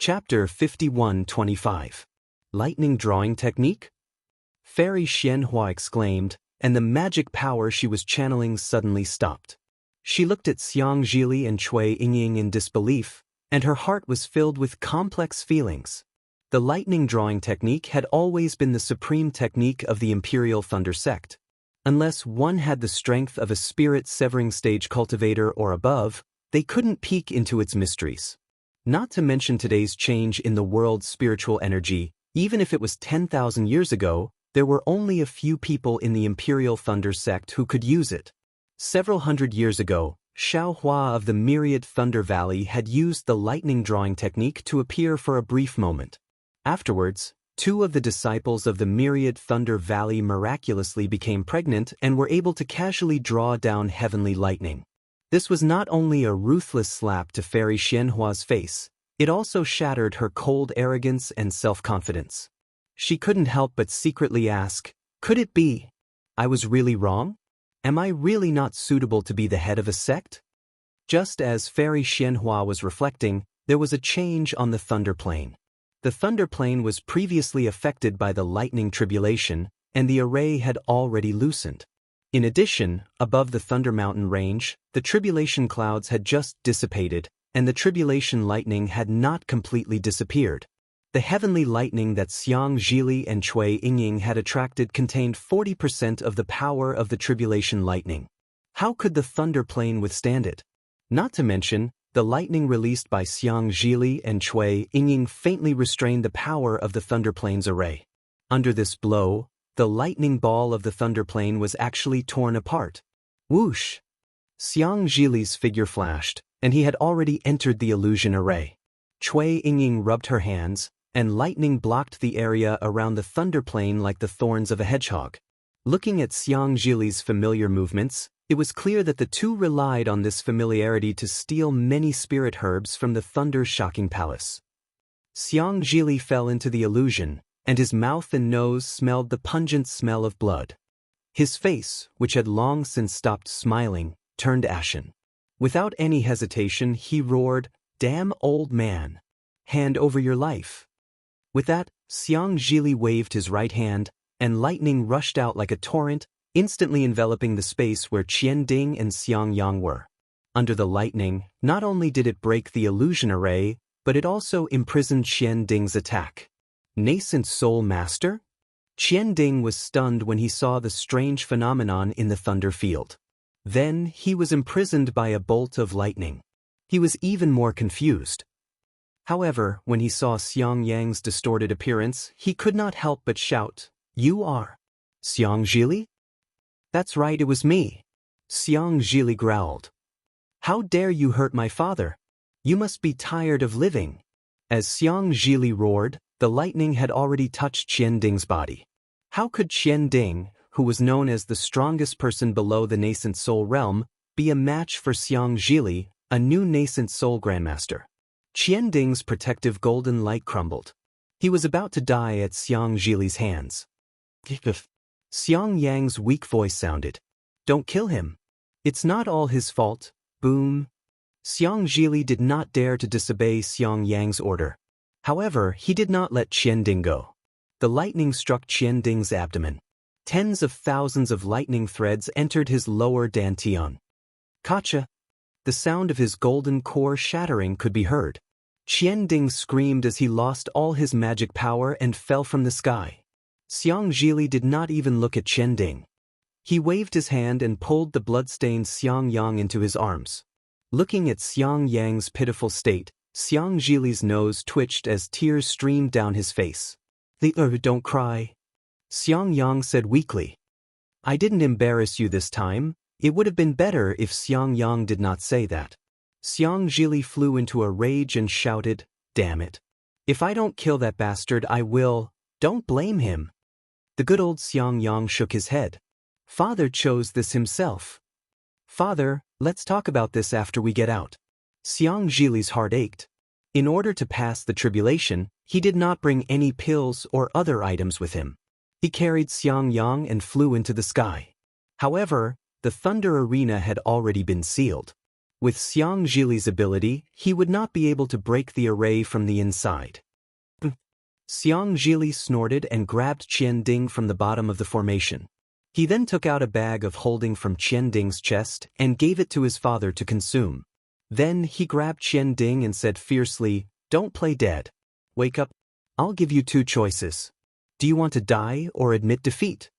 Chapter 51-25. Lightning Drawing Technique? Fairy Xianhua exclaimed, and the magic power she was channeling suddenly stopped. She looked at Xiang Zhili and Cui Yingying in disbelief, and her heart was filled with complex feelings. The lightning drawing technique had always been the supreme technique of the Imperial Thunder sect. Unless one had the strength of a spirit-severing stage cultivator or above, they couldn't peek into its mysteries. Not to mention today's change in the world's spiritual energy, even if it was 10,000 years ago, there were only a few people in the Imperial Thunder sect who could use it. Several hundred years ago, Xiao Hua of the Myriad Thunder Valley had used the lightning drawing technique to appear for a brief moment. Afterwards, two of the disciples of the Myriad Thunder Valley miraculously became pregnant and were able to casually draw down heavenly lightning. This was not only a ruthless slap to Fairy Xianhua's face, it also shattered her cold arrogance and self-confidence. She couldn't help but secretly ask, could it be? I was really wrong? Am I really not suitable to be the head of a sect? Just as Fairy Xianhua was reflecting, there was a change on the Thunder Plane. The Thunder Plane was previously affected by the lightning tribulation, and the array had already loosened. In addition, above the Thunder Mountain range, the tribulation clouds had just dissipated, and the tribulation lightning had not completely disappeared. The heavenly lightning that Xiang Zhili and Cui Yingying had attracted contained 40% of the power of the tribulation lightning. How could the Thunder Plane withstand it? Not to mention, the lightning released by Xiang Zhili and Cui Yingying faintly restrained the power of the Thunder Plane's array. Under this blow, the lightning ball of the Thunder Plane was actually torn apart. Whoosh! Xiang Zhili's figure flashed, and he had already entered the illusion array. Cui Yingying rubbed her hands, and lightning blocked the area around the Thunder Plane like the thorns of a hedgehog. Looking at Xiang Zhili's familiar movements, it was clear that the two relied on this familiarity to steal many spirit herbs from the Thunder's shocking palace. Xiang Zhili fell into the illusion, and his mouth and nose smelled the pungent smell of blood. His face, which had long since stopped smiling, turned ashen. Without any hesitation, he roared, "Damn old man! Hand over your life!" With that, Xiang Zhili waved his right hand, and lightning rushed out like a torrent, instantly enveloping the space where Qian Ding and Xiang Yang were. Under the lightning, not only did it break the illusion array, but it also imprisoned Qian Ding's attack. Nascent Soul Master? Qian Ding was stunned when he saw the strange phenomenon in the thunder field. Then he was imprisoned by a bolt of lightning. He was even more confused. However, when he saw Xiang Yang's distorted appearance, he could not help but shout, "You are Xiang Zhili?" "That's right, it was me," Xiang Zhili growled. "How dare you hurt my father? You must be tired of living." As Xiang Zhili roared, the lightning had already touched Qian Ding's body. How could Qian Ding, who was known as the strongest person below the nascent soul realm, be a match for Xiang Zhili, a new nascent soul grandmaster? Qian Ding's protective golden light crumbled. He was about to die at Xiang Zhili's hands. Xiang Yang's weak voice sounded. "Don't kill him. It's not all his fault." Boom. Xiang Zhili did not dare to disobey Xiang Yang's order. However, he did not let Qian Ding go. The lightning struck Qian Ding's abdomen. Tens of thousands of lightning threads entered his lower dantian. Kacha! The sound of his golden core shattering could be heard. Qian Ding screamed as he lost all his magic power and fell from the sky. Xiang Zhili did not even look at Qian Ding. He waved his hand and pulled the blood-stained Xiang Yang into his arms. Looking at Xiang Yang's pitiful state, Xiang Zhili's nose twitched as tears streamed down his face. Don't cry," Xiang Yang said weakly. "I didn't embarrass you this time. It would have been better if Xiang Yang did not say that." Xiang Zhili flew into a rage and shouted, "Damn it. If I don't kill that bastard, I will. Don't blame him." The good old Xiang Yang shook his head. "Father chose this himself." "Father, let's talk about this after we get out." Xiang Zhili's heart ached. In order to pass the tribulation, he did not bring any pills or other items with him. He carried Xiang Yang and flew into the sky. However, the Thunder Arena had already been sealed. With Xiang Zhili's ability, he would not be able to break the array from the inside. Xiang Zhili snorted and grabbed Qian Ding from the bottom of the formation. He then took out a bag of holding from Qian Ding's chest and gave it to his father to consume. Then he grabbed Qian Ding and said fiercely, "Don't play dead. Wake up. I'll give you two choices. Do you want to die or admit defeat?"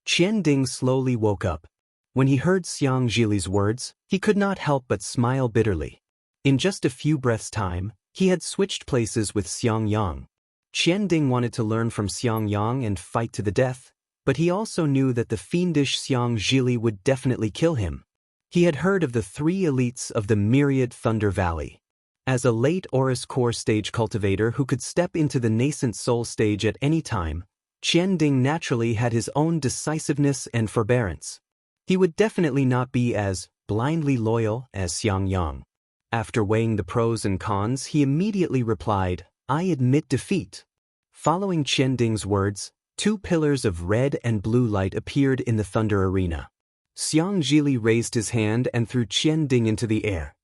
Qian Ding slowly woke up. When he heard Xiang Zhili's words, he could not help but smile bitterly. In just a few breaths' time, he had switched places with Xiang Yang. Qian Ding wanted to learn from Xiang Yang and fight to the death, but he also knew that the fiendish Xiang Zhili would definitely kill him. He had heard of the three elites of the myriad Thunder Valley. As a late Aurus Core stage cultivator who could step into the nascent soul stage at any time, Qian Ding naturally had his own decisiveness and forbearance. He would definitely not be as blindly loyal as Xiang Yang. After weighing the pros and cons, he immediately replied, "I admit defeat." Following Qian Ding's words, two pillars of red and blue light appeared in the thunder arena. Xiang Zhili raised his hand and threw Qian Ding into the air.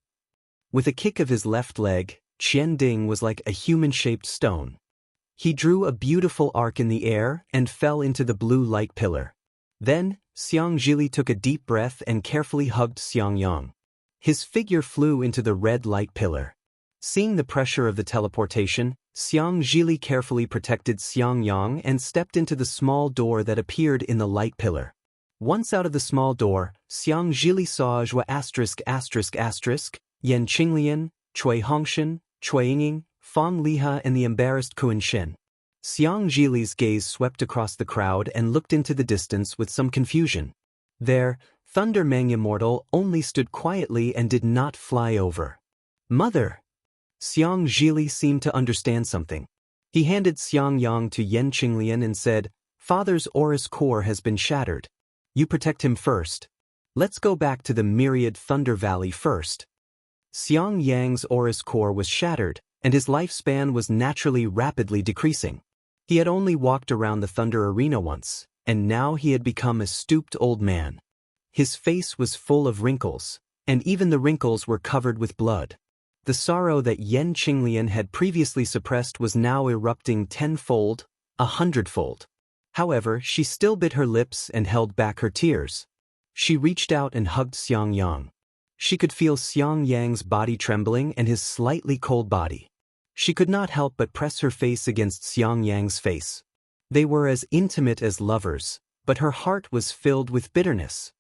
With a kick of his left leg, Qian Ding was like a human-shaped stone. He drew a beautiful arc in the air and fell into the blue light pillar. Then, Xiang Zhili took a deep breath and carefully hugged Xiang Yang. His figure flew into the red light pillar. Seeing the pressure of the teleportation, Xiang Zhili carefully protected Xiang Yang and stepped into the small door that appeared in the light pillar. Once out of the small door, Xiang Zhili saw Zhua ****, Yan Qinglian, Cui Hongshan, Cui Yinging, Fang Liha and the embarrassed Kuan Shen. Xiang Zhili's gaze swept across the crowd and looked into the distance with some confusion. There, Thunder Mang Immortal only stood quietly and did not fly over. "Mother!" Xiang Zhili seemed to understand something. He handed Xiang Yang to Yan Qinglian and said, "Father's Aurus Core has been shattered. You protect him first. Let's go back to the myriad Thunder Valley first." Xiang Yang's Aurus Core was shattered, and his lifespan was naturally rapidly decreasing. He had only walked around the Thunder Arena once, and now he had become a stooped old man. His face was full of wrinkles, and even the wrinkles were covered with blood. The sorrow that Yan Qinglian had previously suppressed was now erupting tenfold, 100-fold. However, she still bit her lips and held back her tears. She reached out and hugged Xiang Yang. She could feel Xiang Yang's body trembling and his slightly cold body. She could not help but press her face against Xiang Yang's face. They were as intimate as lovers, but her heart was filled with bitterness.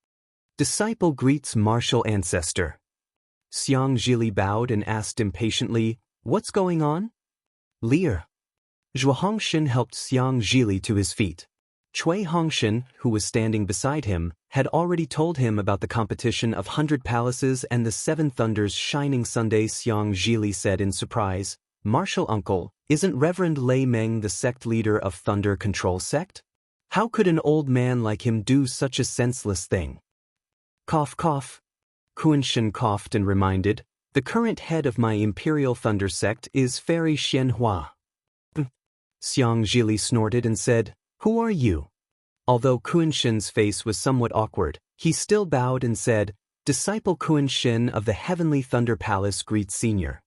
Disciple greets martial ancestor. Xiang Zhili bowed and asked impatiently, "What's going on?" "Leer." Zhua Hongshan helped Xiang Zhili to his feet. Cui Hongshan, who was standing beside him, had already told him about the competition of 100 Palaces and the 7 Thunders shining Sunday. Xiang Zhili said in surprise, "Martial uncle, isn't Reverend Lei Meng the sect leader of Thunder Control Sect? How could an old man like him do such a senseless thing?" Cough cough. Kuan Shen coughed and reminded, "The current head of my Imperial Thunder Sect is Fairy Xianhua." Xiang Zhili snorted and said, "Who are you?" Although Kuan Shen's face was somewhat awkward, he still bowed and said, "Disciple Kuan Shen of the Heavenly Thunder Palace greets Senior."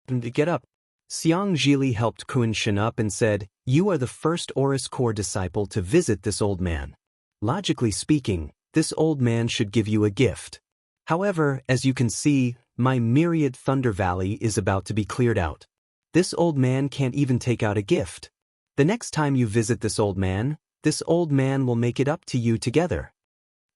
"Get up." Xiang Zhili helped Kuan Shen up and said, "You are the first Aurus Core disciple to visit this old man. Logically speaking, this old man should give you a gift. However, as you can see, my myriad Thunder Valley is about to be cleared out. This old man can't even take out a gift. The next time you visit this old man will make it up to you together."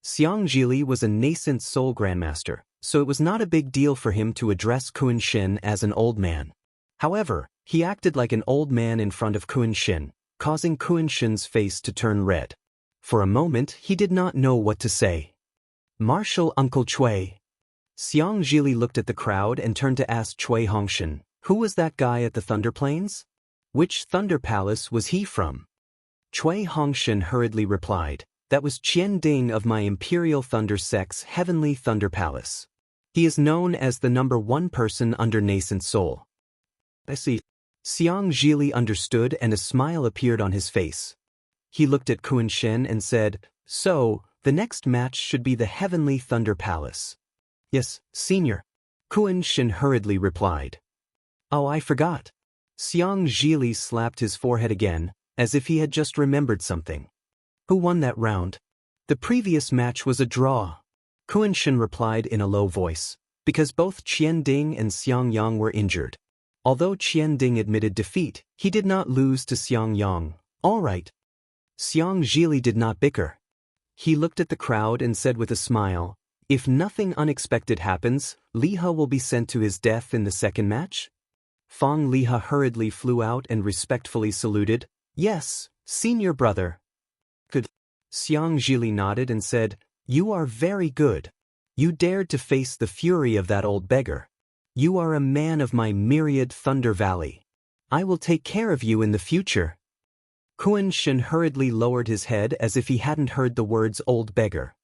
Xiang Zhili was a nascent soul grandmaster, so it was not a big deal for him to address Kuan Shen as an old man. However, he acted like an old man in front of Kuan Shen, causing Kuan Shen's face to turn red. For a moment, he did not know what to say. "Martial Uncle Cui." Xiang Zhili looked at the crowd and turned to ask Cui Hongshan, "Who was that guy at the Thunder Plains? Which Thunder Palace was he from?" Cui Hongshan hurriedly replied, "That was Qian Ding of my Imperial Thunder Sect's Heavenly Thunder Palace. He is known as the #1 person under Nascent Soul." "I see." Xiang Zhili understood and a smile appeared on his face. He looked at Kuan Shen and said, "So, the next match should be the Heavenly Thunder Palace." "Yes, Senior." Kuan Shin hurriedly replied. Oh, I forgot. Xiang Zhili slapped his forehead again, as if he had just remembered something. Who won that round? The previous match was a draw. Kuan Shin replied in a low voice, because both Qian Ding and Xiang Yang were injured. Although Qian Ding admitted defeat, he did not lose to Xiang Yang. All right. Xiang Zhili did not bicker. He looked at the crowd and said with a smile, if nothing unexpected happens, Li He will be sent to his death in the second match? Fang Li He hurriedly flew out and respectfully saluted. Yes, senior brother. Good. Xiang Zhili nodded and said, you are very good. You dared to face the fury of that old beggar. You are a man of my myriad Thunder Valley. I will take care of you in the future. Kuan Shin hurriedly lowered his head as if he hadn't heard the words old beggar.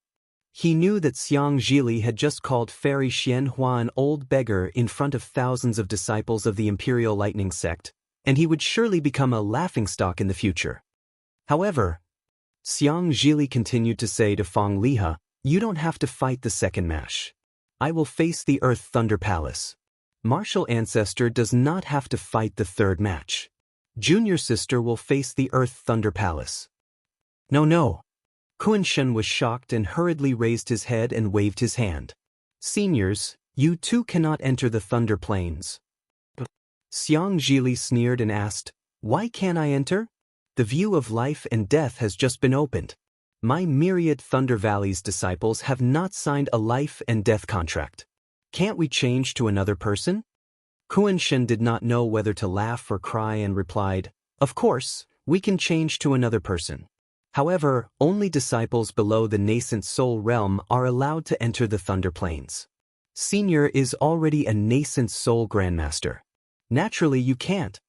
He knew that Xiang Zhili had just called Fairy Xianhua an old beggar in front of thousands of disciples of the Imperial Lightning Sect, and he would surely become a laughingstock in the future. However, Xiang Zhili continued to say to Fang Li He, you don't have to fight the second match. I will face the Earth Thunder Palace. Martial Ancestor does not have to fight the third match. Junior Sister will face the Earth Thunder Palace. No. Kuan Shin was shocked and hurriedly raised his head and waved his hand. Seniors, you too cannot enter the Thunder Plains. Xiang Zhili sneered and asked, why can't I enter? The view of life and death has just been opened. My myriad Thunder Valley's disciples have not signed a life and death contract. Can't we change to another person? Kuan Shin did not know whether to laugh or cry and replied, of course, we can change to another person. However, only disciples below the nascent soul realm are allowed to enter the Thunder Plains. Senior is already a nascent soul grandmaster. Naturally you can't.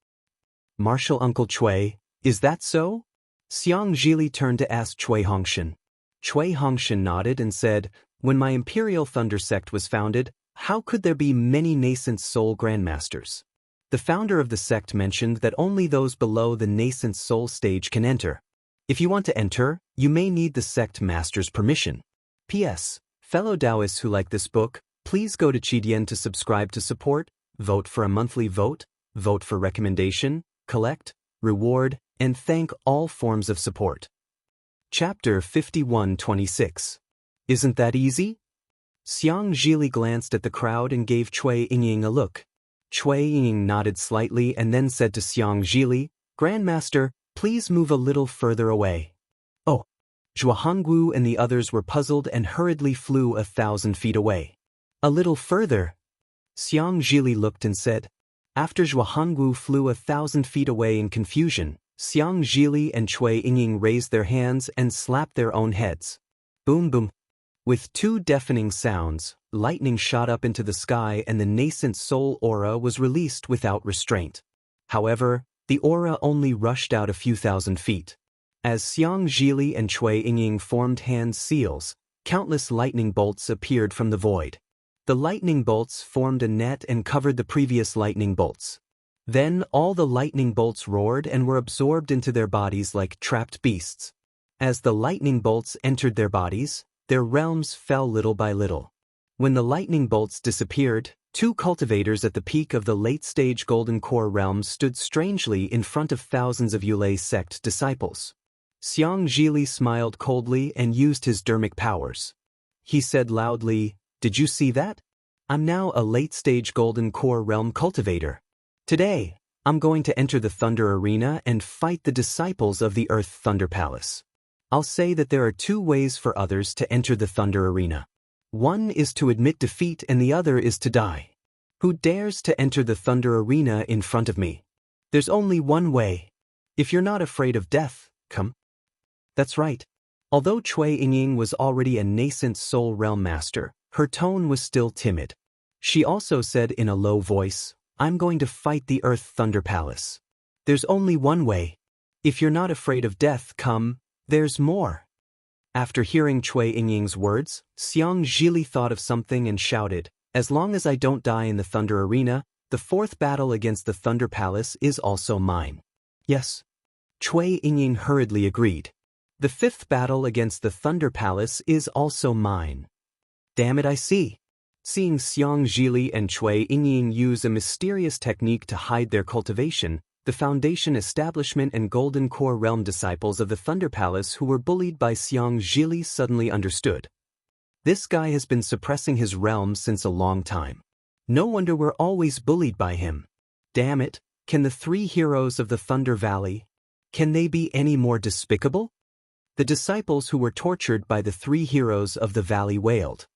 Martial Uncle Chui, is that so? Xiang Zhili turned to ask Chui Hongshan. Chui Hongshan nodded and said, when my Imperial Thunder Sect was founded, how could there be many nascent soul grandmasters? The founder of the sect mentioned that only those below the nascent soul stage can enter. If you want to enter, you may need the sect master's permission. P.S. Fellow Taoists who like this book, please go to Qidian to subscribe to support, vote for a monthly vote for recommendation, collect, reward, and thank all forms of support. Chapter 51-26. Isn't that easy? Xiang Zhili glanced at the crowd and gave Chui Yingying a look. Chui Yingying nodded slightly and then said to Xiang Zhili, Grandmaster, please move a little further away. Oh. Jianghu and the others were puzzled and hurriedly flew 1,000 feet away. A little further. Xiang Zhili looked and said. After Jianghu flew 1,000 feet away in confusion, Xiang Zhili and Chui Yingying raised their hands and slapped their own heads. Boom boom. With two deafening sounds, lightning shot up into the sky and the nascent soul aura was released without restraint. However, the aura only rushed out a few thousand feet. As Xiang Zhili and Chui Yingying formed hand seals, countless lightning bolts appeared from the void. The lightning bolts formed a net and covered the previous lightning bolts. Then all the lightning bolts roared and were absorbed into their bodies like trapped beasts. As the lightning bolts entered their bodies, their realms fell little by little. When the lightning bolts disappeared, two cultivators at the peak of the late-stage Golden Core realm stood strangely in front of thousands of Yulei sect disciples. Xiang Zhili smiled coldly and used his dermic powers. He said loudly, did you see that? I'm now a late-stage Golden Core realm cultivator. Today, I'm going to enter the Thunder Arena and fight the disciples of the Earth Thunder Palace. I'll say that there are two ways for others to enter the Thunder Arena. One is to admit defeat and the other is to die. Who dares to enter the Thunder Arena in front of me? There's only one way. If you're not afraid of death, come. That's right. Although Chui Yingying was already a nascent soul realm master, her tone was still timid. She also said in a low voice, I'm going to fight the Earth Thunder Palace. There's only one way. If you're not afraid of death, come. There's more. After hearing Chui Yingying's words, Xiang Zhili thought of something and shouted, as long as I don't die in the Thunder Arena, the fourth battle against the Thunder Palace is also mine. Yes. Chui Yingying hurriedly agreed. The fifth battle against the Thunder Palace is also mine. Damn it, I see. Seeing Xiang Zhili and Cui Yingying use a mysterious technique to hide their cultivation, the Foundation Establishment and Golden Core Realm disciples of the Thunder Palace who were bullied by Xiang Zhili suddenly understood. This guy has been suppressing his realm since a long time. No wonder we're always bullied by him. Damn it, can the three heroes of the Thunder Valley, can they be any more despicable? The disciples who were tortured by the three heroes of the valley wailed.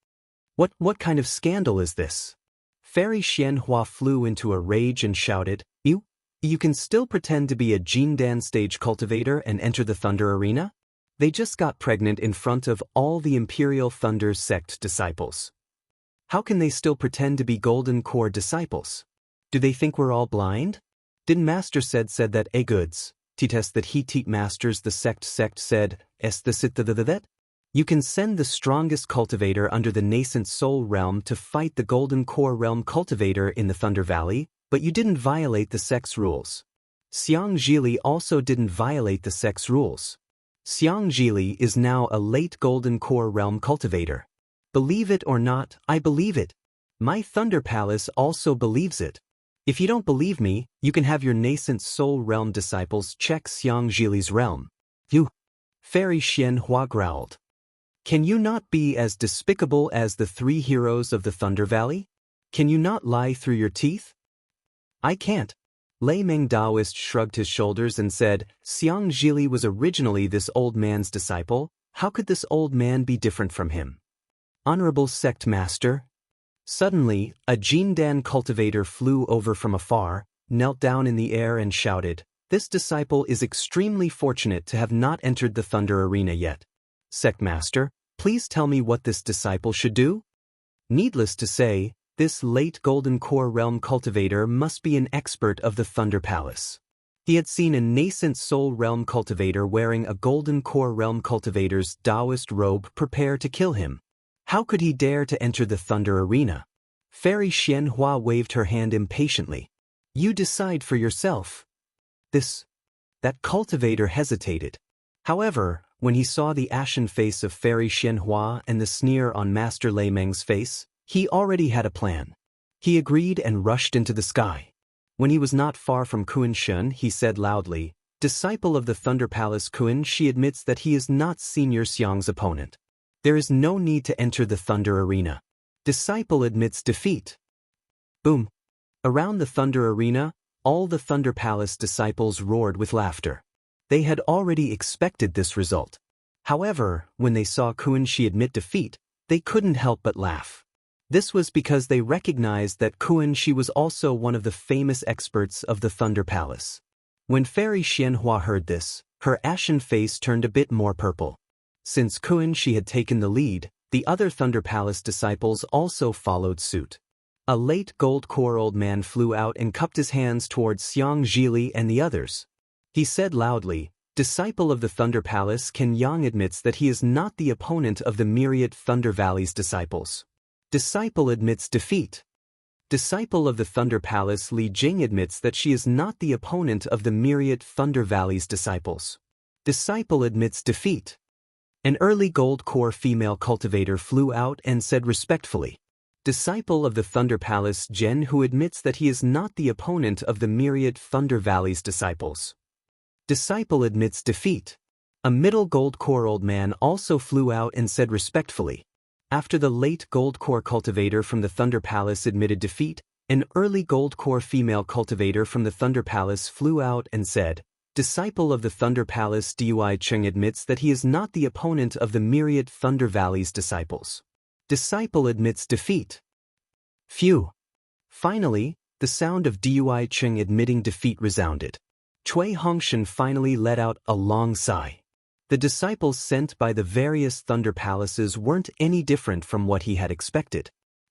What kind of scandal is this? Fairy Xianhua flew into a rage and shouted, You can still pretend to be a Jindan stage cultivator and enter the Thunder Arena? They just got pregnant in front of all the Imperial Thunder Sect disciples. How can they still pretend to be Golden Core disciples? Do they think we're all blind? Didn't Master said that goods, test that he teat masters the sect said, that? You can send the strongest cultivator under the nascent soul realm to fight the Golden Core realm cultivator in the Thunder Valley, but you didn't violate the sect's rules. Xiang Zhili also didn't violate the sect's rules. Xiang Zhili is now a late Golden Core realm cultivator. Believe it or not, I believe it. My Thunder Palace also believes it. If you don't believe me, you can have your nascent soul realm disciples check Xiang Zhili's realm. Fairy Xianhua growled. Can you not be as despicable as the three heroes of the Thunder Valley? Can you not lie through your teeth? I can't. Lei Meng Daoist shrugged his shoulders and said, Xiang Zhili was originally this old man's disciple, how could this old man be different from him? Honorable Sect Master. Suddenly, a Jindan cultivator flew over from afar, knelt down in the air and shouted, This disciple is extremely fortunate to have not entered the Thunder Arena yet. Sect Master, please tell me what this disciple should do? Needless to say, this late Golden Core realm cultivator must be an expert of the Thunder Palace. He had seen a nascent soul realm cultivator wearing a Golden Core realm cultivator's Taoist robe prepare to kill him. How could he dare to enter the Thunder Arena? Fairy Xianhua waved her hand impatiently. You decide for yourself. That cultivator hesitated. However, when he saw the ashen face of Fairy Xianhua and the sneer on Master Lei Meng's face, he already had a plan. He agreed and rushed into the sky. When he was not far from Kun Shun, he said loudly, Disciple of the Thunder Palace Kun, she admits that he is not Senior Xiang's opponent. There is no need to enter the Thunder Arena. Disciple admits defeat. Boom. Around the Thunder Arena, all the Thunder Palace disciples roared with laughter. They had already expected this result. However, when they saw Kun Shi admit defeat, they couldn't help but laugh. This was because they recognized that Kun Shi was also one of the famous experts of the Thunder Palace. When Fairy Xianhua heard this, her ashen face turned a bit more purple. Since Kun Shi had taken the lead, the other Thunder Palace disciples also followed suit. A late Gold Core old man flew out and cupped his hands towards Xiang Zhili and the others. He said loudly, Disciple of the Thunder Palace, Ken Yang admits that he is not the opponent of the myriad Thunder Valley's disciples. Disciple admits defeat. Disciple of the Thunder Palace Li Jing admits that she is not the opponent of the myriad Thunder Valley's disciples. Disciple admits defeat. An early Gold Core female cultivator flew out and said respectfully, Disciple of the Thunder Palace Jen who admits that he is not the opponent of the myriad Thunder Valley's disciples. Disciple admits defeat. A middle Gold Core old man also flew out and said respectfully, After the late Gold Core cultivator from the Thunder Palace admitted defeat, an early Gold Core female cultivator from the Thunder Palace flew out and said, Disciple of the Thunder Palace Dui Cheng admits that he is not the opponent of the myriad Thunder Valley's disciples. Disciple admits defeat. Phew. Finally, the sound of Dui Cheng admitting defeat resounded. Cui Hongshan finally let out a long sigh. The disciples sent by the various Thunder Palaces weren't any different from what he had expected.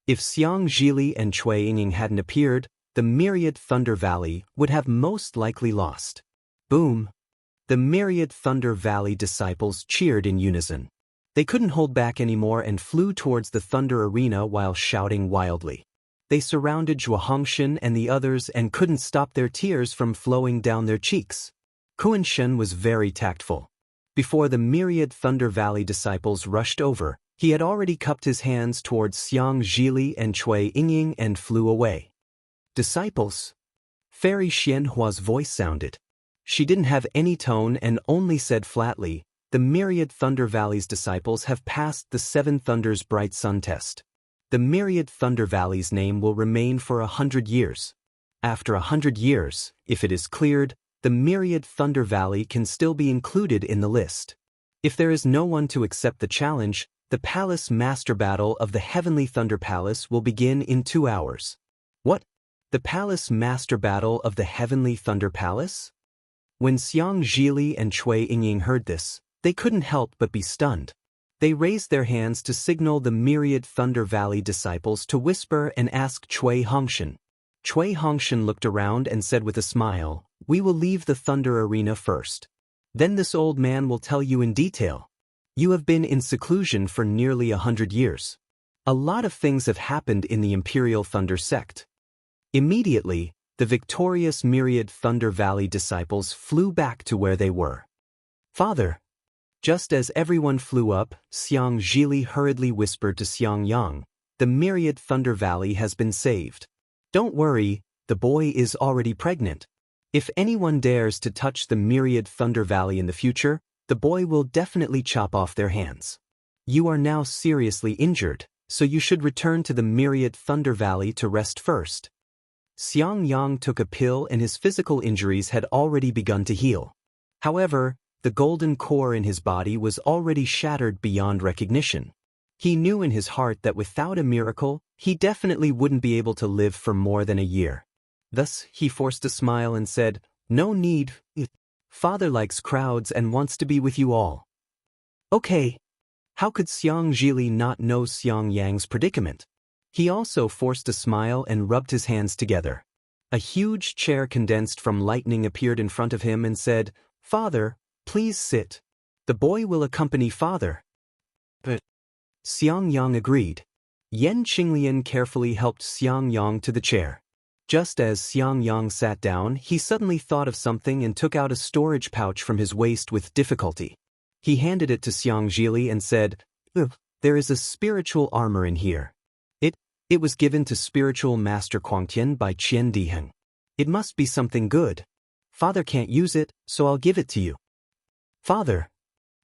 If Xiang Zhili and Cui Yingying hadn't appeared, the myriad Thunder Valley would have most likely lost. Boom! The myriad Thunder Valley disciples cheered in unison. They couldn't hold back anymore and flew towards the Thunder Arena while shouting wildly. They surrounded Zhuo Hongshan and the others and couldn't stop their tears from flowing down their cheeks. Kun Shen was very tactful. Before the myriad Thunder Valley disciples rushed over, He had already cupped his hands towards Xiang Zhili and Cui Yingying and flew away. Disciples? Fairy Xianhua's voice sounded. She didn't have any tone and only said flatly, "The myriad Thunder Valley's disciples have passed the 7 Thunders Bright Sun test. The myriad Thunder Valley's name will remain for 100 years. After 100 years, if it is cleared, the myriad Thunder Valley can still be included in the list. If there is no one to accept the challenge, the Palace Master Battle of the Heavenly Thunder Palace will begin in 2 hours." What? The Palace Master Battle of the Heavenly Thunder Palace? When Xiang Zhili and Cui Yingying heard this, they couldn't help but be stunned. They raised their hands to signal the myriad Thunder Valley disciples to whisper and ask Cui Hongshan. Cui Hongshan looked around and said with a smile, "We will leave the Thunder Arena first. Then this old man will tell you in detail. You have been in seclusion for nearly 100 years. A lot of things have happened in the Imperial Thunder sect." Immediately, the victorious myriad Thunder Valley disciples flew back to where they were. "Father." Just as everyone flew up, Xiang Zhili hurriedly whispered to Xiang Yang, "The myriad Thunder Valley has been saved. Don't worry, the boy is already pregnant. If anyone dares to touch the myriad Thunder Valley in the future, the boy will definitely chop off their hands. You are now seriously injured, so you should return to the myriad Thunder Valley to rest first." Xiang Yang took a pill and his physical injuries had already begun to heal. However, the golden core in his body was already shattered beyond recognition. He knew in his heart that without a miracle, he definitely wouldn't be able to live for more than a year. Thus, he forced a smile and said, "No need. Father likes crowds and wants to be with you all." Okay. How could Xiang Zhili not know Xiang Yang's predicament? He also forced a smile and rubbed his hands together. A huge chair condensed from lightning appeared in front of him and said, "Father, please sit. The boy will accompany father." But Xiang Yang agreed. Yan Qinglian carefully helped Xiang Yang to the chair. Just as Xiang Yang sat down, he suddenly thought of something and took out a storage pouch from his waist with difficulty. He handed it to Xiang Zhili and said, "There is a spiritual armor in here. It was given to spiritual master Quangtian by Qian Diheng. It must be something good. Father can't use it, so I'll give it to you." "Father."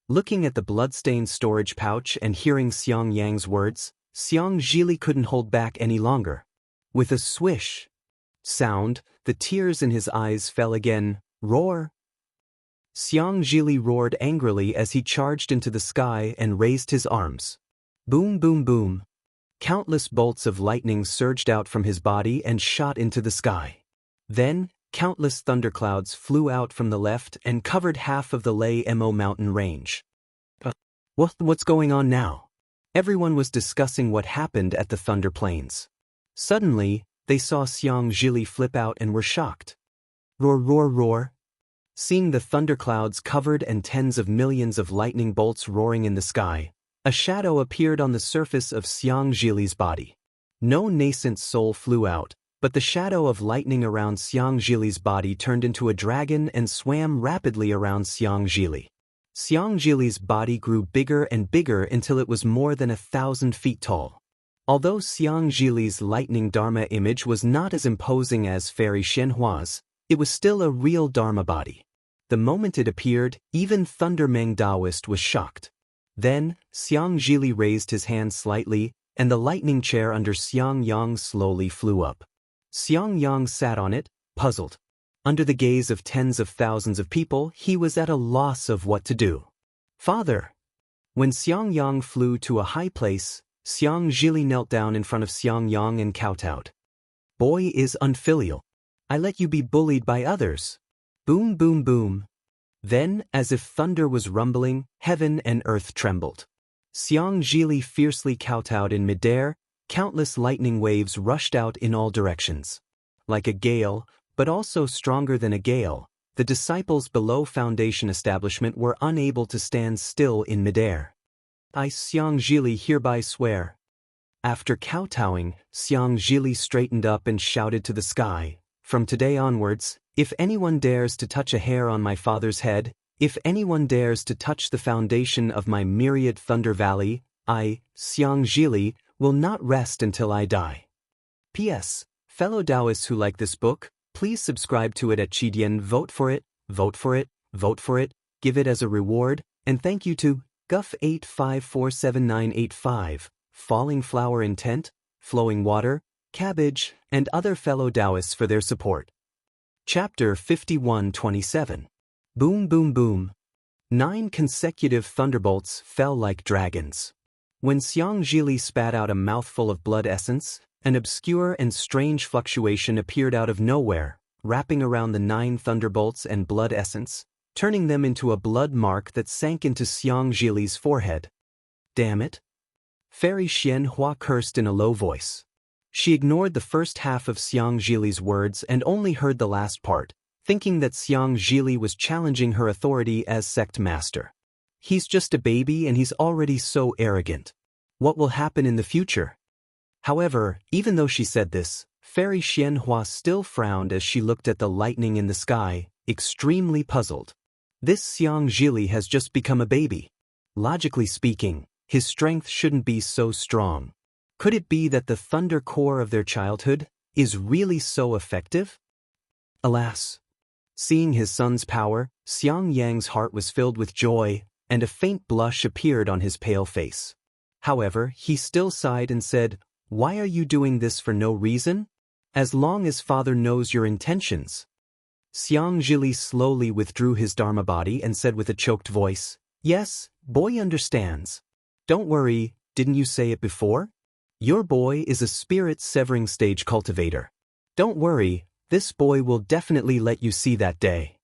Looking at the bloodstained storage pouch and hearing Xiang Yang's words, Xiang Zhili couldn't hold back any longer. With a swish sound, the tears in his eyes fell again. "Roar!" Xiang Zhili roared angrily as he charged into the sky and raised his arms. Boom, boom, boom. Countless bolts of lightning surged out from his body and shot into the sky. Then, countless thunderclouds flew out from the left and covered half of the Lei Mo mountain range. What's going on now? Everyone was discussing what happened at the Thunder Plains. Suddenly, they saw Xiang Zhili flip out and were shocked. Roar, roar, roar. Seeing the thunderclouds covered and tens of millions of lightning bolts roaring in the sky, a shadow appeared on the surface of Xiang Zhili's body. No nascent soul flew out, but the shadow of lightning around Xiang Zhili's body turned into a dragon and swam rapidly around Xiang Zhili. Xiang Zhili's body grew bigger and bigger until it was more than 1,000 feet tall. Although Xiang Zhili's lightning Dharma image was not as imposing as Fairy Xianhua's, it was still a real Dharma body. The moment it appeared, even Thunder Meng Daoist was shocked. Then, Xiang Zhili raised his hand slightly, and the lightning chair under Xiang Yang slowly flew up. Xiang Yang sat on it, puzzled. Under the gaze of tens of thousands of people, he was at a loss of what to do. "Father!" When Xiang Yang flew to a high place, Xiang Zhili knelt down in front of Xiang Yang and kowtowed. "Boy is unfilial. I let you be bullied by others." Boom, boom, boom. Then, as if thunder was rumbling, heaven and earth trembled. Xiang Zhili fiercely kowtowed in midair, countless lightning waves rushed out in all directions. Like a gale, but also stronger than a gale, the disciples below Foundation Establishment were unable to stand still in midair. "I, Xiang Zhili, hereby swear." After kowtowing, Xiang Zhili straightened up and shouted to the sky, "From today onwards, if anyone dares to touch a hair on my father's head, if anyone dares to touch the foundation of my myriad Thunder Valley, I, Xiang Zhili, will not rest until I die. P.S. Fellow Taoists who like this book, please subscribe to it at Qidian. Vote for it, vote for it, vote for it, give it as a reward, and thank you to Guff85479885, Falling Flower Intent, Flowing Water, Cabbage, and other fellow Taoists for their support. Chapter 51:27. Boom boom boom. 9 consecutive thunderbolts fell like dragons. When Xiang Zhili spat out a mouthful of blood essence, an obscure and strange fluctuation appeared out of nowhere, wrapping around the 9 thunderbolts and blood essence, turning them into a blood mark that sank into Xiang Zhili's forehead. Damn it! Fairy Xianhua cursed in a low voice. She ignored the first half of Xiang Zhili's words and only heard the last part, thinking that Xiang Zhili was challenging her authority as sect master. He's just a baby and he's already so arrogant. What will happen in the future? However, even though she said this, Fairy Xianhua still frowned as she looked at the lightning in the sky, extremely puzzled. This Xiang Zhili has just become a baby. Logically speaking, his strength shouldn't be so strong. Could it be that the thunder core of their childhood is really so effective? Alas! Seeing his son's power, Xiang Yang's heart was filled with joy, and a faint blush appeared on his pale face. However, he still sighed and said, "Why are you doing this for no reason? As long as father knows your intentions." Xiang Zhili slowly withdrew his Dharma body and said with a choked voice, "Yes, boy understands. Don't worry, didn't you say it before? Your boy is a spirit-severing stage cultivator. Don't worry, this boy will definitely let you see that day.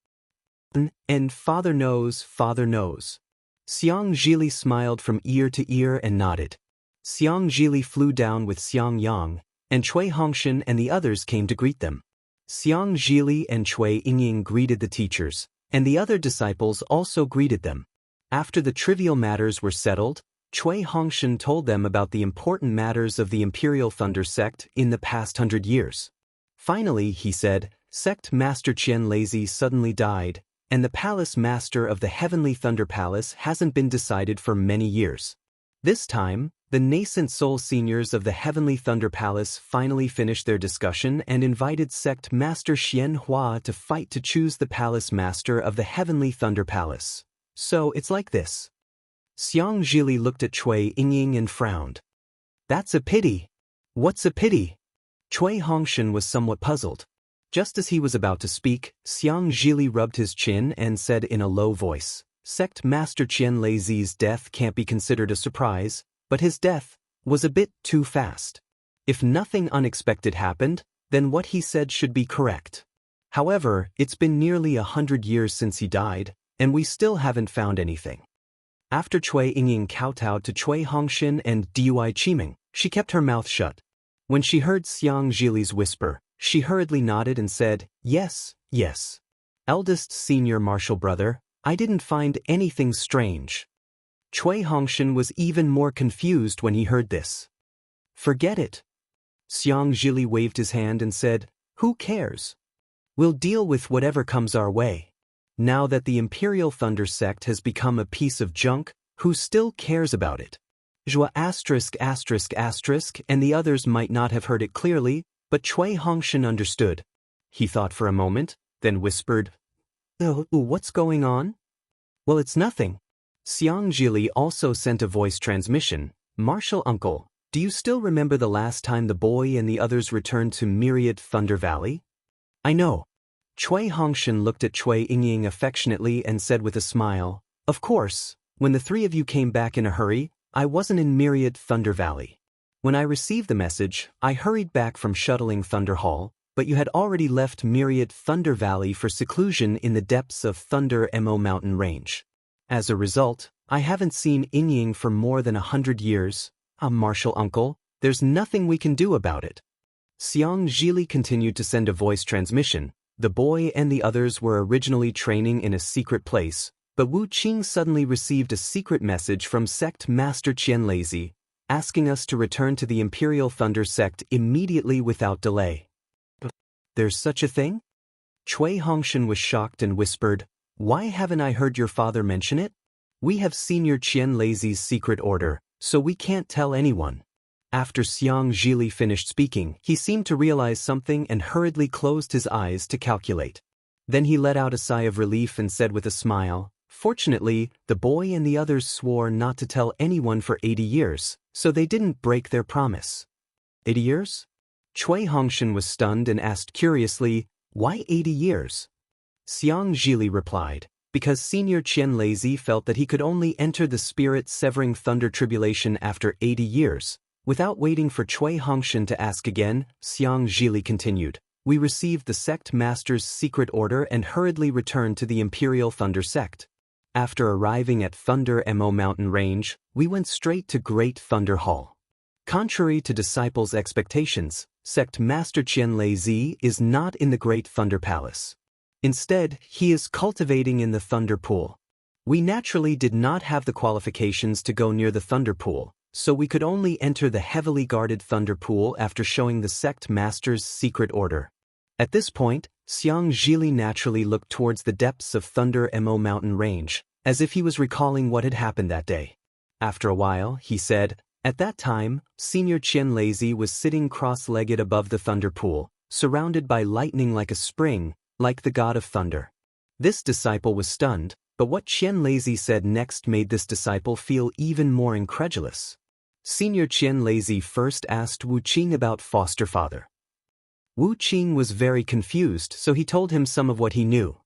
And father knows, father knows." Xiang Zhili smiled from ear to ear and nodded. Xiang Zhili flew down with Xiang Yang, and Cui Hongshan and the others came to greet them. Xiang Zhili and Cui Yingying greeted the teachers, and the other disciples also greeted them. After the trivial matters were settled, Cui Hongshan told them about the important matters of the Imperial Thunder sect in the past 100 years. Finally, he said, Sect Master Qian Lazy suddenly died, and the Palace Master of the Heavenly Thunder Palace hasn't been decided for many years. This time, the nascent soul seniors of the Heavenly Thunder Palace finally finished their discussion and invited Sect Master Xianhua to fight to choose the Palace Master of the Heavenly Thunder Palace. So it's like this. Xiang Zhili looked at Cui Yingying and frowned. "That's a pity." "What's a pity?" Cui Hongshan was somewhat puzzled. Just as he was about to speak, Xiang Zhili rubbed his chin and said in a low voice, "Sect Master Qian Lazy's death can't be considered a surprise, but his death was a bit too fast. If nothing unexpected happened, then what he said should be correct. However, it's been nearly 100 years since he died, and we still haven't found anything." After Cui Yingying kowtowed to Cui Hongshan and Dui Qiming, she kept her mouth shut. When she heard Xiang Zhili's whisper, she hurriedly nodded and said, "Yes, yes. Eldest senior martial brother, I didn't find anything strange." Cui Hongshan was even more confused when he heard this. "Forget it." Xiang Zhili waved his hand and said, "Who cares? We'll deal with whatever comes our way. Now that the Imperial Thunder sect has become a piece of junk, who still cares about it?" Zhua ****, and the others might not have heard it clearly, but Cui Hongshan understood. He thought for a moment, then whispered, "Oh, what's going on?" "Well, it's nothing." Xiang Zhili also sent a voice transmission. "Martial uncle, do you still remember the last time the boy and the others returned to Myriad Thunder Valley?" "I know." Cui Hongshan looked at Cui Yingying affectionately and said with a smile, "Of course, when the 3 of you came back in a hurry, I wasn't in Myriad Thunder Valley. When I received the message, I hurried back from shuttling Thunder Hall, but you had already left Myriad Thunder Valley for seclusion in the depths of Thunder Mo mountain range. As a result, I haven't seen Yingying for more than 100 years. Martial uncle, there's nothing we can do about it." Xiang Zhili continued to send a voice transmission. The boy and the others were originally training in a secret place, but Wu Qing suddenly received a secret message from Sect Master Qian Lazy, asking us to return to the Imperial Thunder sect immediately without delay. "There's such a thing?" Cui Hongshan was shocked and whispered, "Why haven't I heard your father mention it? We have Senior Qian Lazy's secret order, so we can't tell anyone. After Xiang Zhili finished speaking, he seemed to realize something and hurriedly closed his eyes to calculate. Then he let out a sigh of relief and said with a smile, "Fortunately, the boy and the others swore not to tell anyone for 80 years, so they didn't break their promise." 80 years? Cui Hongshan was stunned and asked curiously, "Why 80 years?" Xiang Zhili replied, "Because Senior Qian Lazy felt that he could only enter the spirit-severing thunder tribulation after 80 years. Without waiting for Cui Hongshan to ask again, Xiang Zhili continued, "We received the sect master's secret order and hurriedly returned to the Imperial Thunder Sect. After arriving at Thunder Mo mountain range, we went straight to Great Thunder Hall. Contrary to disciples' expectations, Sect Master Qian Lazy is not in the Great Thunder Palace. Instead, he is cultivating in the Thunder Pool. We naturally did not have the qualifications to go near the Thunder Pool, so we could only enter the heavily guarded Thunder Pool after showing the sect master's secret order." At this point, Xiang Zhili naturally looked towards the depths of Thunder Mo mountain range, as if he was recalling what had happened that day. After a while, he said, "At that time, Senior Qian Lazy was sitting cross-legged above the Thunder Pool, surrounded by lightning like a spring, like the god of thunder." This disciple was stunned, but what Qian Lazy said next made this disciple feel even more incredulous. Senior Qian Lazy first asked Wu Qing about foster father. Wu Qing was very confused, so he told him some of what he knew.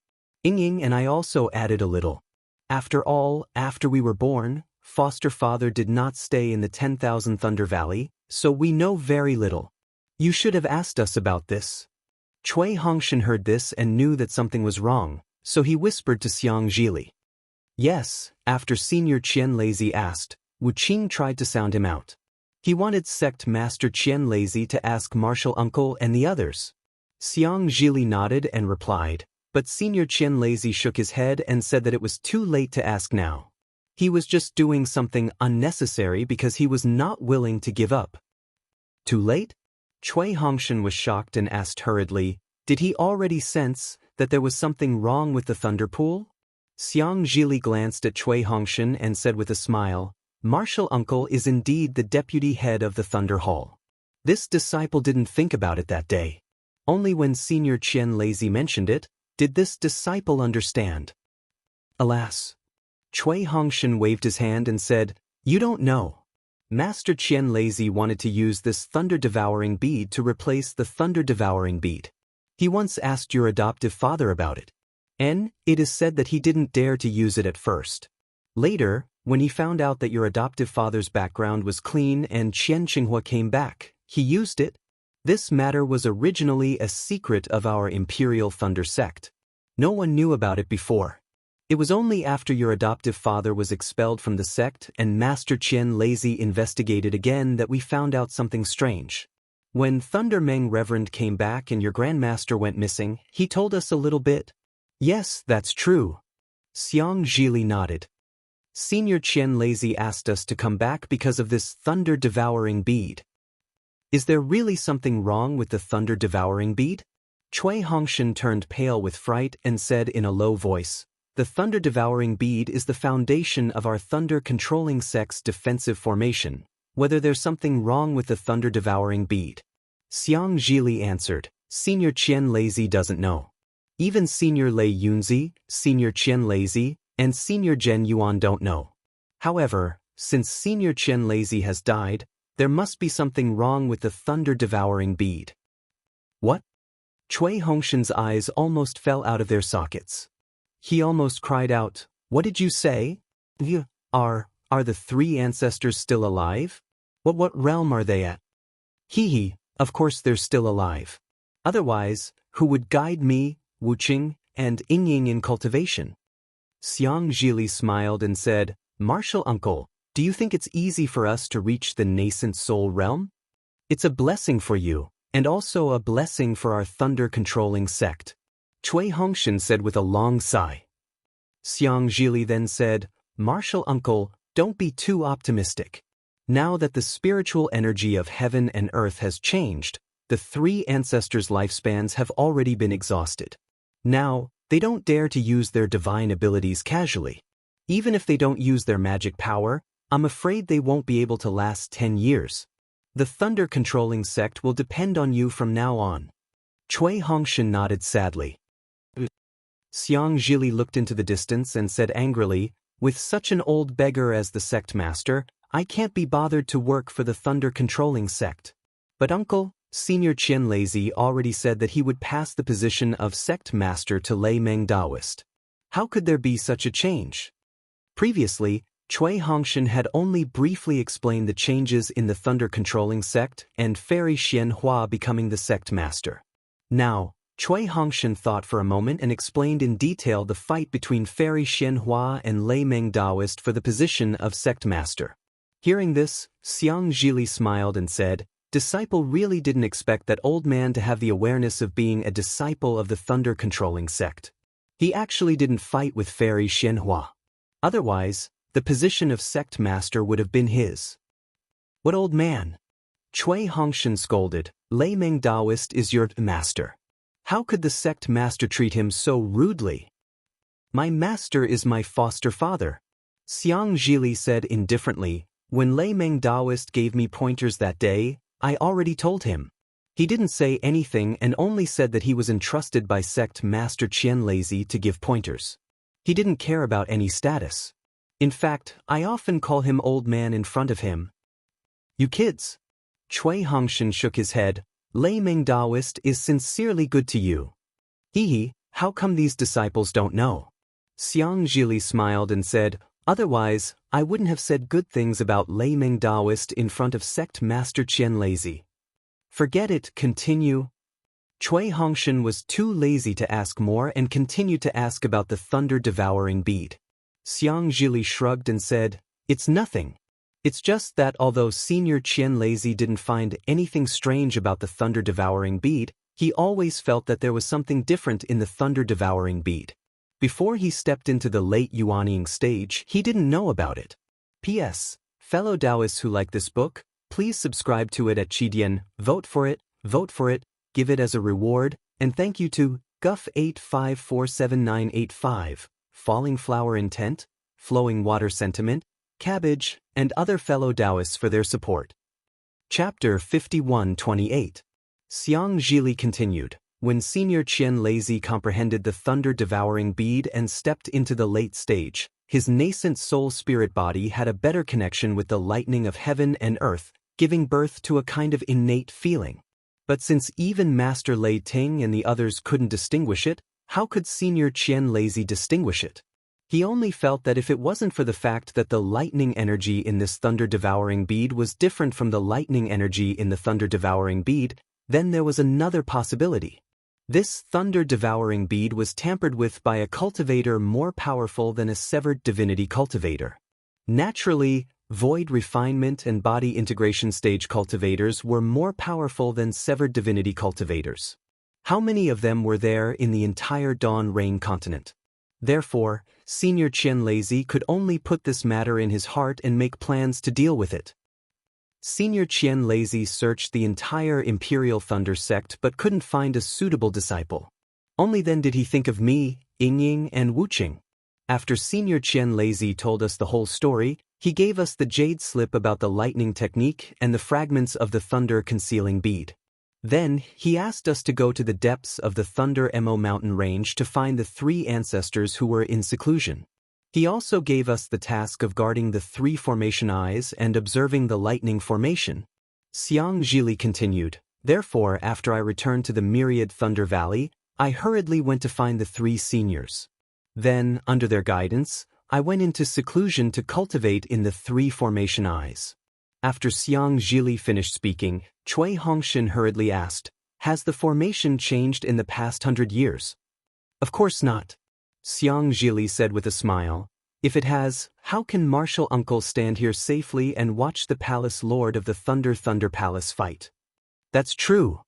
Ying and I also added a little. After all, after we were born, foster father did not stay in the 10,000 Thunder Valley, so we know very little. You should have asked us about this. Cui Hongshan heard this and knew that something was wrong, so he whispered to Xiang Zhili. Yes, after Senior Qian Lazy asked, Wu Qing tried to sound him out. He wanted Sect Master Qian Lazy to ask Martial Uncle and the others. Xiang Zhili nodded and replied, but Senior Qian Lazy shook his head and said that it was too late to ask now. He was just doing something unnecessary because he was not willing to give up. Too late? Cui Hongshan was shocked and asked hurriedly, did he already sense that there was something wrong with the Thunder Pool? Xiang Zhili glanced at Cui Hongshan and said with a smile, Martial Uncle is indeed the deputy head of the Thunder Hall. This disciple didn't think about it that day. Only when Senior Qian Lazy mentioned it, did this disciple understand. Alas. Cui Hongshan waved his hand and said, you don't know. Master Qian Lazy wanted to use this thunder-devouring bead to replace the thunder-devouring bead. He once asked your adoptive father about it. And it is said that he didn't dare to use it at first. Later, when he found out that your adoptive father's background was clean and Qian Qinghua came back, he used it. This matter was originally a secret of our Imperial Thunder Sect. No one knew about it before. It was only after your adoptive father was expelled from the sect and Master Qian Lazy investigated again that we found out something strange. When Thunder Meng Reverend came back and your Grandmaster went missing, he told us a little bit. Yes, that's true. Xiang Zhili nodded. Senior Qian Lazy asked us to come back because of this thunder-devouring bead. Is there really something wrong with the thunder-devouring bead? Cui Hongshan turned pale with fright and said in a low voice, the thunder-devouring bead is the foundation of our thunder-controlling sect's defensive formation. Whether there's something wrong with the thunder-devouring bead. Xiang Zhili answered, Senior Qian Lazy doesn't know. Even Senior Lei Yunzi, Senior Qian Lazy, and Senior Zhen Yuan don't know. However, since Senior Qian Lazy has died, there must be something wrong with the thunder-devouring bead. What? Cui Hongshan's eyes almost fell out of their sockets. He almost cried out, what did you say? Are the three ancestors still alive? What realm are they at? Hee, of course they're still alive. Otherwise, who would guide me, Wu Qing, and Ying in cultivation? Xiang Zhili smiled and said, Martial Uncle, do you think it's easy for us to reach the nascent soul realm? It's a blessing for you, and also a blessing for our thunder-controlling sect. Cui Hongshan said with a long sigh. Xiang Zhili then said, Martial Uncle, don't be too optimistic. Now that the spiritual energy of heaven and earth has changed, the three ancestors' lifespans have already been exhausted. Now, they don't dare to use their divine abilities casually. Even if they don't use their magic power, I'm afraid they won't be able to last 10 years. The thunder-controlling sect will depend on you from now on. Cui Hongshan nodded sadly. Xiang Zhili looked into the distance and said angrily, with such an old beggar as the sect master, I can't be bothered to work for the thunder-controlling sect. But Uncle, Senior Qian Lazy already said that he would pass the position of sect master to Lei Meng Daoist. How could there be such a change? Previously, Cui Hongshan had only briefly explained the changes in the thunder-controlling sect and Fairy Xianhua becoming the sect master. Now, Cui Hongshan thought for a moment and explained in detail the fight between Fairy Xianhua and Lei Meng Daoist for the position of sect master. Hearing this, Xiang Zhili smiled and said, Disciple really didn't expect that old man to have the awareness of being a disciple of the thunder-controlling sect. He actually didn't fight with Fairy Xianhua. Otherwise, the position of sect master would have been his. What old man? Cui Hongshan scolded, Lei Meng Daoist is your master. How could the sect master treat him so rudely? My master is my foster father. Xiang Zhili said indifferently, when Lei Meng Daoist gave me pointers that day, I already told him. He didn't say anything and only said that he was entrusted by sect master Qian Lazy to give pointers. He didn't care about any status. In fact, I often call him old man in front of him. You kids. Cui Hongshan shook his head. Lei Meng Daoist is sincerely good to you. Hee, how come these disciples don't know? Xiang Zhili smiled and said, Otherwise, I wouldn't have said good things about Lei Meng Daoist in front of sect master Qian Lazy. Forget it, continue. Cui Hongshan was too lazy to ask more and continued to ask about the thunder-devouring bead. Xiang Zhili shrugged and said, It's nothing. It's just that although Senior Qian Lazy didn't find anything strange about the thunder-devouring bead, he always felt that there was something different in the thunder-devouring bead. Before he stepped into the late Yuanying stage, he didn't know about it. P.S. Fellow Taoists who like this book, please subscribe to it at Qidian, vote for it, give it as a reward, and thank you to Guff8547985, Falling Flower Intent, Flowing Water Sentiment, Cabbage, and other fellow Taoists for their support. Chapter 5128. Xiang Zhili continued. When Senior Qian Lazy comprehended the thunder-devouring bead and stepped into the late stage, his nascent soul-spirit body had a better connection with the lightning of heaven and earth, giving birth to a kind of innate feeling. But since even Master Lei Ting and the others couldn't distinguish it, how could Senior Qian Lazy distinguish it? He only felt that if it wasn't for the fact that the lightning energy in this thunder-devouring bead was different from the lightning energy in the thunder-devouring bead, then there was another possibility. This thunder-devouring bead was tampered with by a cultivator more powerful than a severed divinity cultivator. Naturally, void refinement and body integration stage cultivators were more powerful than severed divinity cultivators. How many of them were there in the entire Dawn Rain continent? Therefore, Senior Qian Lazy could only put this matter in his heart and make plans to deal with it. Senior Qian Lazy searched the entire Imperial Thunder sect but couldn't find a suitable disciple. Only then did he think of me, Yingying, and Wuqing. After Senior Qian Lazy told us the whole story, he gave us the jade slip about the lightning technique and the fragments of the thunder-concealing bead. Then, he asked us to go to the depths of the Thunder Mo mountain range to find the 3 ancestors who were in seclusion. He also gave us the task of guarding the 3 formation eyes and observing the lightning formation. Xiang Zhili continued, Therefore, after I returned to the myriad Thunder Valley, I hurriedly went to find the 3 seniors. Then, under their guidance, I went into seclusion to cultivate in the 3 formation eyes. After Xiang Zhili finished speaking, Cui Hongshan hurriedly asked, Has the formation changed in the past 100 years? Of course not. Xiang Zhili said with a smile, If it has, how can Martial Uncle stand here safely and watch the Palace Lord of the Thunder Palace fight? That's true.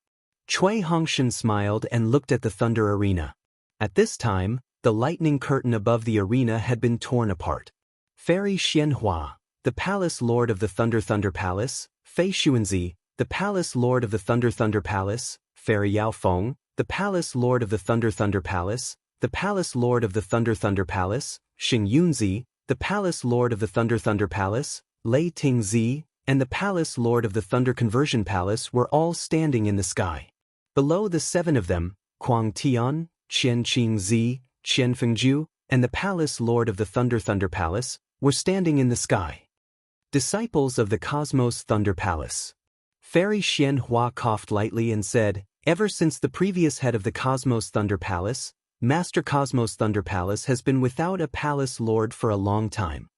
Cui Hongshan smiled and looked at the Thunder Arena. At this time, the lightning curtain above the arena had been torn apart. Fairy Xianhua, the Palace Lord of the Thunder Palace, Fei Xuanzi, the Palace Lord of the Thunder Palace, Fairy Yaofeng, the Palace Lord of the Thunder Palace, the Palace Lord of the Thunder Palace, Xing Yunzi, the Palace Lord of the Thunder Palace, Lei Tingzi, and the palace lord of the Thunder Conversion Palace were all standing in the sky. Below the 7 of them, Kuang Tian, Qian Qingzi, Qian Fengju, and the palace lord of the Thunder Palace, were standing in the sky. Disciples of the Cosmos Thunder Palace. Fairy Xianhua coughed lightly and said, "Ever since the previous head of the Cosmos Thunder Palace, Master Cosmos Thunder Palace has been without a palace lord for a long time.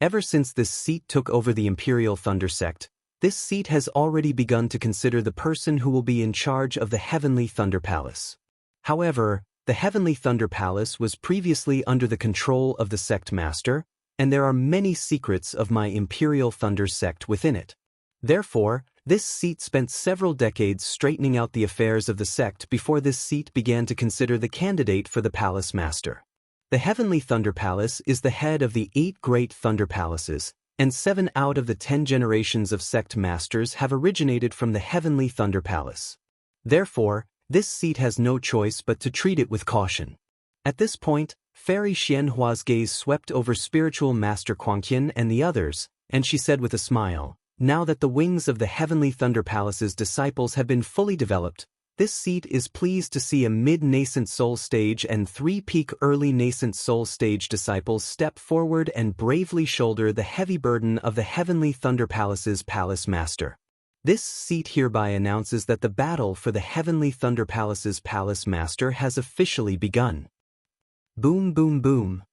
Ever since this seat took over the Imperial Thunder Sect, this seat has already begun to consider the person who will be in charge of the Heavenly Thunder Palace. However, the Heavenly Thunder Palace was previously under the control of the Sect Master, and there are many secrets of my Imperial Thunder Sect within it. Therefore, this seat spent several decades straightening out the affairs of the sect before this seat began to consider the candidate for the Palace Master. The Heavenly Thunder Palace is the head of the 8 great Thunder Palaces, and 7 out of the 10 generations of sect masters have originated from the Heavenly Thunder Palace. Therefore, this seat has no choice but to treat it with caution." At this point, Fairy Xianhua's gaze swept over Spiritual Master Kuangqian and the others, and she said with a smile, "Now that the wings of the Heavenly Thunder Palace's disciples have been fully developed, this seat is pleased to see a mid-nascent soul stage and 3 peak early nascent soul stage disciples step forward and bravely shoulder the heavy burden of the Heavenly Thunder Palace's Palace Master. This seat hereby announces that the battle for the Heavenly Thunder Palace's Palace Master has officially begun." Boom, boom, boom.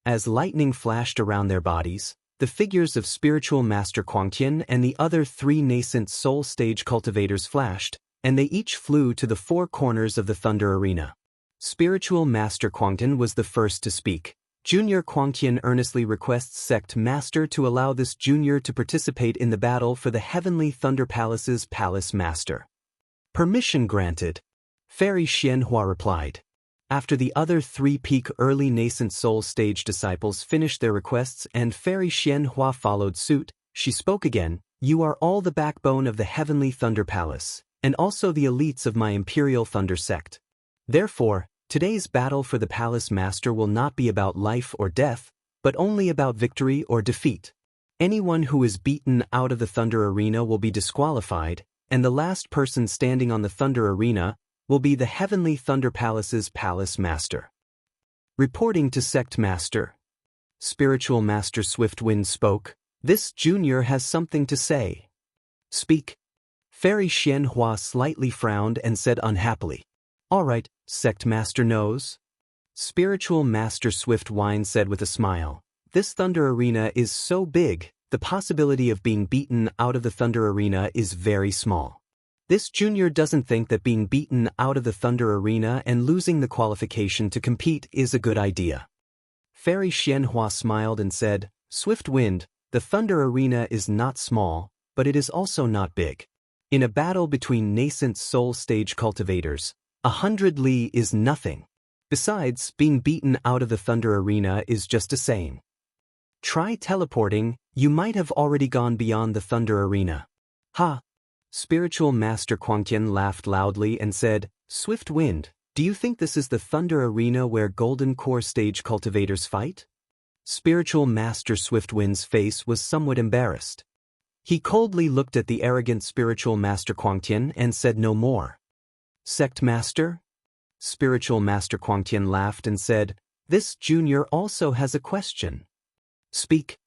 As lightning flashed around their bodies, the figures of Spiritual Master Kuangqian and the other 3 nascent soul stage cultivators flashed, and they each flew to the 4 corners of the Thunder Arena. Spiritual Master Kuangqian was the first to speak. Junior Kuangqian earnestly requests Sect Master to allow this junior to participate in the battle for the Heavenly Thunder Palace's Palace Master. "Permission granted," Fairy Xianhua replied. After the other 3 peak early nascent soul stage disciples finished their requests and Fairy Xianhua followed suit, she spoke again, "You are all the backbone of the Heavenly Thunder Palace, and also the elites of my Imperial Thunder Sect. Therefore, today's battle for the Palace Master will not be about life or death, but only about victory or defeat. Anyone who is beaten out of the Thunder Arena will be disqualified, and the last person standing on the Thunder Arena will be the Heavenly Thunder Palace's Palace Master." Reporting to Sect Master. Spiritual Master Swiftwind spoke, "This junior has something to say." "Speak." Fairy Xianhua slightly frowned and said unhappily, "All right, Sect Master knows." Spiritual Master Swiftwind said with a smile, "This Thunder Arena is so big, the possibility of being beaten out of the Thunder Arena is very small. This junior doesn't think that being beaten out of the Thunder Arena and losing the qualification to compete is a good idea." Fairy Xianhua smiled and said, "Swiftwind, the Thunder Arena is not small, but it is also not big. In a battle between nascent soul stage cultivators, 100 li is nothing. Besides, being beaten out of the Thunder Arena is just a saying. Try teleporting, you might have already gone beyond the Thunder Arena." "Ha!" Spiritual Master Kuangqian laughed loudly and said, "Swiftwind, do you think this is the Thunder Arena where Golden Core stage cultivators fight?" Spiritual Master Swiftwind's face was somewhat embarrassed. He coldly looked at the arrogant Spiritual Master Kuangqian and said no more. "Sect Master?" Spiritual Master Kuangqian laughed and said, "This junior also has a question." "Speak."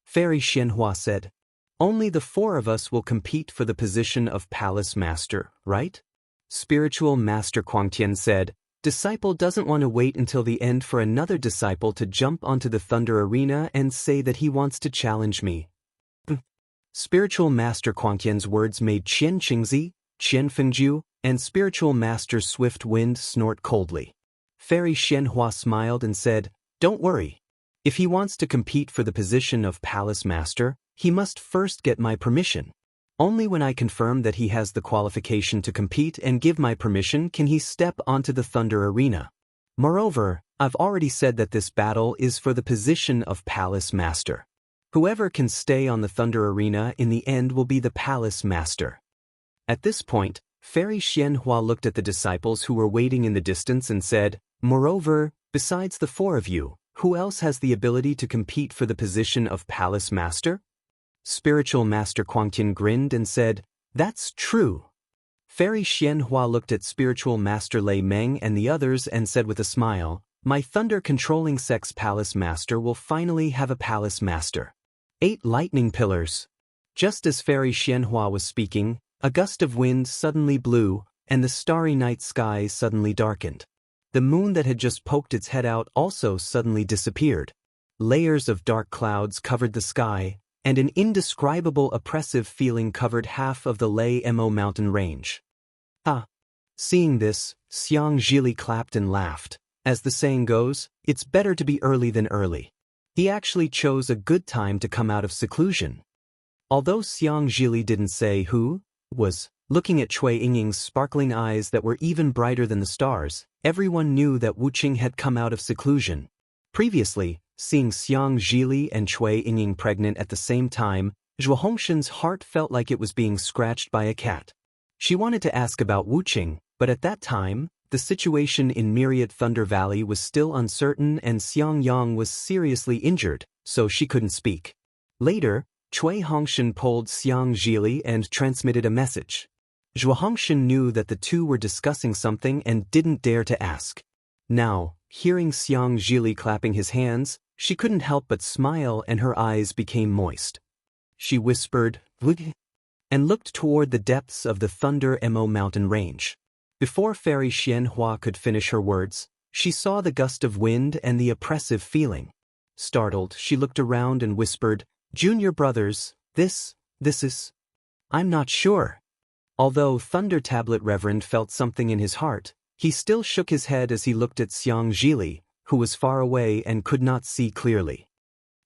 Fairy Xianhua said, "Only the 4 of us will compete for the position of Palace Master, right?" Spiritual Master Kuangqian said, "Disciple doesn't want to wait until the end for another disciple to jump onto the Thunder Arena and say that he wants to challenge me." Spiritual Master Kuangqian's words made Qian Qingzi, Qian Fengju, and Spiritual Master Swiftwind snort coldly. Fairy Xianhua smiled and said, "Don't worry. If he wants to compete for the position of Palace Master, he must first get my permission. Only when I confirm that he has the qualification to compete and give my permission can he step onto the Thunder Arena. Moreover, I've already said that this battle is for the position of Palace Master. Whoever can stay on the Thunder Arena in the end will be the Palace Master." At this point, Fairy Xianhua looked at the disciples who were waiting in the distance and said, "Moreover, besides the 4 of you, who else has the ability to compete for the position of Palace Master?" Spiritual Master Quangtian grinned and said, "That's true." Fairy Xianhua looked at Spiritual Master Lei Meng and the others and said with a smile, "My thunder-controlling sex palace master will finally have a palace master." 8 lightning pillars. Just as Fairy Xianhua was speaking, a gust of wind suddenly blew, and the starry night sky suddenly darkened. The moon that had just poked its head out also suddenly disappeared. Layers of dark clouds covered the sky, and an indescribable oppressive feeling covered half of the Lei Mo mountain range. Ah! Seeing this, Xiang Zhili clapped and laughed. As the saying goes, it's better to be early than early. He actually chose a good time to come out of seclusion. Although Xiang Zhili didn't say who was looking at Cui Yingying's sparkling eyes that were even brighter than the stars, everyone knew that Wuqing had come out of seclusion. Previously, seeing Xiang Zhili and Cui Yingying pregnant at the same time, Zhuo Hongshan's heart felt like it was being scratched by a cat. She wanted to ask about Wuqing, but at that time, the situation in Myriad Thunder Valley was still uncertain and Xiang Yang was seriously injured, so she couldn't speak. Later, Cui Hongshan pulled Xiang Zhili and transmitted a message. Zhuo Hongshan knew that the two were discussing something and didn't dare to ask. Now, hearing Xiang Zhili clapping his hands, she couldn't help but smile and her eyes became moist. She whispered, "Wug," and looked toward the depths of the Thunder Mo mountain range. Before Fairy Xianhua could finish her words, she saw the gust of wind and the oppressive feeling. Startled, she looked around and whispered, "Junior brothers, this is... I'm not sure." Although Thunder Tablet Reverend felt something in his heart, he still shook his head as he looked at Xiang Zhili, who was far away and could not see clearly.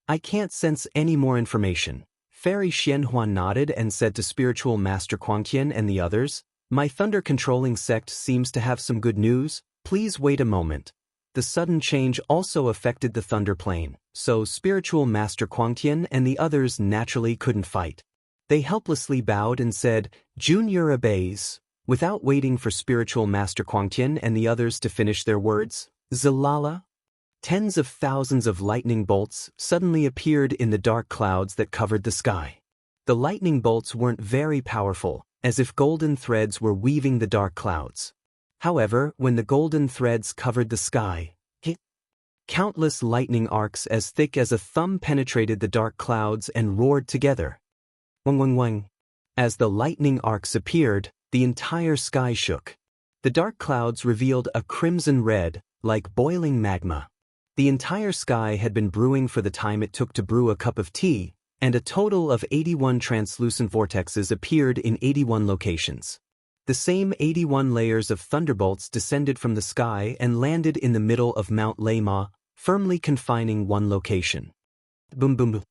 "I can't sense any more information." Fairy Xianhua nodded and said to Spiritual Master Quangtian and the others, "My thunder-controlling sect seems to have some good news. Please wait a moment." The sudden change also affected the Thunder Plane, so Spiritual Master Quangtian and the others naturally couldn't fight. They helplessly bowed and said, "Junior obeys." Without waiting for Spiritual Master Quangtian and the others to finish their words, Zalala! Tens of thousands of lightning bolts suddenly appeared in the dark clouds that covered the sky. The lightning bolts weren't very powerful, as if golden threads were weaving the dark clouds. However, when the golden threads covered the sky, countless lightning arcs as thick as a thumb penetrated the dark clouds and roared together. Wang wang wang. As the lightning arcs appeared, the entire sky shook. The dark clouds revealed a crimson red, like boiling magma. The entire sky had been brewing for the time it took to brew a cup of tea, and a total of 81 translucent vortexes appeared in 81 locations. The same 81 layers of thunderbolts descended from the sky and landed in the middle of Mount Leima, firmly confining one location. Boom boom boom.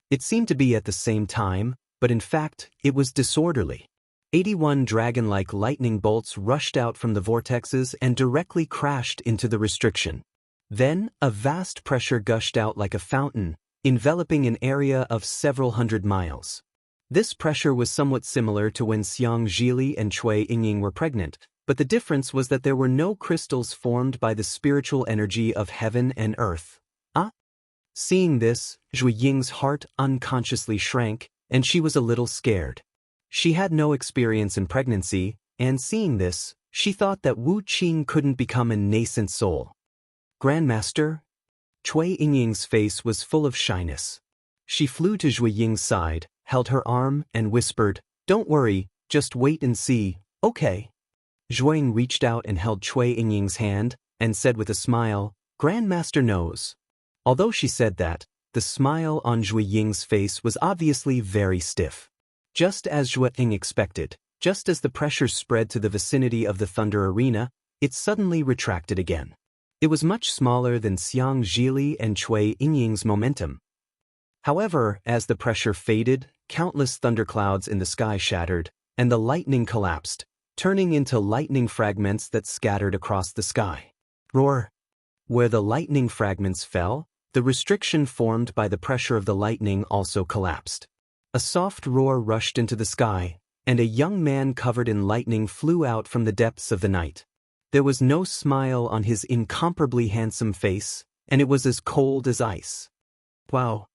It seemed to be at the same time, but in fact, it was disorderly. 81 dragon-like lightning bolts rushed out from the vortexes and directly crashed into the restriction. Then, a vast pressure gushed out like a fountain, enveloping an area of several hundred miles. This pressure was somewhat similar to when Xiang Zhili and Cui Yingying were pregnant, but the difference was that there were no crystals formed by the spiritual energy of heaven and earth. Seeing this, Zhu Ying's heart unconsciously shrank, and she was a little scared. She had no experience in pregnancy, and seeing this, she thought that Wu Qing couldn't become a nascent soul. "Grandmaster?" Cui Yingying's face was full of shyness. She flew to Zhu Ying's side, held her arm, and whispered, "Don't worry, just wait and see, okay?" Zhu Ying reached out and held Cui Yingying's hand, and said with a smile, "Grandmaster knows." Although she said that, the smile on Zhu Ying's face was obviously very stiff. Just as Zhu Ying expected, just as the pressure spread to the vicinity of the Thunder Arena, it suddenly retracted again. It was much smaller than Xiang Zhili and Cui Yingying's momentum. However, as the pressure faded, countless thunderclouds in the sky shattered, and the lightning collapsed, turning into lightning fragments that scattered across the sky. Roar! Where the lightning fragments fell, the restriction formed by the pressure of the lightning also collapsed. A soft roar rushed into the sky, and a young man covered in lightning flew out from the depths of the night. There was no smile on his incomparably handsome face, and it was as cold as ice. Wow!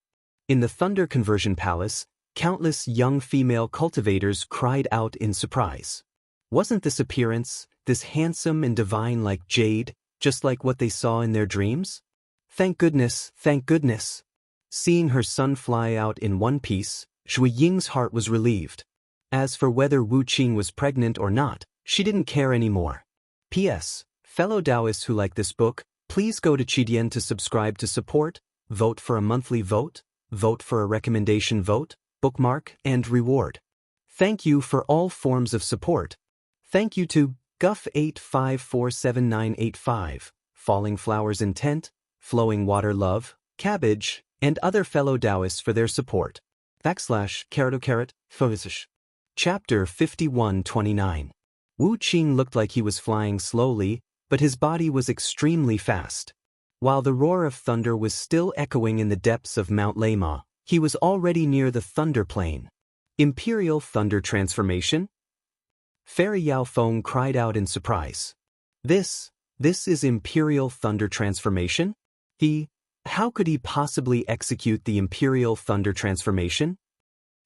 In the Thunder Conversion Palace, Countless young female cultivators cried out in surprise. Wasn't this appearance, this handsome and divine like jade, just like what they saw in their dreams? Thank goodness, thank goodness. Seeing her son fly out in one piece, Zhuo Ying's heart was relieved. As for whether Wu Qing was pregnant or not, she didn't care anymore. P.S. Fellow Taoists who like this book, please go to Qidian to subscribe to support, vote for a monthly vote for a recommendation vote, bookmark, and reward. Thank you for all forms of support. Thank you to Guff854795, Falling Flowers Intent, Flowing Water Love, Cabbage, and other fellow Taoists for their support. /*Focus. Chapter 51:29. Wu Qing looked like he was flying slowly, but his body was extremely fast. While the roar of thunder was still echoing in the depths of Mount Lama, he was already near the thunder plain. Imperial thunder transformation? Fairy Yao Feng cried out in surprise. This is Imperial thunder transformation? How could he possibly execute the Imperial thunder transformation?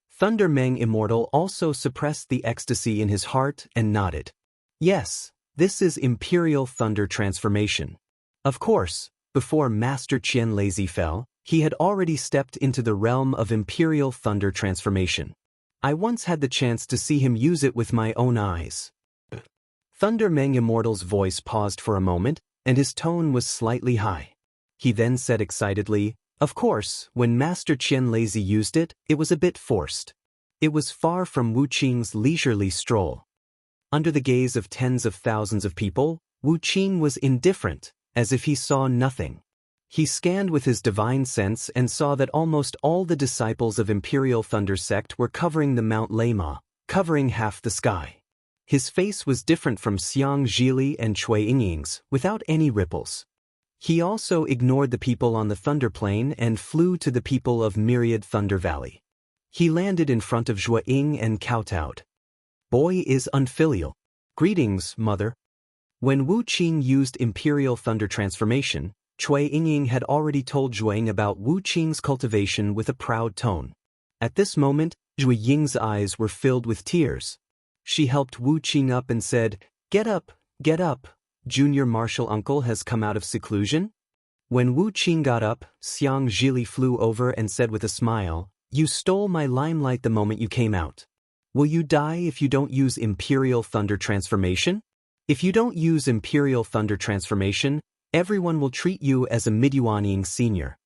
Thunder Meng Immortal also suppressed the ecstasy in his heart and nodded. Yes, this is Imperial thunder transformation. Of course, before Master Qian Lazy fell, he had already stepped into the realm of Imperial thunder transformation. I once had the chance to see him use it with my own eyes. Thunder Meng Immortal's voice paused for a moment, and his tone was slightly high. He then said excitedly, of course, when Master Qian Lazy used it, it was a bit forced. It was far from Wu Qing's leisurely stroll. Under the gaze of tens of thousands of people, Wu Qing was indifferent, as if he saw nothing. He scanned with his divine sense and saw that almost all the disciples of Imperial Thunder Sect were covering the Mount Lama, covering half the sky. His face was different from Xiang Zhili and Cui Yingying's, without any ripples. He also ignored the people on the Thunder Plain and flew to the people of Myriad Thunder Valley. He landed in front of Zhuo Ying and kowtowed. Boy is unfilial. Greetings, mother. When Wu Qing used Imperial Thunder Transformation, Cui Yingying had already told Zhuo Ying about Wu Qing's cultivation with a proud tone. At this moment, Zhuo Ying's eyes were filled with tears. She helped Wu Qing up and said, get up, Junior Martial Uncle has come out of seclusion? When Wu Qing got up, Xiang Zhili flew over and said with a smile, you stole my limelight the moment you came out. Will you die if you don't use Imperial Thunder Transformation? If you don't use Imperial Thunder Transformation, everyone will treat you as a Midyuanying senior.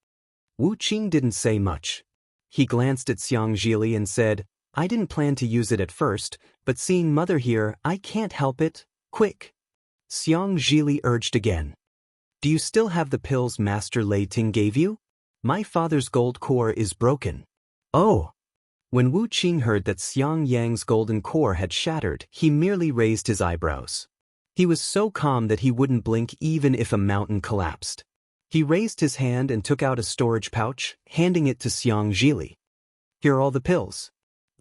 Wu Qing didn't say much. He glanced at Xiang Zhili and said, I didn't plan to use it at first, but seeing mother here, I can't help it. Quick. Xiang Zhili urged again. Do you still have the pills Master Lei Ting gave you? My father's gold core is broken. Oh. When Wu Qing heard that Xiang Yang's golden core had shattered, he merely raised his eyebrows. He was so calm that he wouldn't blink even if a mountain collapsed. He raised his hand and took out a storage pouch, handing it to Xiang Zhili. Here are all the pills.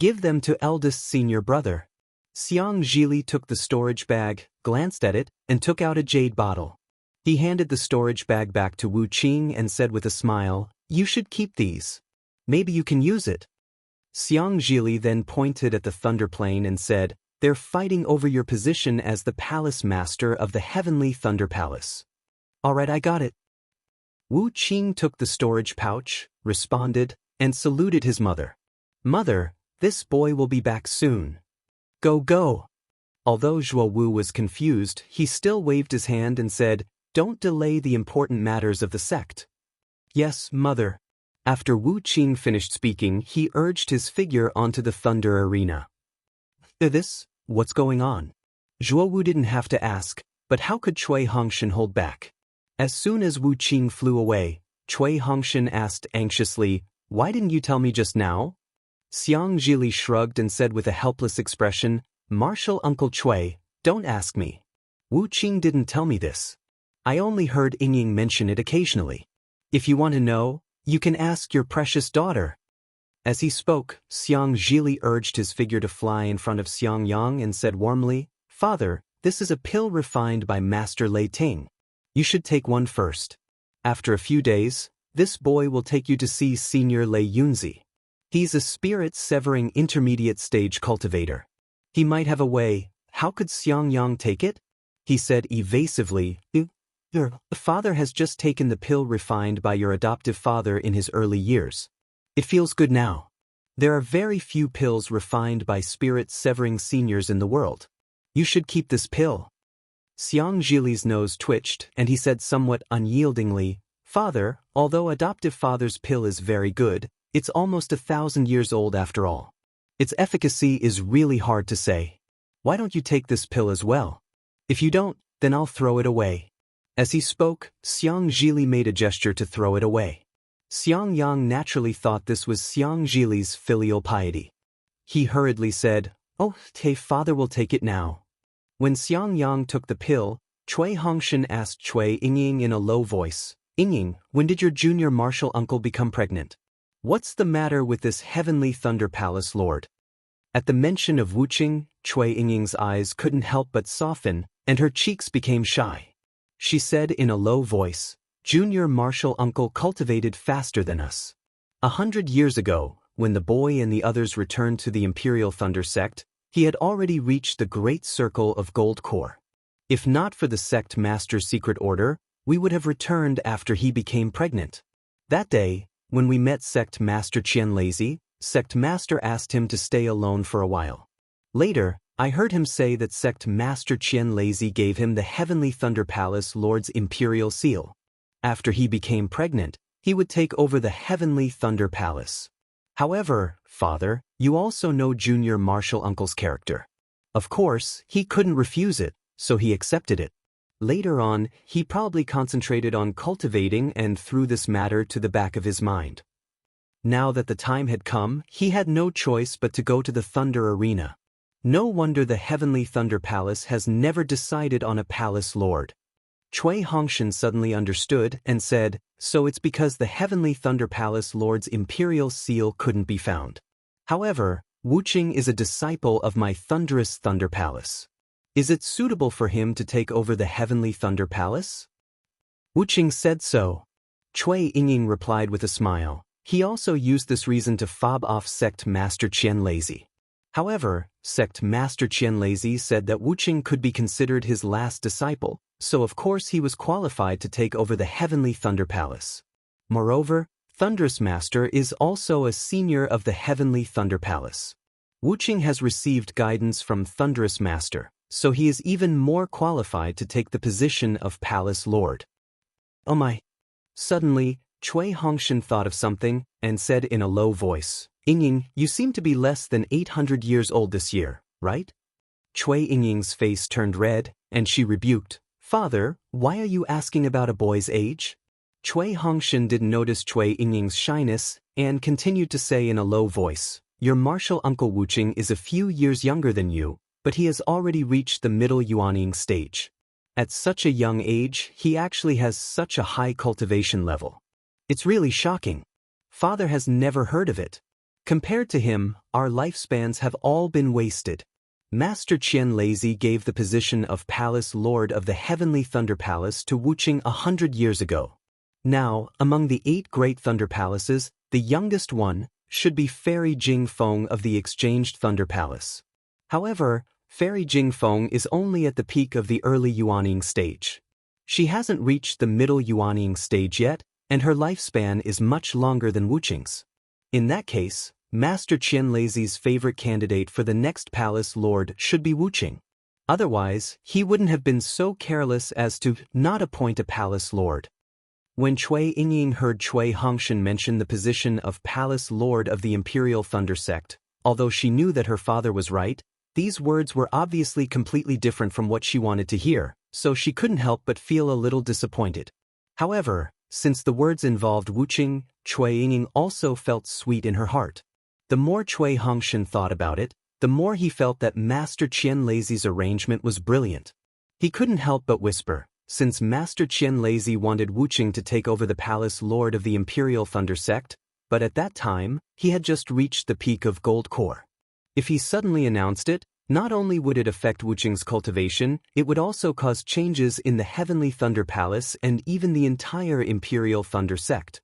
Give them to eldest senior brother. Xiang Zhili took the storage bag, glanced at it, and took out a jade bottle. He handed the storage bag back to Wu Qing and said with a smile, you should keep these. Maybe you can use it. Xiang Zhili then pointed at the Thunder Plain and said, they're fighting over your position as the palace master of the Heavenly Thunder Palace. All right, I got it. Wu Qing took the storage pouch, responded, and saluted his mother. Mother, this boy will be back soon. Go. Although Zhuo Wu was confused, he still waved his hand and said, don't delay the important matters of the sect. Yes, mother. After Wu Qing finished speaking, he urged his figure onto the thunder arena. What's going on? Zhuo Wu didn't have to ask, but how could Cui Hongshan hold back? As soon as Wu Qing flew away, Cui Hongshan asked anxiously, why didn't you tell me just now? Xiang Zhili shrugged and said with a helpless expression, Martial Uncle Cui, don't ask me. Wu Qing didn't tell me this. I only heard Yingying mention it occasionally. If you want to know, you can ask your precious daughter. As he spoke, Xiang Zhili urged his figure to fly in front of Xiang Yang and said warmly, Father, this is a pill refined by Master Lei Ting. You should take one first. After a few days, this boy will take you to see Senior Lei Yunzi. He's a spirit-severing intermediate stage cultivator. He might have a way. How could Xiangyang take it? He said evasively, Your father has just taken the pill refined by your adoptive father in his early years. It feels good now. There are very few pills refined by spirit-severing seniors in the world. You should keep this pill. Xiang Zhili's nose twitched, and he said somewhat unyieldingly, Father, although adoptive father's pill is very good, it's almost 1,000 years old after all. Its efficacy is really hard to say. Why don't you take this pill as well? If you don't, then I'll throw it away. As he spoke, Xiang Zhili made a gesture to throw it away. Xiangyang naturally thought this was Xiang Zhili's filial piety. He hurriedly said, Oh, father will take it now. When Xiangyang took the pill, Cui Hongshan asked Cui Yingying in a low voice, Yingying, when did your junior martial uncle become pregnant? What's the matter with this heavenly Thunder Palace lord? At the mention of Wuxia, Cui Yingying's eyes couldn't help but soften, and her cheeks became shy. She said in a low voice, Junior martial uncle cultivated faster than us. 100 years ago, when the boy and the others returned to the Imperial Thunder Sect, he had already reached the Great Circle of Gold Core. If not for the Sect Master's secret order, we would have returned after he became pregnant. That day, when we met Sect Master Qian Lazy, Sect Master asked him to stay alone for a while. Later, I heard him say that Sect Master Qian Lazy gave him the Heavenly Thunder Palace Lord's Imperial Seal. After he became pregnant, he would take over the Heavenly Thunder Palace. However, Father, you also know Junior Martial Uncle's character. Of course, he couldn't refuse it, so he accepted it. Later on, he probably concentrated on cultivating and threw this matter to the back of his mind. Now that the time had come, he had no choice but to go to the Thunder Arena. No wonder the Heavenly Thunder Palace has never decided on a palace lord. Cui Hongshan suddenly understood and said, So it's because the Heavenly Thunder Palace Lord's Imperial Seal couldn't be found. However, Wuxia is a disciple of my thunderous Thunder Palace. Is it suitable for him to take over the Heavenly Thunder Palace? Wuxia said so. Cui Yingying replied with a smile. He also used this reason to fob off Sect Master Qian Lazy. However, Sect Master Qian Lazy said that Wuxia could be considered his last disciple, so of course he was qualified to take over the Heavenly Thunder Palace. Moreover, Thunderous Master is also a senior of the Heavenly Thunder Palace. Wuxia has received guidance from Thunderous Master, so he is even more qualified to take the position of Palace Lord. Oh my! Suddenly, Cui Hongshan thought of something and said in a low voice, Yingying, you seem to be less than 800 years old this year, right? Cui Yingying's face turned red, and she rebuked, Father, why are you asking about a boy's age? Cui Hongshan didn't notice Cui Yingying's shyness, and continued to say in a low voice, Your martial uncle Wuxia is a few years younger than you, but he has already reached the middle Yuaning stage. At such a young age, he actually has such a high cultivation level. It's really shocking. Father has never heard of it. Compared to him, our lifespans have all been wasted. Master Qian Lazy gave the position of Palace Lord of the Heavenly Thunder Palace to Wuxia 100 years ago. Now, among the 8 great Thunder Palaces, the youngest one should be Fairy Jingfeng of the Exchanged Thunder Palace. However, Fairy Jingfeng is only at the peak of the early Yuaning stage. She hasn't reached the middle Yuaning stage yet, and her lifespan is much longer than Wuxia's. In that case, Master Qian Lazy's favorite candidate for the next Palace Lord should be Wuxia. Otherwise, he wouldn't have been so careless as to not appoint a Palace Lord. When Cui Yingying heard Cui Hongshan mention the position of Palace Lord of the Imperial Thunder Sect, although she knew that her father was right, these words were obviously completely different from what she wanted to hear, so she couldn't help but feel a little disappointed. However, since the words involved Wuxia, Cui Yingying also felt sweet in her heart. The more Cui Hongshan thought about it, the more he felt that Master Qian Lazy's arrangement was brilliant. He couldn't help but whisper, since Master Qian Lazy wanted Wuxia to take over the Palace Lord of the Imperial Thunder Sect, but at that time, he had just reached the peak of Gold Core. If he suddenly announced it, not only would it affect Wuxia's cultivation, it would also cause changes in the Heavenly Thunder Palace and even the entire Imperial Thunder Sect.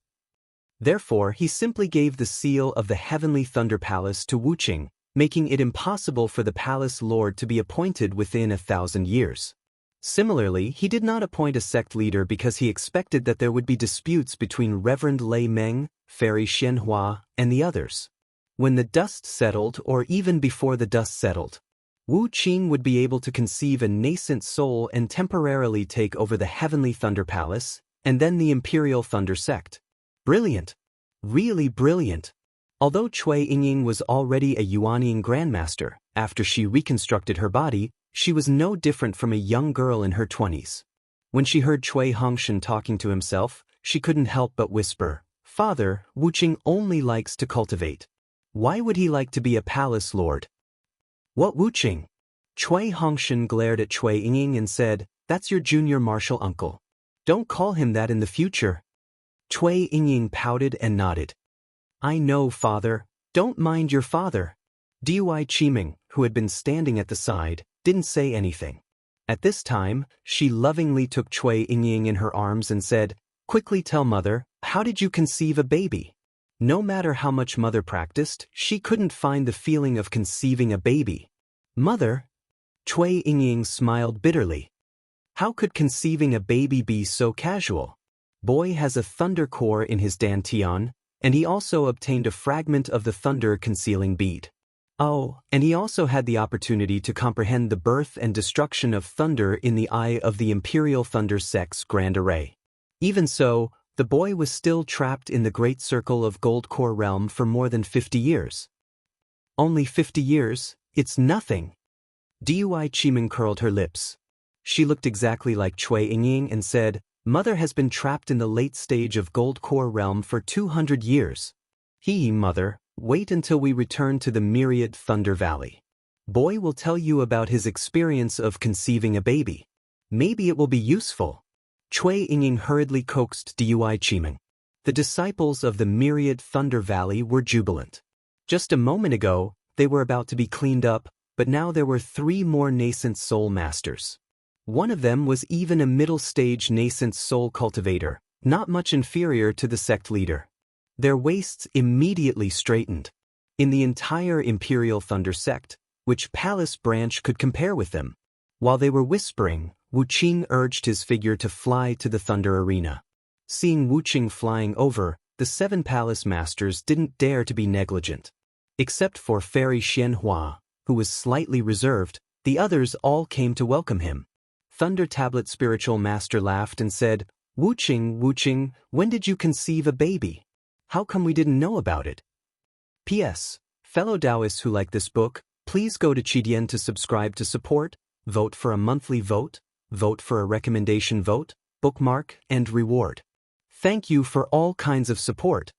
Therefore, he simply gave the seal of the Heavenly Thunder Palace to Wuqing, making it impossible for the palace lord to be appointed within 1,000 years. Similarly, he did not appoint a sect leader because he expected that there would be disputes between Reverend Lei Meng, Fairy Xianhua, and the others. When the dust settled, or even before the dust settled, Wu Qing would be able to conceive a nascent soul and temporarily take over the Heavenly Thunder Palace, and then the Imperial Thunder Sect. Brilliant. Really brilliant. Although Cui Yingying was already a Yuanying Grandmaster, after she reconstructed her body, she was no different from a young girl in her 20s. When she heard Cui Hongshan talking to himself, she couldn't help but whisper, "Father, Wuqing only likes to cultivate. Why would he like to be a palace lord?" "What Wuqing?" Cui Hongshan glared at Cui Yingying and said, "That's your junior martial uncle. Don't call him that in the future." Cui Yingying pouted and nodded. "I know, father. Don't mind your father." Dui Qiming, who had been standing at the side, didn't say anything. At this time, she lovingly took Cui Yingying in her arms and said, "Quickly tell mother, how did you conceive a baby?" No matter how much mother practiced, she couldn't find the feeling of conceiving a baby. "Mother?" Cui Yingying smiled bitterly. "How could conceiving a baby be so casual? Boy has a thunder core in his dantian, and he also obtained a fragment of the thunder concealing bead. Oh, and he also had the opportunity to comprehend the birth and destruction of thunder in the eye of the Imperial Thunder Sect's Grand Array. Even so, the boy was still trapped in the Great Circle of Gold Core Realm for more than 50 years. Only 50 years? It's nothing. Dui Qiming curled her lips. She looked exactly like Cui Yingying and said, "Mother has been trapped in the late stage of Gold Core Realm for 200 years. Mother, wait until we return to the Myriad Thunder Valley. Boy will tell you about his experience of conceiving a baby. Maybe it will be useful." Cui Yingying hurriedly coaxed Dui Qiming. The disciples of the Myriad Thunder Valley were jubilant. Just a moment ago, they were about to be cleaned up, but now there were 3 more nascent soul masters. One of them was even a middle-stage nascent soul cultivator, not much inferior to the sect leader. Their waists immediately straightened. In the entire Imperial Thunder Sect, which palace branch could compare with them? While they were whispering, Wuqing urged his figure to fly to the Thunder Arena. Seeing Wuqing flying over, the 7 palace masters didn't dare to be negligent. Except for Fairy Xianhua, who was slightly reserved, the others all came to welcome him. Thunder Tablet Spiritual Master laughed and said, Wuqing, when did you conceive a baby? How come we didn't know about it?" P.S. Fellow Taoists who like this book, please go to Qidian to subscribe to support, vote for a monthly vote for a recommendation vote, bookmark, and reward. Thank you for all kinds of support.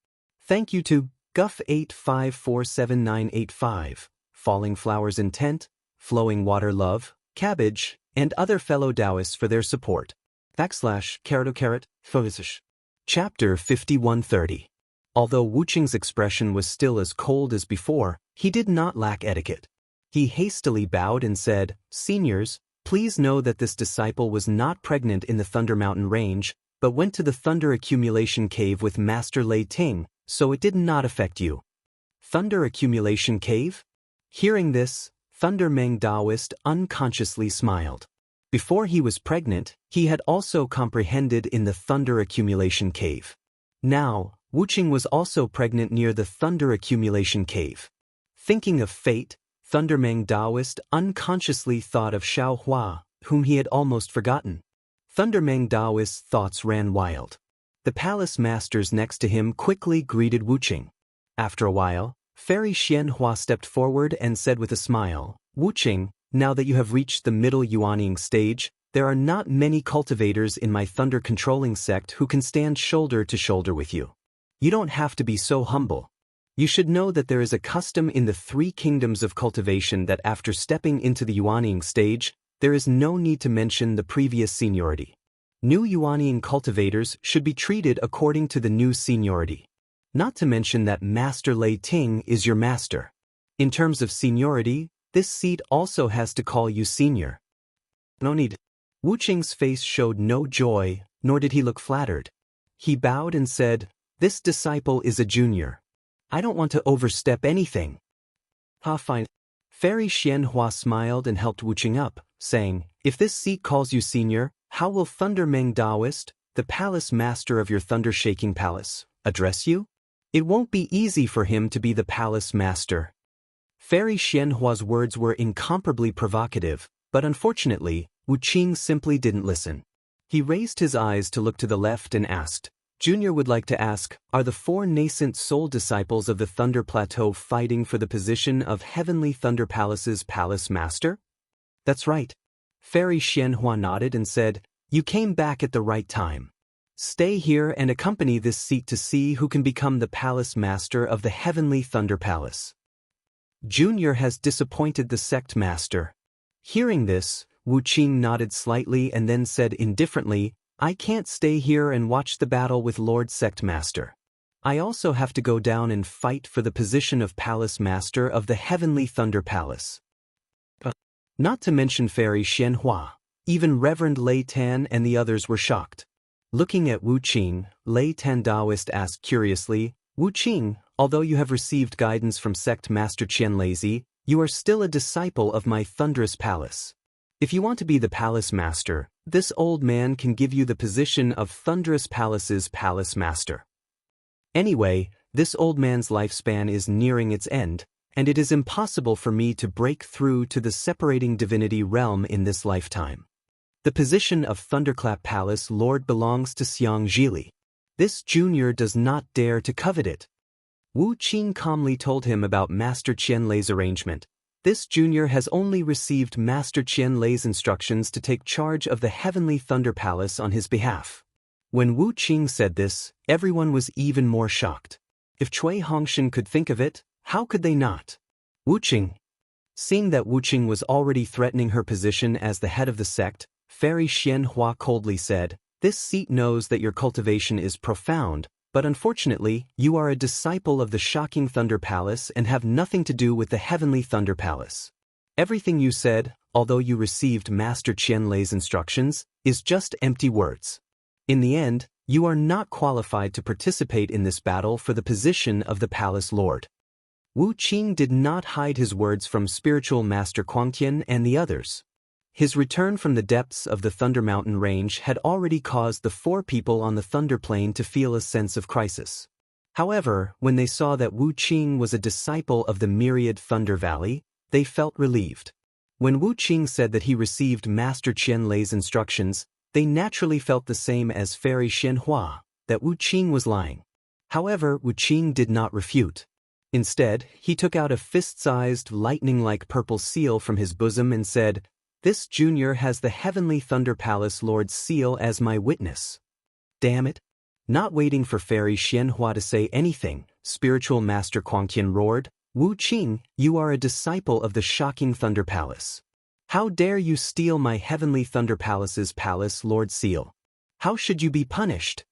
Thank you to Guff8547985, Falling Flowers Intent, Flowing Water Love, Cabbage, and other fellow Taoists for their support. // Chapter 5130. Although Wuqing's expression was still as cold as before, he did not lack etiquette. He hastily bowed and said, "Seniors, please know that this disciple was not pregnant in the Thunder Mountain Range, but went to the Thunder Accumulation Cave with Master Lei Ting, so it did not affect you." Thunder Accumulation Cave? Hearing this, Thunder Meng Taoist unconsciously smiled. Before he was pregnant, he had also comprehended in the Thunder Accumulation Cave. Now, Wuqing was also pregnant near the Thunder Accumulation Cave. Thinking of fate, Thunder Meng Taoist unconsciously thought of Xiao Hua, whom he had almost forgotten. Thunder Meng Taoist's thoughts ran wild. The palace masters next to him quickly greeted Wuqing. After a while, Fairy Xianhua stepped forward and said with a smile, "Wuqing, now that you have reached the middle Yuanying stage, there are not many cultivators in my thunder controlling sect who can stand shoulder to shoulder with you. You don't have to be so humble. You should know that there is a custom in the 3 kingdoms of cultivation that after stepping into the Yuanying stage, there is no need to mention the previous seniority. New Yuanying cultivators should be treated according to the new seniority. Not to mention that Master Lei Ting is your master. In terms of seniority, this seat also has to call you senior." "No need." Wuqing's face showed no joy, nor did he look flattered. He bowed and said, This disciple is a junior. I don't want to overstep anything. Fine. Fairy Xianhua smiled and helped Wuqing up, saying, if this seat calls you senior, how will Thunder Meng Daoist, the palace master of your thunder-shaking palace, address you? It won't be easy for him to be the palace master. Fairy Xianhua's words were incomparably provocative, but unfortunately, Wuqing simply didn't listen. He raised his eyes to look to the left and asked, Junior would like to ask, are the 4 nascent soul disciples of the Thunder Plateau fighting for the position of Heavenly Thunder Palace's palace master? That's right. Fairy Xianhua nodded and said, you came back at the right time. Stay here and accompany this seat to see who can become the palace master of the Heavenly Thunder Palace. Junior has disappointed the sect master. Hearing this, Wuqing nodded slightly and then said indifferently, I can't stay here and watch the battle with Lord Sect Master. I also have to go down and fight for the position of Palace Master of the Heavenly Thunder Palace. Not to mention Fairy Xianhua, even Reverend Lei Tan and the others were shocked. Looking at Wuqing, Lei Tan Daoist asked curiously, Wuqing, although you have received guidance from Sect Master Qian Lazy, you are still a disciple of my thunderous palace. If you want to be the palace master, this old man can give you the position of Thunderous Palace's palace master. Anyway, this old man's lifespan is nearing its end, and it is impossible for me to break through to the separating divinity realm in this lifetime. The position of Thunderclap Palace Lord belongs to Xiang Zhili. This junior does not dare to covet it. Wuqing calmly told him about Master Qian Lei's arrangement. This junior has only received Master Qian Lei's instructions to take charge of the Heavenly Thunder Palace on his behalf. When Wuqing said this, everyone was even more shocked. If Cui Hongshan could think of it, how could they not? Wuqing. Seeing that Wuqing was already threatening her position as the head of the sect, Fairy Xianhua coldly said, this seat knows that your cultivation is profound, but unfortunately, you are a disciple of the Shocking Thunder Palace and have nothing to do with the Heavenly Thunder Palace. Everything you said, although you received Master Qian Lei's instructions, is just empty words. In the end, you are not qualified to participate in this battle for the position of the Palace Lord. Wuqing did not hide his words from Spiritual Master Quangtian and the others. His return from the depths of the Thunder Mountain range had already caused the 4 people on the Thunder Plain to feel a sense of crisis. However, when they saw that Wuqing was a disciple of the Myriad Thunder Valley, they felt relieved. When Wuqing said that he received Master Qian Lei's instructions, they naturally felt the same as Fairy Xianhua, that Wuqing was lying. However, Wuqing did not refute. Instead, he took out a fist-sized, lightning-like purple seal from his bosom and said, this junior has the Heavenly Thunder Palace Lord's seal as my witness. Damn it. Not waiting for Fairy Xianhua to say anything, Spiritual Master Quangtian roared, Wuqing, you are a disciple of the Shocking Thunder Palace. How dare you steal my Heavenly Thunder Palace's Palace Lord seal? How should you be punished?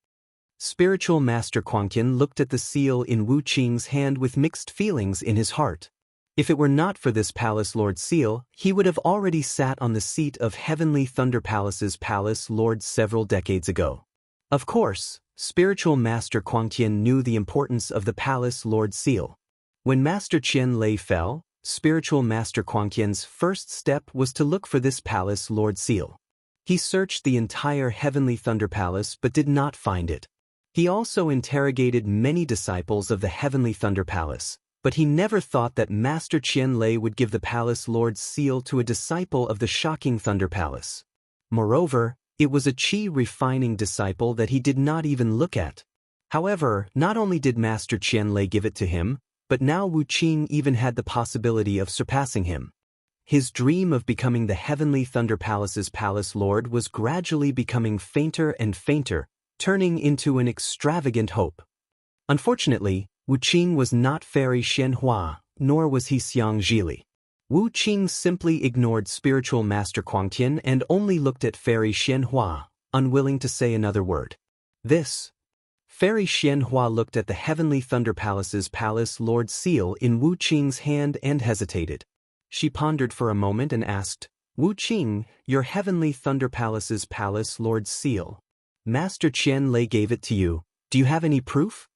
Spiritual Master Quangtian looked at the seal in Wuqing's hand with mixed feelings in his heart. If it were not for this Palace Lord seal, he would have already sat on the seat of Heavenly Thunder Palace's Palace Lord several decades ago. Of course, Spiritual Master Quangtian knew the importance of the Palace Lord seal. When Master Qian Lei fell, Spiritual Master Quangtian's first step was to look for this Palace Lord seal. He searched the entire Heavenly Thunder Palace but did not find it. He also interrogated many disciples of the Heavenly Thunder Palace, but he never thought that Master Qian Lei would give the Palace Lord's seal to a disciple of the Shocking Thunder Palace. Moreover, it was a chi-refining disciple that he did not even look at. However, not only did Master Qian Lei give it to him, but now Wuqing even had the possibility of surpassing him. His dream of becoming the Heavenly Thunder Palace's Palace Lord was gradually becoming fainter and fainter, turning into an extravagant hope. Unfortunately, Wuqing was not Fairy Xianhua, nor was he Xiang Zhili. Wuqing simply ignored Spiritual Master Quangtian and only looked at Fairy Xianhua, unwilling to say another word. This. Fairy Xianhua looked at the Heavenly Thunder Palace's Palace Lord seal in Wuqing's hand and hesitated. She pondered for a moment and asked, Wuqing, your Heavenly Thunder Palace's Palace Lord seal. Master Qian Lei gave it to you. Do you have any proof?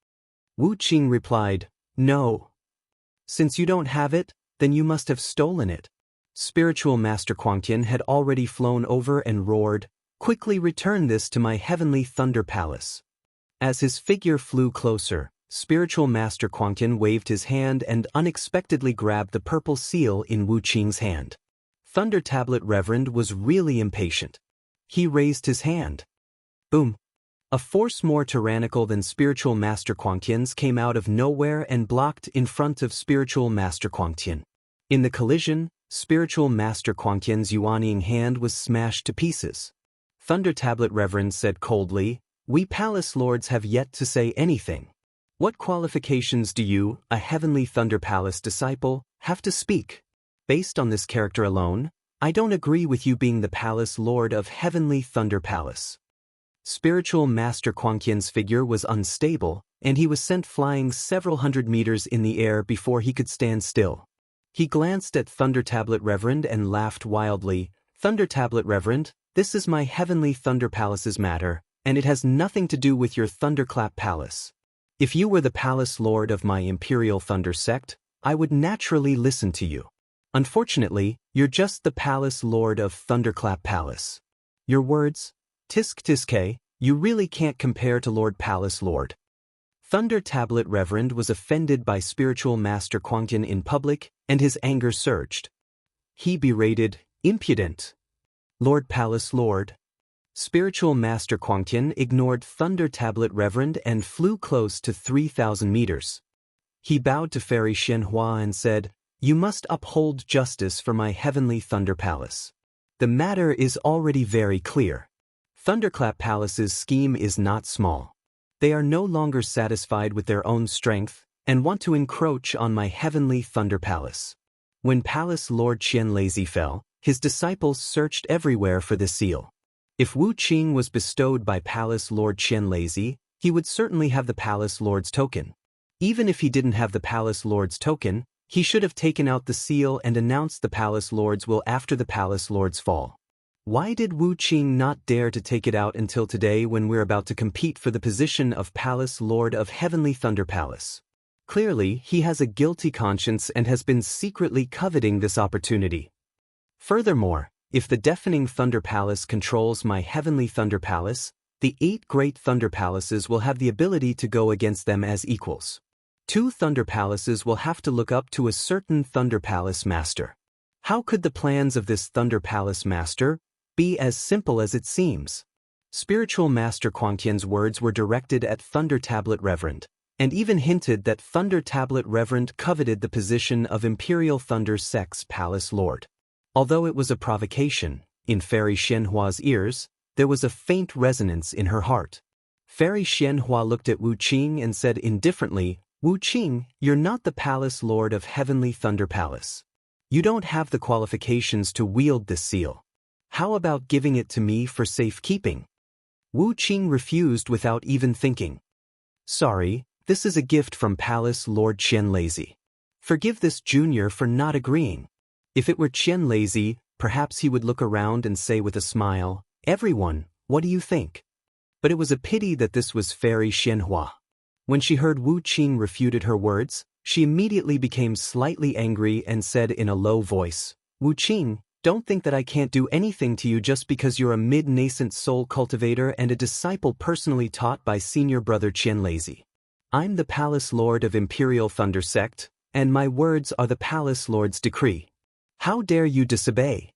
Wu Qing replied, "No. Since you don't have it, then you must have stolen it." Spiritual Master Quangtian had already flown over and roared, "Quickly return this to my heavenly thunder palace." As his figure flew closer, Spiritual Master Quangtian waved his hand and unexpectedly grabbed the purple seal in Wu Qing's hand. Thunder Tablet Reverend was really impatient. He raised his hand. Boom! A force more tyrannical than Spiritual Master Quangtian's came out of nowhere and blocked in front of Spiritual Master Quangtian. In the collision, Spiritual Master Quangtian's Yuanying hand was smashed to pieces. Thunder Tablet Reverend said coldly, "We Palace Lords have yet to say anything. What qualifications do you, a Heavenly Thunder Palace disciple, have to speak? Based on this character alone, I don't agree with you being the Palace Lord of Heavenly Thunder Palace." Spiritual Master Quangtian's figure was unstable, and he was sent flying several hundred meters in the air before he could stand still. He glanced at Thunder Tablet Reverend and laughed wildly. "Thunder Tablet Reverend, this is my Heavenly Thunder Palace's matter, and it has nothing to do with your Thunderclap Palace. If you were the Palace Lord of my Imperial Thunder Sect, I would naturally listen to you. Unfortunately, you're just the Palace Lord of Thunderclap Palace. Your words, tisk tiske, you really can't compare to Lord Palace Lord." Thunder Tablet Reverend was offended by Spiritual Master Quangtian in public, and his anger surged. He berated, "Impudent! Lord Palace Lord." Spiritual Master Quangtian ignored Thunder Tablet Reverend and flew close to 3,000 meters. He bowed to Fairy Xianhua and said, "You must uphold justice for my Heavenly Thunder Palace. The matter is already very clear. Thunderclap Palace's scheme is not small. They are no longer satisfied with their own strength and want to encroach on my Heavenly Thunder Palace." When Palace Lord Qianlazi fell, his disciples searched everywhere for the seal. If Wu Qing was bestowed by Palace Lord Qianlazi, he would certainly have the Palace Lord's token. Even if he didn't have the Palace Lord's token, he should have taken out the seal and announced the Palace Lord's will after the Palace Lord's fall. Why did Wu Qing not dare to take it out until today when we're about to compete for the position of Palace Lord of Heavenly Thunder Palace? Clearly, he has a guilty conscience and has been secretly coveting this opportunity. Furthermore, if the deafening Thunder Palace controls my Heavenly Thunder Palace, the 8 great Thunder Palaces will have the ability to go against them as equals. 2 Thunder Palaces will have to look up to a certain Thunder Palace Master. How could the plans of this Thunder Palace Master be as simple as it seems? Spiritual Master Quangtian's words were directed at Thunder Tablet Reverend, and even hinted that Thunder Tablet Reverend coveted the position of Imperial Thunder Sect's Palace Lord. Although it was a provocation, in Fairy Xianhua's ears, there was a faint resonance in her heart. Fairy Xianhua looked at Wu Qing and said indifferently, "Wu Qing, you're not the Palace Lord of Heavenly Thunder Palace. You don't have the qualifications to wield this seal. How about giving it to me for safekeeping?" Wu Qing refused without even thinking. "Sorry, this is a gift from Palace Lord Qianlazi. Forgive this junior for not agreeing." If it were Qianlazi, perhaps he would look around and say with a smile, "Everyone, what do you think?" But it was a pity that this was Fairy Xianhua. When she heard Wu Qing refuted her words, she immediately became slightly angry and said in a low voice, "Wu Qing, don't think that I can't do anything to you just because you're a mid-nascent soul cultivator and a disciple personally taught by senior brother Qianlazi. I'm the Palace Lord of Imperial Thunder Sect, and my words are the Palace Lord's decree. How dare you disobey?"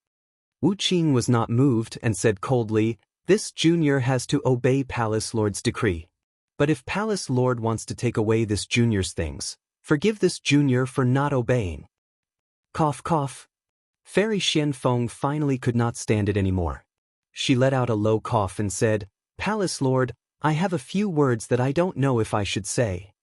Wu Qing was not moved and said coldly, "This junior has to obey Palace Lord's decree. But if Palace Lord wants to take away this junior's things, forgive this junior for not obeying." Cough cough. Fairy Xianfeng finally could not stand it anymore. She let out a low cough and said, "Palace Lord, I have a few words that I don't know if I should say."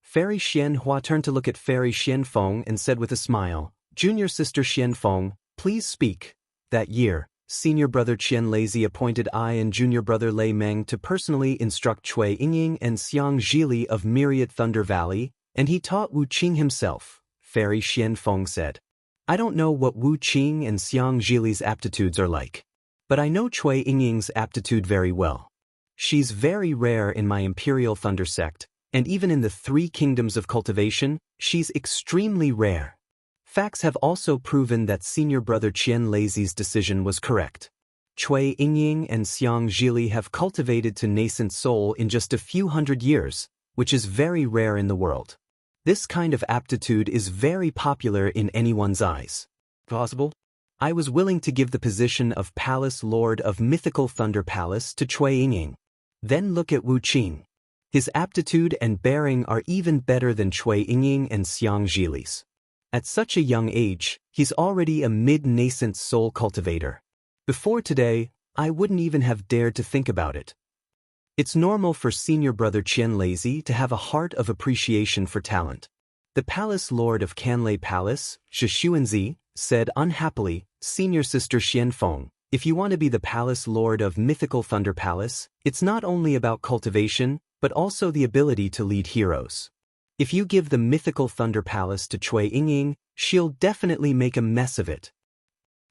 Fairy Xianhua turned to look at Fairy Xianfeng and said with a smile, "Junior sister Xianfeng, please speak." That year, senior brother Qianlazi appointed I and junior brother Lei Meng to personally instruct Cui Yingying and Xiang Zhili of Myriad Thunder Valley, and he taught Wu Qing himself, Fairy Xianfeng said. "I don't know what Wu Qing and Xiang Zhili's aptitudes are like, but I know Cui Yingying's aptitude very well. She's very rare in my Imperial Thunder Sect, And even in the 3 kingdoms of cultivation, she's extremely rare. Facts have also proven that senior brother Qian Leizi's decision was correct. Cui Yingying and Xiang Zhili have cultivated to nascent soul in just a few hundred years, which is very rare in the world. This kind of aptitude is very popular in anyone's eyes. Possible? I was willing to give the position of Palace Lord of Mythical Thunder Palace to Cui Yingying. Then look at Wu Qing. His aptitude and bearing are even better than Cui Yingying and Xiang Zhili's. At such a young age, he's already a mid-nascent soul cultivator. Before today, I wouldn't even have dared to think about it. It's normal for senior brother Qian Leizi to have a heart of appreciation for talent. The Palace Lord of Canlei Palace, Zhishuanzi, said unhappily, Senior Sister Xianfeng, if you want to be the Palace Lord of Mythical Thunder Palace, it's not only about cultivation, but also the ability to lead heroes. If you give the Mythical Thunder Palace to Cui Yingying, she'll definitely make a mess of it.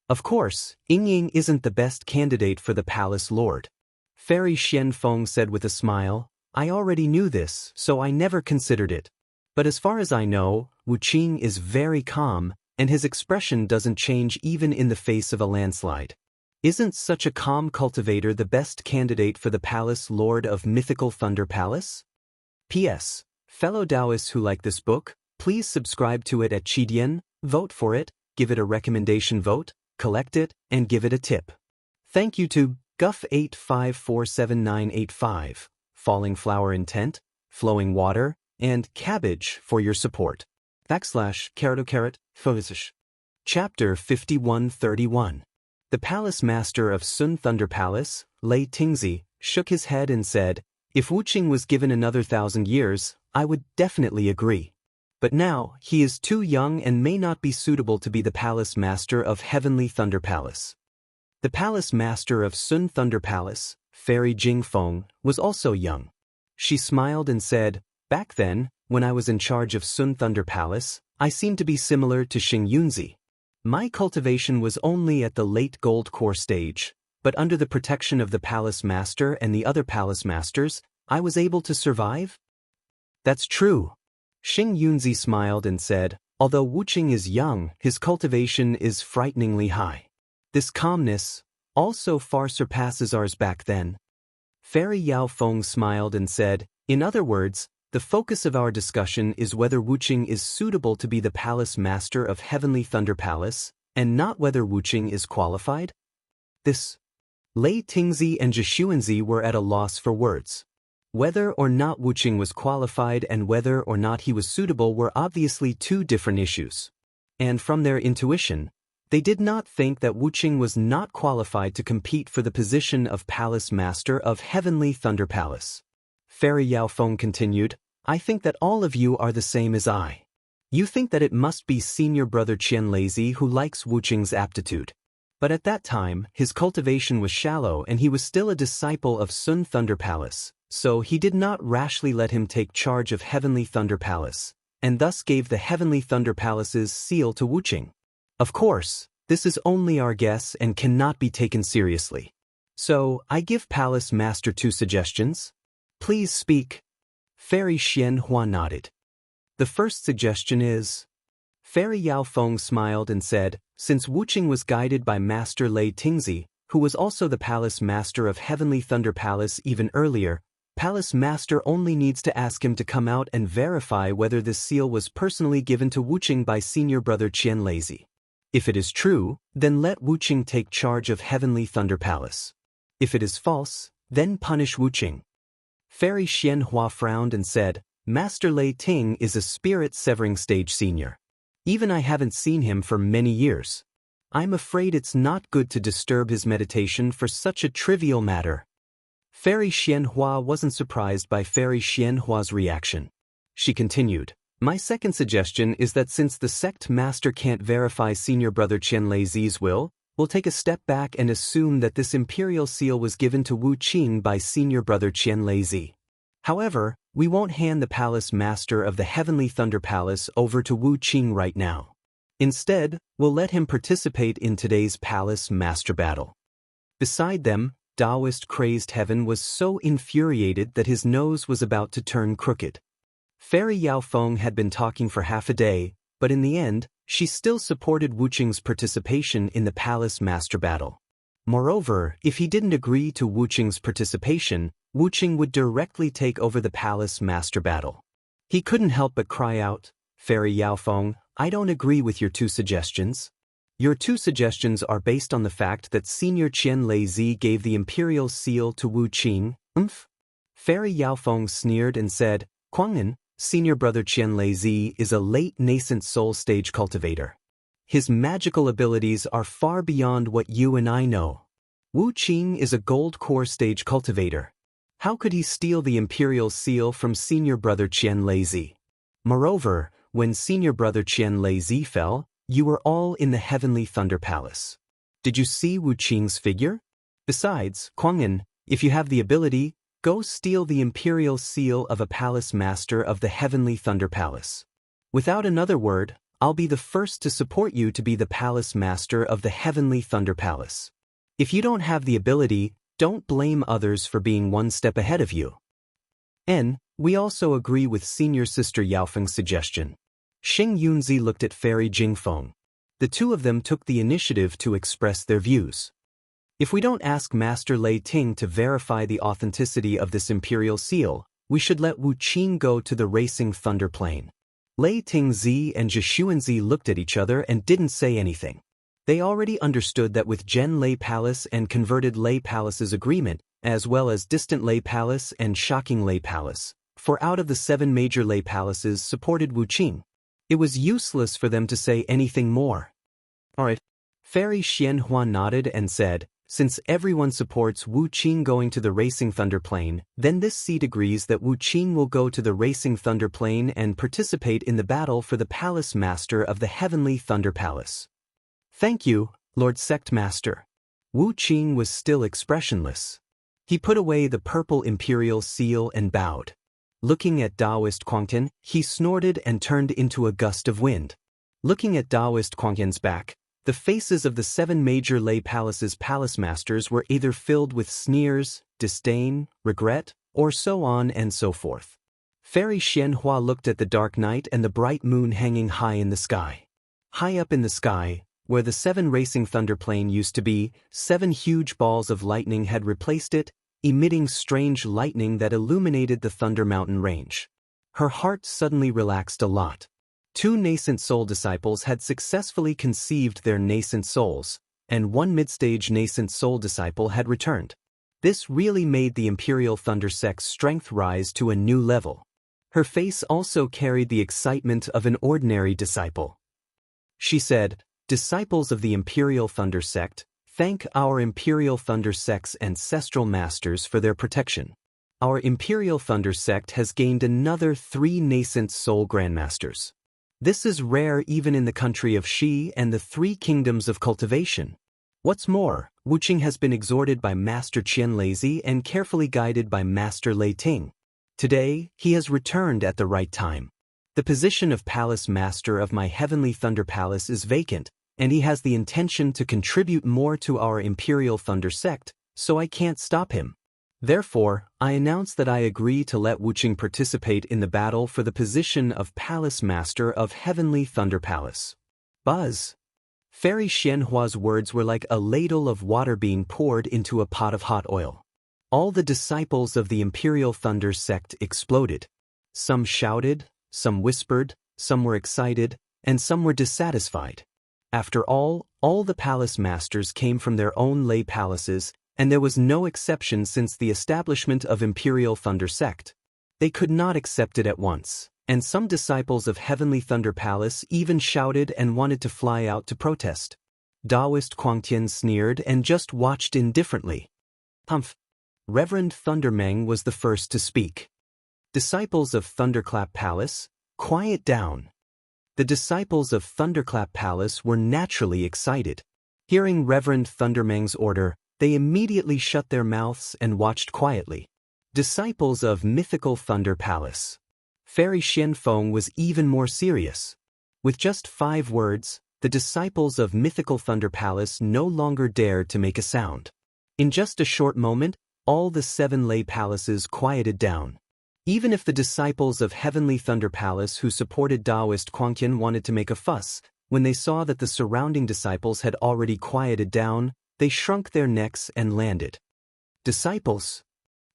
Of course, Yingying isn't the best candidate for the Palace Lord. Fairy Xianfeng said with a smile, I already knew this, so I never considered it. But as far as I know, Wu Qing is very calm, and his expression doesn't change even in the face of a landslide. Isn't such a calm cultivator the best candidate for the Palace Lord of Mythical Thunder Palace? P.S. Fellow Taoists who like this book, please subscribe to it at Qidian, vote for it, give it a recommendation vote, collect it, and give it a tip. Thank you to Guff854795, Falling Flower Intent, Flowing Water, and Cabbage for your support. /*, Chapter 5131. The Palace Master of Sun Thunder Palace, Lei Tingzi, shook his head and said, if Wu Qing was given another 1,000 years, I would definitely agree. But now, he is too young and may not be suitable to be the Palace Master of Heavenly Thunder Palace. The Palace Master of Sun Thunder Palace, Fairy Jingfeng, was also young. She smiled and said, back then, when I was in charge of Sun Thunder Palace, I seemed to be similar to Xing Yunzi. My cultivation was only at the late gold core stage, but under the protection of the Palace Master and the other Palace Masters, I was able to survive? That's true. Xing Yunzi smiled and said, although Wu Qing is young, his cultivation is frighteningly high. This calmness also far surpasses ours back then. Fairy Yao Feng smiled and said, in other words, the focus of our discussion is whether Wu Qing is suitable to be the Palace Master of Heavenly Thunder Palace, and not whether Wu Qing is qualified? This. Lei Tingzi and Zhishuanzi were at a loss for words. Whether or not Wu Qing was qualified and whether or not he was suitable were obviously 2 different issues. And from their intuition, they did not think that Wu Qing was not qualified to compete for the position of Palace Master of Heavenly Thunder Palace. Fairy Yao Feng continued, I think that all of you are the same as I. You think that it must be senior brother Qian Leizi who likes Wu Qing's aptitude. But at that time, his cultivation was shallow and he was still a disciple of Sun Thunder Palace, so he did not rashly let him take charge of Heavenly Thunder Palace, and thus gave the Heavenly Thunder Palace's seal to Wu Qing. Of course, this is only our guess and cannot be taken seriously. So, I give Palace Master 2 suggestions. Please speak. Fairy Xianhua nodded. The first suggestion is... Fairy Yao Feng smiled and said, since Wu Qing was guided by Master Lei Tingzi, who was also the Palace Master of Heavenly Thunder Palace even earlier, Palace Master only needs to ask him to come out and verify whether this seal was personally given to Wu Qing by senior brother Qian Leizi. If it is true, then let Wu Qing take charge of Heavenly Thunder Palace. If it is false, then punish Wu Qing. Fairy Xianhua frowned and said, Master Lei Ting is a spirit-severing stage senior. Even I haven't seen him for many years. I'm afraid it's not good to disturb his meditation for such a trivial matter. Fairy Xianhua wasn't surprised by Fairy Xianhua's reaction. She continued, my second suggestion is that since the sect master can't verify senior brother Qian Leizi's will, we'll take a step back and assume that this imperial seal was given to Wu Qing by senior brother Qian Leizi. However, we won't hand the Palace Master of the Heavenly Thunder Palace over to Wu Qing right now. Instead, we'll let him participate in today's Palace Master battle. Beside them, Taoist Crazed Heaven was so infuriated that his nose was about to turn crooked. Fairy Yao Feng had been talking for half a day, but in the end, she still supported Wuqing's participation in the palace master battle. Moreover, if he didn't agree to Wuqing's participation, Wuqing would directly take over the palace master battle. He couldn't help but cry out, "Fairy Yao Feng, I don't agree with your two suggestions. Your two suggestions are based on the fact that Senior Qian Leizi gave the imperial seal to Wuqing, Fairy Yao Feng sneered and said, "Kuang'an, senior brother Qian Leizi is a late nascent soul stage cultivator. His magical abilities are far beyond what you and I know. Wuqing is a gold core stage cultivator. How could he steal the imperial seal from senior brother Qian Leizi? Moreover, when senior brother Qian Leizi fell, you were all in the Heavenly Thunder Palace. Did you see Wuqing's figure? Besides, Kuang'an, if you have the ability, go steal the imperial seal of a palace master of the Heavenly Thunder Palace. Without another word, I'll be the first to support you to be the palace master of the Heavenly Thunder Palace. If you don't have the ability, don't blame others for being one step ahead of you." We also agree with senior sister Yao Feng's suggestion. Xing Yunzi looked at Fairy Jingfeng. The two of them took the initiative to express their views. "If we don't ask Master Lei Ting to verify the authenticity of this imperial seal, we should let Wuqing go to the racing thunder plane." Lei Tingzi and Zhishuanzi looked at each other and didn't say anything. They already understood that with Zhen Lei Palace and Converted Lei Palace's agreement, as well as Distant Lei Palace and Shocking Lei Palace, 4 out of the 7 major Lei Palaces supported Wuqing. It was useless for them to say anything more. "Alright." Fairy Xianhua nodded and said, "Since everyone supports Wuqing going to the Racing Thunder Plane, then this seat agrees that Wuqing will go to the Racing Thunder Plane and participate in the battle for the Palace Master of the Heavenly Thunder Palace." "Thank you, Lord Sect Master." Wuqing was still expressionless. He put away the purple imperial seal and bowed. Looking at Taoist Kuangtian, he snorted and turned into a gust of wind. Looking at Taoist Kuangtian's back, the faces of the 7 major Lei Palace's palace masters were either filled with sneers, disdain, regret, or so on and so forth. Fairy Xianhua looked at the dark night and the bright moon hanging high in the sky. High up in the sky, where the 7 racing thunder plane used to be, 7 huge balls of lightning had replaced it, emitting strange lightning that illuminated the Thunder Mountain range. Her heart suddenly relaxed a lot. 2 nascent soul disciples had successfully conceived their nascent souls, and 1 mid-stage nascent soul disciple had returned. This really made the Imperial Thunder Sect's strength rise to a new level. Her face also carried the excitement of an ordinary disciple. She said, "Disciples of the Imperial Thunder Sect, thank our Imperial Thunder Sect's ancestral masters for their protection. Our Imperial Thunder Sect has gained another 3 nascent soul grandmasters. This is rare even in the country of Shi and the 3 kingdoms of cultivation. What's more, Wuqing has been exhorted by Master Qian Leizi and carefully guided by Master Lei Ting. Today, he has returned at the right time. The position of Palace Master of my Heavenly Thunder Palace is vacant, and he has the intention to contribute more to our Imperial Thunder Sect, so I can't stop him. Therefore, I announce that I agree to let Wuqing participate in the battle for the position of Palace Master of Heavenly Thunder Palace." Buzz! Fairy Xianhua's words were like a ladle of water being poured into a pot of hot oil. All the disciples of the Imperial Thunder Sect exploded. Some shouted, some whispered, some were excited, and some were dissatisfied. After all the palace masters came from their own lay palaces, and there was no exception since the establishment of Imperial Thunder Sect. They could not accept it at once, and some disciples of Heavenly Thunder Palace even shouted and wanted to fly out to protest. Taoist Kuangtian sneered and just watched indifferently. "Humph." Reverend Thundermeng was the first to speak. "Disciples of Thunderclap Palace, quiet down." The disciples of Thunderclap Palace were naturally excited. Hearing Reverend Thundermeng's order, they immediately shut their mouths and watched quietly. Disciples of Mythical Thunder Palace. Fairy Xianfeng was even more serious. With just 5 words, the disciples of Mythical Thunder Palace no longer dared to make a sound. In just a short moment, all the 7 lay palaces quieted down. Even if the disciples of Heavenly Thunder Palace who supported Taoist Quangqian wanted to make a fuss, when they saw that the surrounding disciples had already quieted down, they shrunk their necks and landed. Disciples?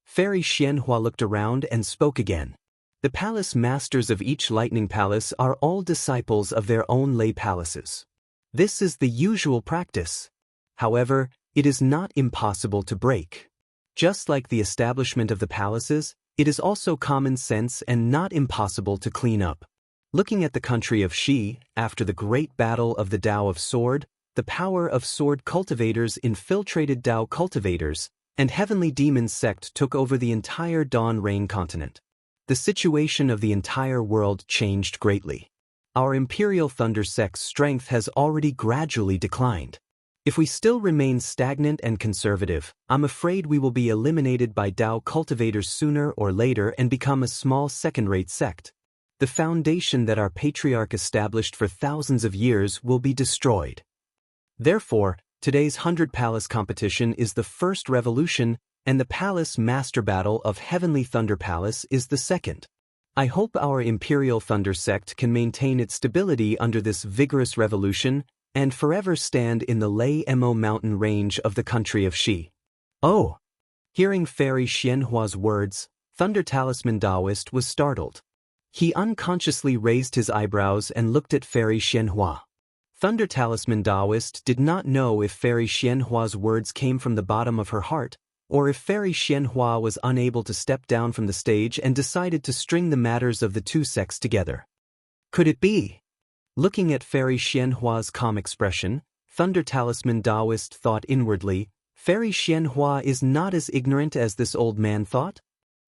Fairy Xianhua looked around and spoke again. The palace masters of each lightning palace are all disciples of their own lay palaces. This is the usual practice. However, it is not impossible to break. Just like the establishment of the palaces, it is also common sense and not impossible to clean up. Looking at the country of Xi, after the great battle of the Tao of Sword, the power of sword cultivators infiltrated Tao cultivators, and Heavenly Demon sect took over the entire Dawn Rain continent. The situation of the entire world changed greatly. Our Imperial Thunder sect's strength has already gradually declined. If we still remain stagnant and conservative, I'm afraid we will be eliminated by Tao cultivators sooner or later and become a small second-rate sect. The foundation that our patriarch established for thousands of years will be destroyed. Therefore, today's 100 Palace competition is the first revolution, and the Palace Master Battle of Heavenly Thunder Palace is the second. I hope our Imperial Thunder sect can maintain its stability under this vigorous revolution and forever stand in the Lei Mo mountain range of the country of Xi. Oh! Hearing Fairy Xianhua's words, Thunder Talisman Taoist was startled. He unconsciously raised his eyebrows and looked at Fairy Xianhua. Thunder Talisman Taoist did not know if Fairy Xianhua's words came from the bottom of her heart, or if Fairy Xianhua was unable to step down from the stage and decided to string the matters of the two sects together. Could it be? Looking at Fairy Xianhua's calm expression, Thunder Talisman Taoist thought inwardly, Fairy Xianhua is not as ignorant as this old man thought?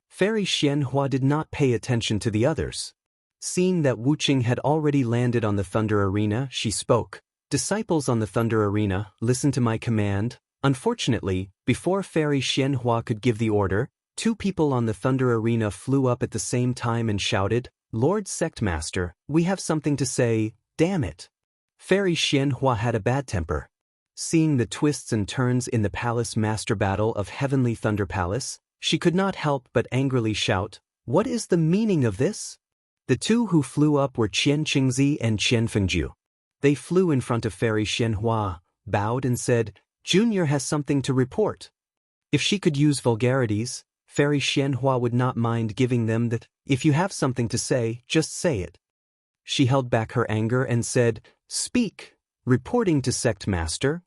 Fairy Xianhua did not pay attention to the others. Seeing that Wuxia had already landed on the Thunder Arena, she spoke. Disciples on the Thunder Arena, listen to my command. Unfortunately, before Fairy Xianhua could give the order, two people on the Thunder Arena flew up at the same time and shouted, Lord Sectmaster, we have something to say, damn it. Fairy Xianhua had a bad temper. Seeing the twists and turns in the Palace Master Battle of Heavenly Thunder Palace, she could not help but angrily shout, what is the meaning of this? The two who flew up were Qian Qingzi and Qian Fengju. They flew in front of Fairy Xianhua, bowed and said, Junior has something to report. If she could use vulgarities, Fairy Xianhua would not mind giving them that, if you have something to say, just say it. She held back her anger and said, Speak, reporting to Sect Master.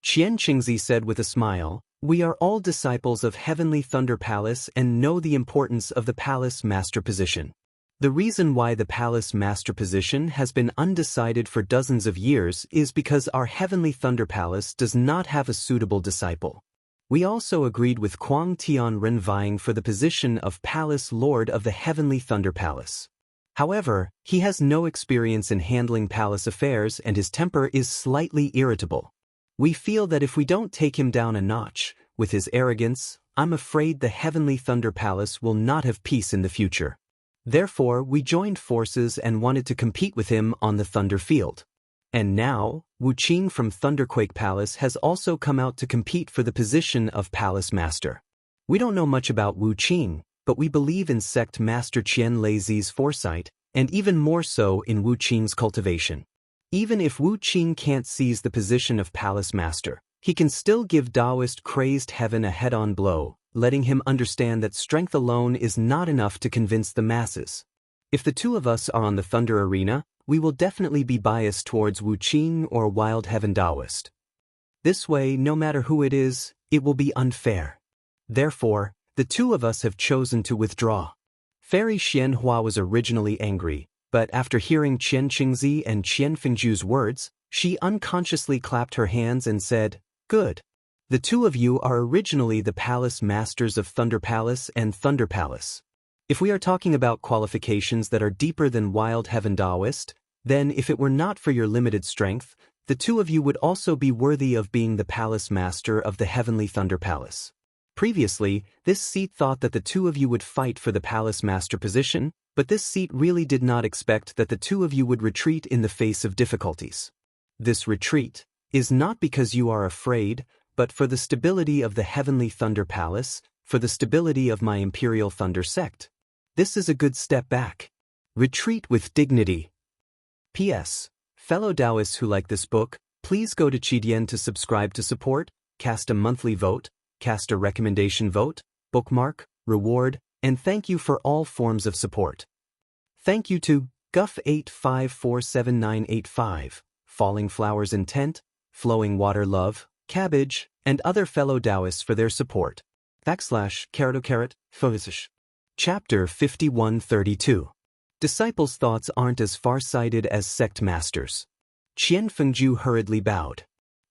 Qian Qingzi said with a smile, we are all disciples of Heavenly Thunder Palace and know the importance of the Palace Master position. The reason why the Palace Master position has been undecided for dozens of years is because our Heavenly Thunder Palace does not have a suitable disciple. We also agreed with Kuang Tianren vying for the position of Palace Lord of the Heavenly Thunder Palace. However, he has no experience in handling palace affairs and his temper is slightly irritable. We feel that if we don't take him down a notch, with his arrogance, I'm afraid the Heavenly Thunder Palace will not have peace in the future. Therefore, we joined forces and wanted to compete with him on the Thunder Field. And now, Wuxia from Thunderquake Palace has also come out to compete for the position of Palace Master. We don't know much about Wuxia, but we believe in Sect Master Qian Leizi's foresight, and even more so in Wuqia's cultivation. Even if Wuxia can't seize the position of Palace Master, he can still give Taoist crazed heaven a head-on blow, letting him understand that strength alone is not enough to convince the masses. If the two of us are on the Thunder Arena, we will definitely be biased towards Wuxia or Wild Heaven Taoist. This way, no matter who it is, it will be unfair. Therefore, the two of us have chosen to withdraw. Fairy Xianhua was originally angry, but after hearing Qian Qingzi and Qian Fengju's words, she unconsciously clapped her hands and said, Good. The two of you are originally the Palace Masters of Thunder Palace and Thunder Palace. If we are talking about qualifications that are deeper than Wild Heaven Taoist, then if it were not for your limited strength, the two of you would also be worthy of being the Palace Master of the Heavenly Thunder Palace. Previously, this seat thought that the two of you would fight for the Palace Master position, but this seat really did not expect that the two of you would retreat in the face of difficulties. This retreat is not because you are afraid, but for the stability of the Heavenly Thunder Palace, for the stability of my Imperial Thunder sect. This is a good step back. Retreat with dignity. P.S. Fellow Taoists who like this book, please go to Qidian to subscribe to support, cast a monthly vote, cast a recommendation vote, bookmark, reward, and thank you for all forms of support. Thank you to Guff8547985, Falling Flowers Intent, Flowing Water Love, Cabbage, and other fellow Taoists for their support. /*Focus. Chapter 5132. Disciples' thoughts aren't as far-sighted as sect masters. Qian Fengju hurriedly bowed.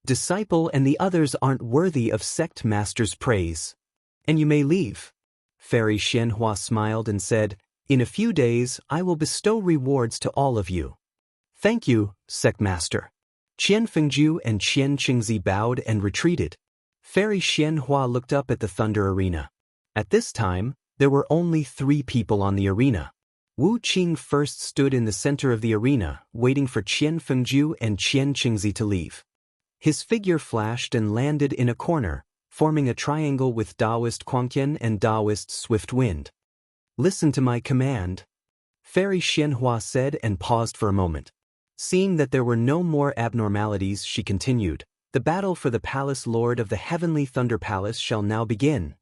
Disciple and the others aren't worthy of sect master's praise. And you may leave. Fairy Xianhua smiled and said, in a few days I will bestow rewards to all of you. Thank you, sect master. Qian Fengju and Qian Qingzi bowed and retreated. Fairy Xianhua looked up at the thunder arena. At this time, there were only 3 people on the arena. Wu Qing first stood in the center of the arena, waiting for Qian Fengju and Qian Qingzi to leave. His figure flashed and landed in a corner, forming a triangle with Taoist Quangqian and Taoist Swift Wind. Listen to my command, Fairy Xianhua said and paused for a moment. Seeing that there were no more abnormalities, she continued, the battle for the Palace Lord of the Heavenly Thunder Palace shall now begin.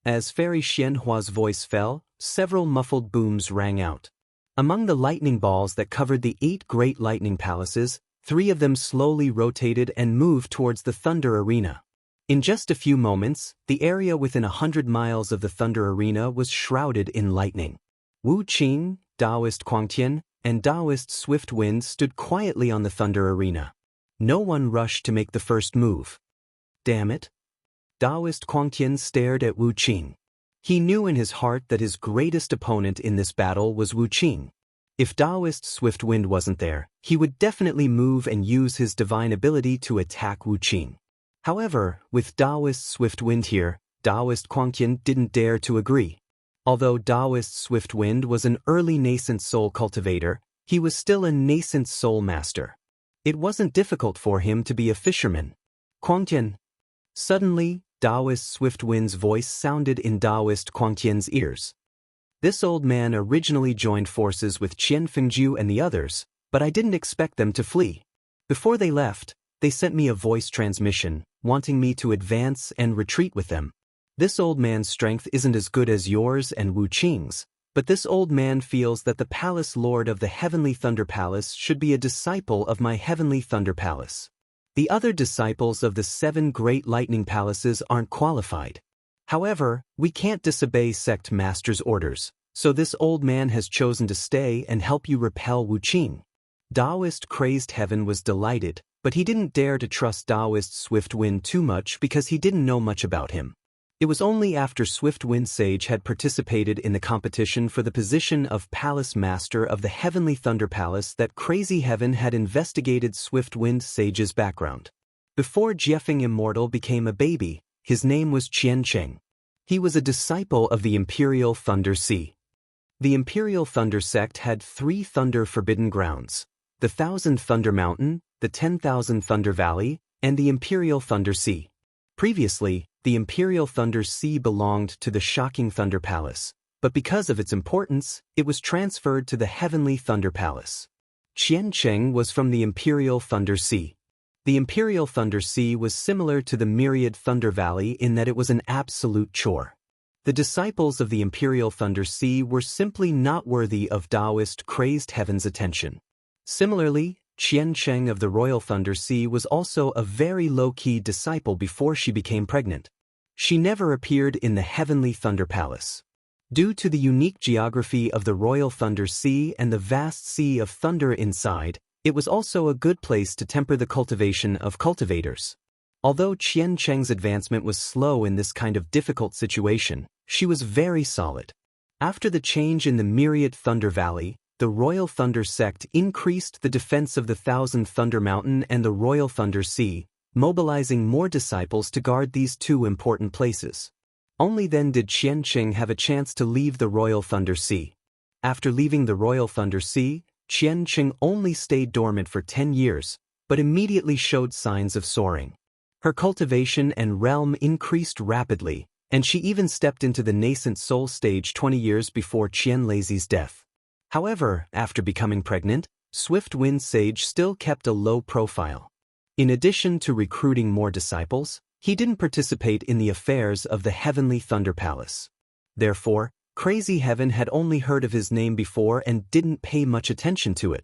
As Fairy Xianhua's voice fell, several muffled booms rang out. Among the lightning balls that covered the 8 great lightning palaces, 3 of them slowly rotated and moved towards the thunder arena. In just a few moments, the area within 100 miles of the thunder arena was shrouded in lightning. Wu Qing, Taoist Quangqian, and Taoist Swift Wind stood quietly on the thunder arena. No one rushed to make the first move. Damn it. Taoist Quangqian stared at Wu Qing. He knew in his heart that his greatest opponent in this battle was Wu Qing. If Taoist Swift Wind wasn't there, he would definitely move and use his divine ability to attack Wu Qing. However, with Taoist Swift Wind here, Taoist Quangqian didn't dare to agree. Although Taoist Swift Wind was an early nascent soul cultivator, he was still a nascent soul master. It wasn't difficult for him to be a fisherman. Quangqian. Suddenly, Taoist Swift Wind's voice sounded in Taoist Quangqian's ears. This old man originally joined forces with Qian Fengju and the others, but I didn't expect them to flee. Before they left, they sent me a voice transmission, wanting me to advance and retreat with them. This old man's strength isn't as good as yours and Wu Qing's, but this old man feels that the Palace Lord of the Heavenly Thunder Palace should be a disciple of my Heavenly Thunder Palace. The other disciples of the 7 great lightning palaces aren't qualified. However, we can't disobey sect master's orders, so this old man has chosen to stay and help you repel Wu Qing. Taoist Crazed Heaven was delighted, but he didn't dare to trust Taoist Swift Wind too much because he didn't know much about him. It was only after Swift Wind Sage had participated in the competition for the position of Palace Master of the Heavenly Thunder Palace that Crazy Heaven had investigated Swift Wind Sage's background. Before Jiefeng Immortal became a baby, his name was Qian Cheng. He was a disciple of the Imperial Thunder Sea. The Imperial Thunder Sect had 3 thunder forbidden grounds: the 1,000 Thunder Mountain, the 10,000 Thunder Valley, and the Imperial Thunder Sea. Previously, the Imperial Thunder Sea belonged to the Shocking Thunder Palace, but because of its importance, it was transferred to the Heavenly Thunder Palace. Qian Cheng was from the Imperial Thunder Sea. The Imperial Thunder Sea was similar to the Myriad Thunder Valley in that it was an absolute chore. The disciples of the Imperial Thunder Sea were simply not worthy of Taoist Crazed Heaven's attention. Similarly, Qian Cheng of the Royal Thunder Sea was also a very low-key disciple before she became pregnant. She never appeared in the Heavenly Thunder Palace. Due to the unique geography of the Royal Thunder Sea and the vast sea of thunder inside, it was also a good place to temper the cultivation of cultivators. Although Qian Cheng's advancement was slow in this kind of difficult situation, she was very solid. After the change in the Myriad Thunder Valley, the Royal Thunder Sect increased the defense of the 1,000 Thunder Mountain and the Royal Thunder Sea, mobilizing more disciples to guard these 2 important places. Only then did Qian Cheng have a chance to leave the Royal Thunder Sea. After leaving the Royal Thunder Sea, Qian Cheng only stayed dormant for 10 years, but immediately showed signs of soaring. Her cultivation and realm increased rapidly, And she even stepped into the nascent soul stage 20 years before Qian Lazy's death. However, after becoming pregnant, Swift Wind Sage still kept a low profile. In addition to recruiting more disciples, he didn't participate in the affairs of the Heavenly Thunder Palace. Therefore, Crazy Heaven had only heard of his name before and didn't pay much attention to it.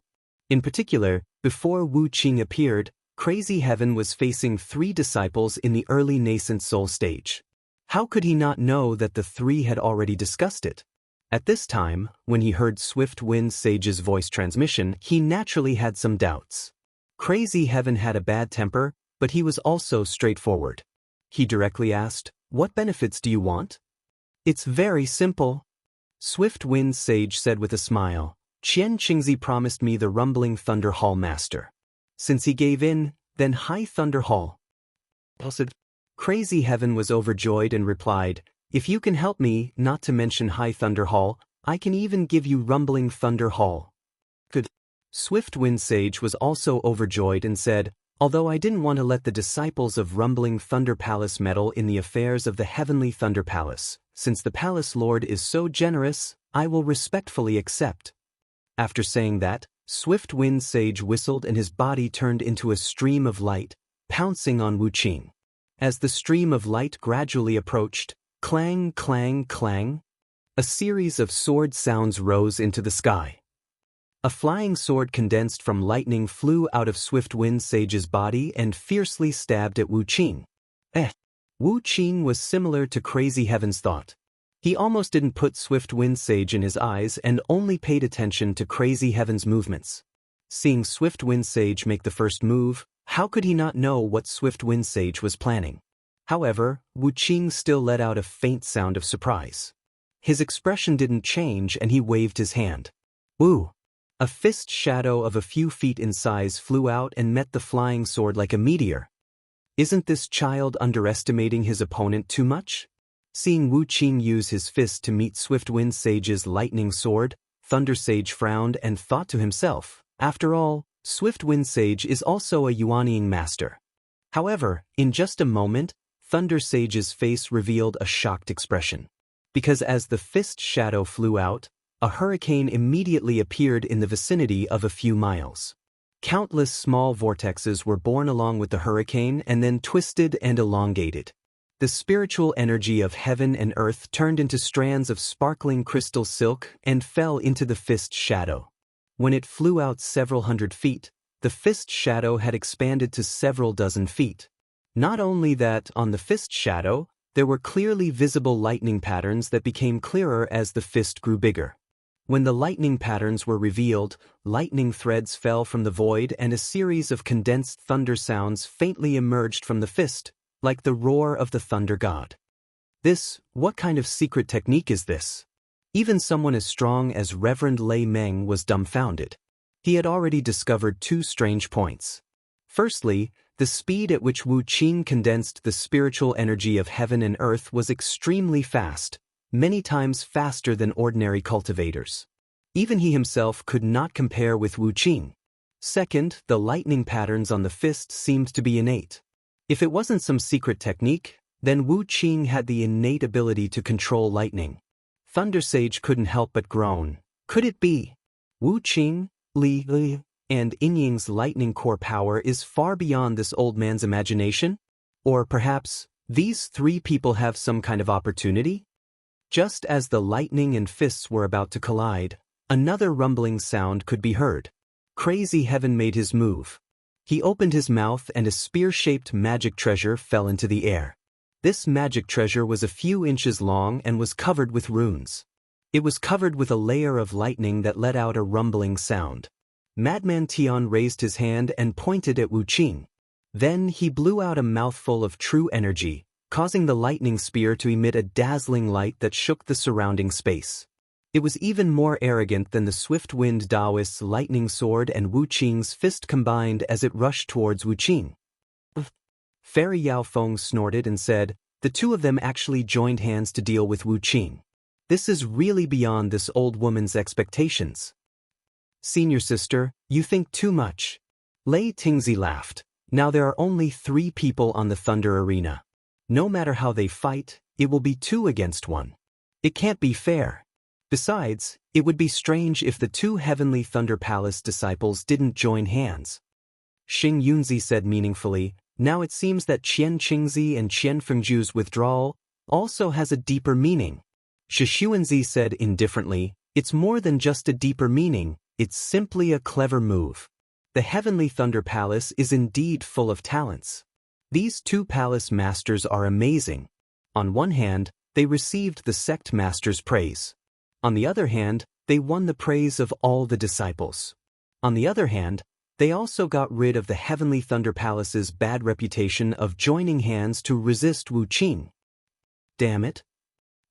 In particular, before Wu Qing appeared, Crazy Heaven was facing 3 disciples in the early nascent soul stage. How could he not know that the 3 had already discussed it? At this time, when he heard Swift Wind Sage's voice transmission, he naturally had some doubts. Crazy Heaven had a bad temper, but he was also straightforward. He directly asked, "What benefits do you want?" "It's very simple," Swift Wind Sage said with a smile. "Qian Qingzi promised me the Rumbling Thunder Hall Master. Since he gave in, then High Thunder Hall." Crazy Heaven was overjoyed and replied, "If you can help me, not to mention High Thunder Hall, I can even give you Rumbling Thunder Hall." Good. Swift Wind Sage was also overjoyed and said, "Although I didn't want to let the disciples of Rumbling Thunder Palace meddle in the affairs of the Heavenly Thunder Palace, since the Palace Lord is so generous, I will respectfully accept." After saying that, Swift Wind Sage whistled and his body turned into a stream of light, pouncing on Wu Qing. As the stream of light gradually approached, clang, clang, clang, a series of sword sounds rose into the sky. A flying sword condensed from lightning flew out of Swift Wind Sage's body and fiercely stabbed at Wu Qing. Wu Qing was similar to Crazy Heaven's thought. He almost didn't put Swift Wind Sage in his eyes and only paid attention to Crazy Heaven's movements. Seeing Swift Wind Sage make the first move, how could he not know what Swift Wind Sage was planning? However, Wu Qing still let out a faint sound of surprise. His expression didn't change and he waved his hand. "Wu!" A fist shadow of a few feet in size flew out and met the flying sword like a meteor. Isn't this child underestimating his opponent too much? Seeing Wu Qing use his fist to meet Swift Wind Sage's lightning sword, Thunder Sage frowned and thought to himself, after all, Swift Wind Sage is also a Yuanying master. However, in just a moment, Thunder Sage's face revealed a shocked expression. Because as the fist shadow flew out, a hurricane immediately appeared in the vicinity of a few miles. Countless small vortexes were born along with the hurricane and then twisted and elongated. The spiritual energy of heaven and earth turned into strands of sparkling crystal silk and fell into the fist shadow. When it flew out several hundred feet, the fist shadow had expanded to several dozen feet. Not only that, on the fist shadow, there were clearly visible lightning patterns that became clearer as the fist grew bigger. When the lightning patterns were revealed, lightning threads fell from the void and a series of condensed thunder sounds faintly emerged from the fist, like the roar of the thunder god. What kind of secret technique is this? Even someone as strong as Reverend Lei Meng was dumbfounded. He had already discovered 2 strange points. Firstly, the speed at which Wu Qing condensed the spiritual energy of heaven and earth was extremely fast, many times faster than ordinary cultivators. Even he himself could not compare with Wu Qing. Second, the lightning patterns on the fist seemed to be innate. If it wasn't some secret technique, then Wu Qing had the innate ability to control lightning. Thunder Sage couldn't help but groan. Could it be? Wu Qing, Li, and Yingying's lightning core power is far beyond this old man's imagination? Or perhaps, these 3 people have some kind of opportunity? Just as the lightning and fists were about to collide, another rumbling sound could be heard. Crazy Heaven made his move. He opened his mouth and a spear-shaped magic treasure fell into the air. This magic treasure was a few inches long and was covered with runes. It was covered with a layer of lightning that let out a rumbling sound. Madman Tian raised his hand and pointed at Wu Qing. Then he blew out a mouthful of true energy, causing the lightning spear to emit a dazzling light that shook the surrounding space. It was even more arrogant than the swift-wind Taoist's lightning sword and Wu Qing's fist combined as it rushed towards Wu Qing. Fairy Yao Feng snorted and said, "The 2 of them actually joined hands to deal with Wu Qing. This is really beyond this old woman's expectations." "Senior sister, you think too much." Lei Tingzi laughed. "Now there are only 3 people on the Thunder Arena. No matter how they fight, it will be 2 against 1. It can't be fair. Besides, it would be strange if the 2 Heavenly Thunder Palace disciples didn't join hands. Xing Yunzi said meaningfully, now it seems that Qian Qingzi and Qian Fengju's withdrawal also has a deeper meaning. Shi Xuanzi said indifferently, it's more than just a deeper meaning, it's simply a clever move. The Heavenly Thunder Palace is indeed full of talents. These 2 palace masters are amazing. On one hand, they received the sect master's praise. On the other hand, they won the praise of all the disciples. On the other hand, they also got rid of the Heavenly Thunder Palace's bad reputation of joining hands to resist Wu Qing. Damn it.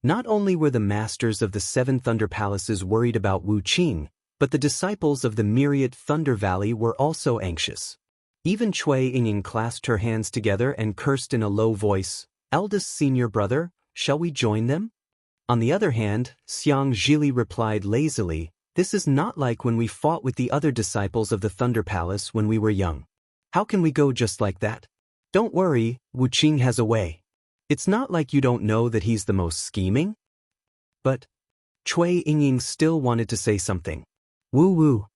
Not only were the masters of the 7 Thunder Palaces worried about Wu Qing, but the disciples of the myriad Thunder Valley were also anxious. Even Cui Yingying clasped her hands together and cursed in a low voice, eldest senior brother, shall we join them? On the other hand, Xiang Zhili replied lazily, this is not like when we fought with the other disciples of the Thunder Palace when we were young. How can we go just like that? Don't worry, Wu Qing has a way. It's not like you don't know that he's the most scheming. But Cui Yingying still wanted to say something. Woo-woo.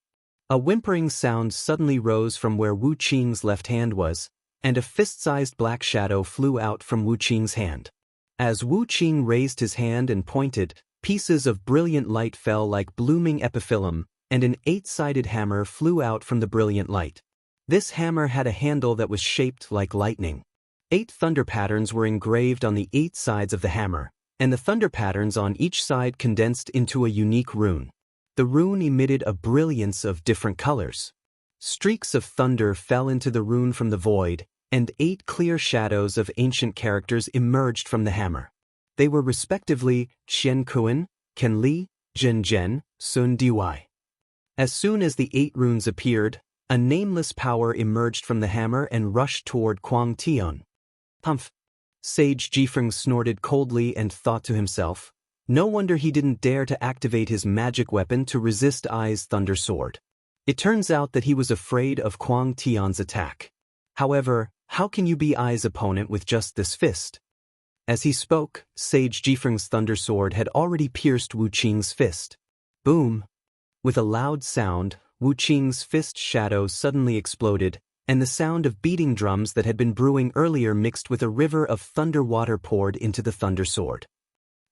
A whimpering sound suddenly rose from where Wu Qing's left hand was, and a fist-sized black shadow flew out from Wu Qing's hand. As Wu Qing raised his hand and pointed, pieces of brilliant light fell like blooming epiphyllum, and an 8-sided hammer flew out from the brilliant light. This hammer had a handle that was shaped like lightning. 8 thunder patterns were engraved on the 8 sides of the hammer, and the thunder patterns on each side condensed into a unique rune. The rune emitted a brilliance of different colors. Streaks of thunder fell into the rune from the void, and 8 clear shadows of ancient characters emerged from the hammer. They were respectively Qian Kuan, Ken Li, Zhen Zhen, Sun Diwei. As soon as the 8 runes appeared, a nameless power emerged from the hammer and rushed toward Kuang Tian. Humph! Sage Jifeng snorted coldly and thought to himself, no wonder he didn't dare to activate his magic weapon to resist Ai's thunder sword. It turns out that he was afraid of Kuang Tian's attack. However, how can you be Ai's opponent with just this fist? As he spoke, Sage Jifeng's thunder sword had already pierced Wu Qing's fist. Boom! With a loud sound, Wu Qing's fist shadow suddenly exploded, and the sound of beating drums that had been brewing earlier mixed with a river of thunder water poured into the thunder sword.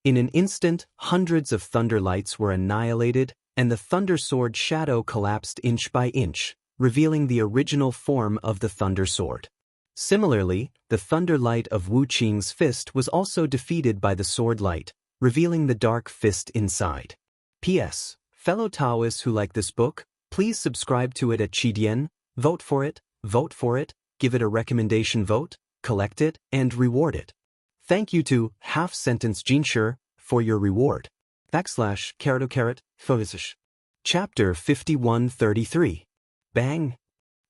In an instant, hundreds of thunder lights were annihilated, and the thunder sword shadow collapsed inch by inch, revealing the original form of the thunder sword. Similarly, the thunder light of Wu Qing's fist was also defeated by the sword light, revealing the dark fist inside. P.S. Fellow Taoists who like this book, please subscribe to it at Qidian, vote for it, give it a recommendation vote, collect it, and reward it. Thank you to Half-Sentence Jinsher for your reward. /*Focus. Chapter 5133. Bang!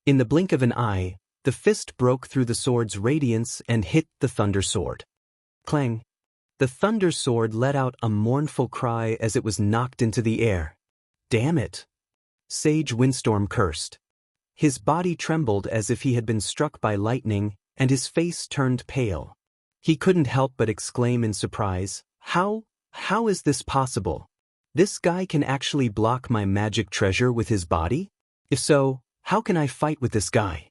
In the blink of an eye, the fist broke through the sword's radiance and hit the thunder sword. Clang! The thunder sword let out a mournful cry as it was knocked into the air. Damn it! Sage Windstorm cursed. His body trembled as if he had been struck by lightning, and his face turned pale. He couldn't help but exclaim in surprise, How is this possible? This guy can actually block my magic treasure with his body? If so, how can I fight with this guy?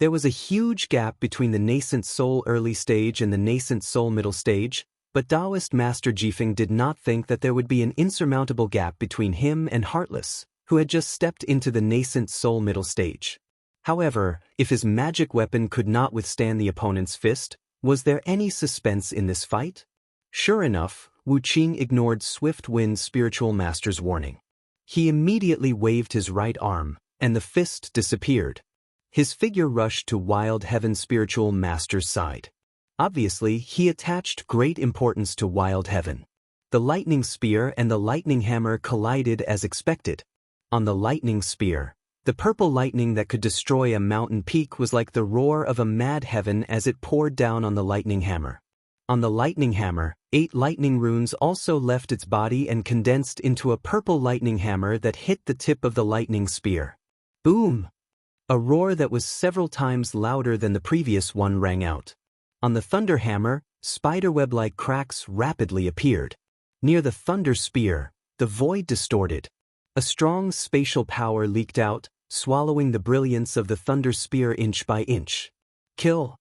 There was a huge gap between the nascent soul early stage and the nascent soul middle stage, but Taoist Master Jifeng did not think that there would be an insurmountable gap between him and Heartless, who had just stepped into the nascent soul middle stage. However, if his magic weapon could not withstand the opponent's fist, was there any suspense in this fight? Sure enough, Wu Qing ignored Swift Wind's spiritual master's warning. He immediately waved his right arm, and the fist disappeared. His figure rushed to Wild Heaven's spiritual master's side. Obviously, he attached great importance to Wild Heaven. The lightning spear and the lightning hammer collided as expected. On the lightning spear, the purple lightning that could destroy a mountain peak was like the roar of a mad heaven as it poured down on the lightning hammer. On the lightning hammer, 8 lightning runes also left its body and condensed into a purple lightning hammer that hit the tip of the lightning spear. Boom! A roar that was several times louder than the previous one rang out. On the thunder hammer, Spiderweb-like cracks rapidly appeared. Near the thunder spear, the void distorted. A strong spatial power leaked out, swallowing the brilliance of the thunder spear inch by inch. Kill!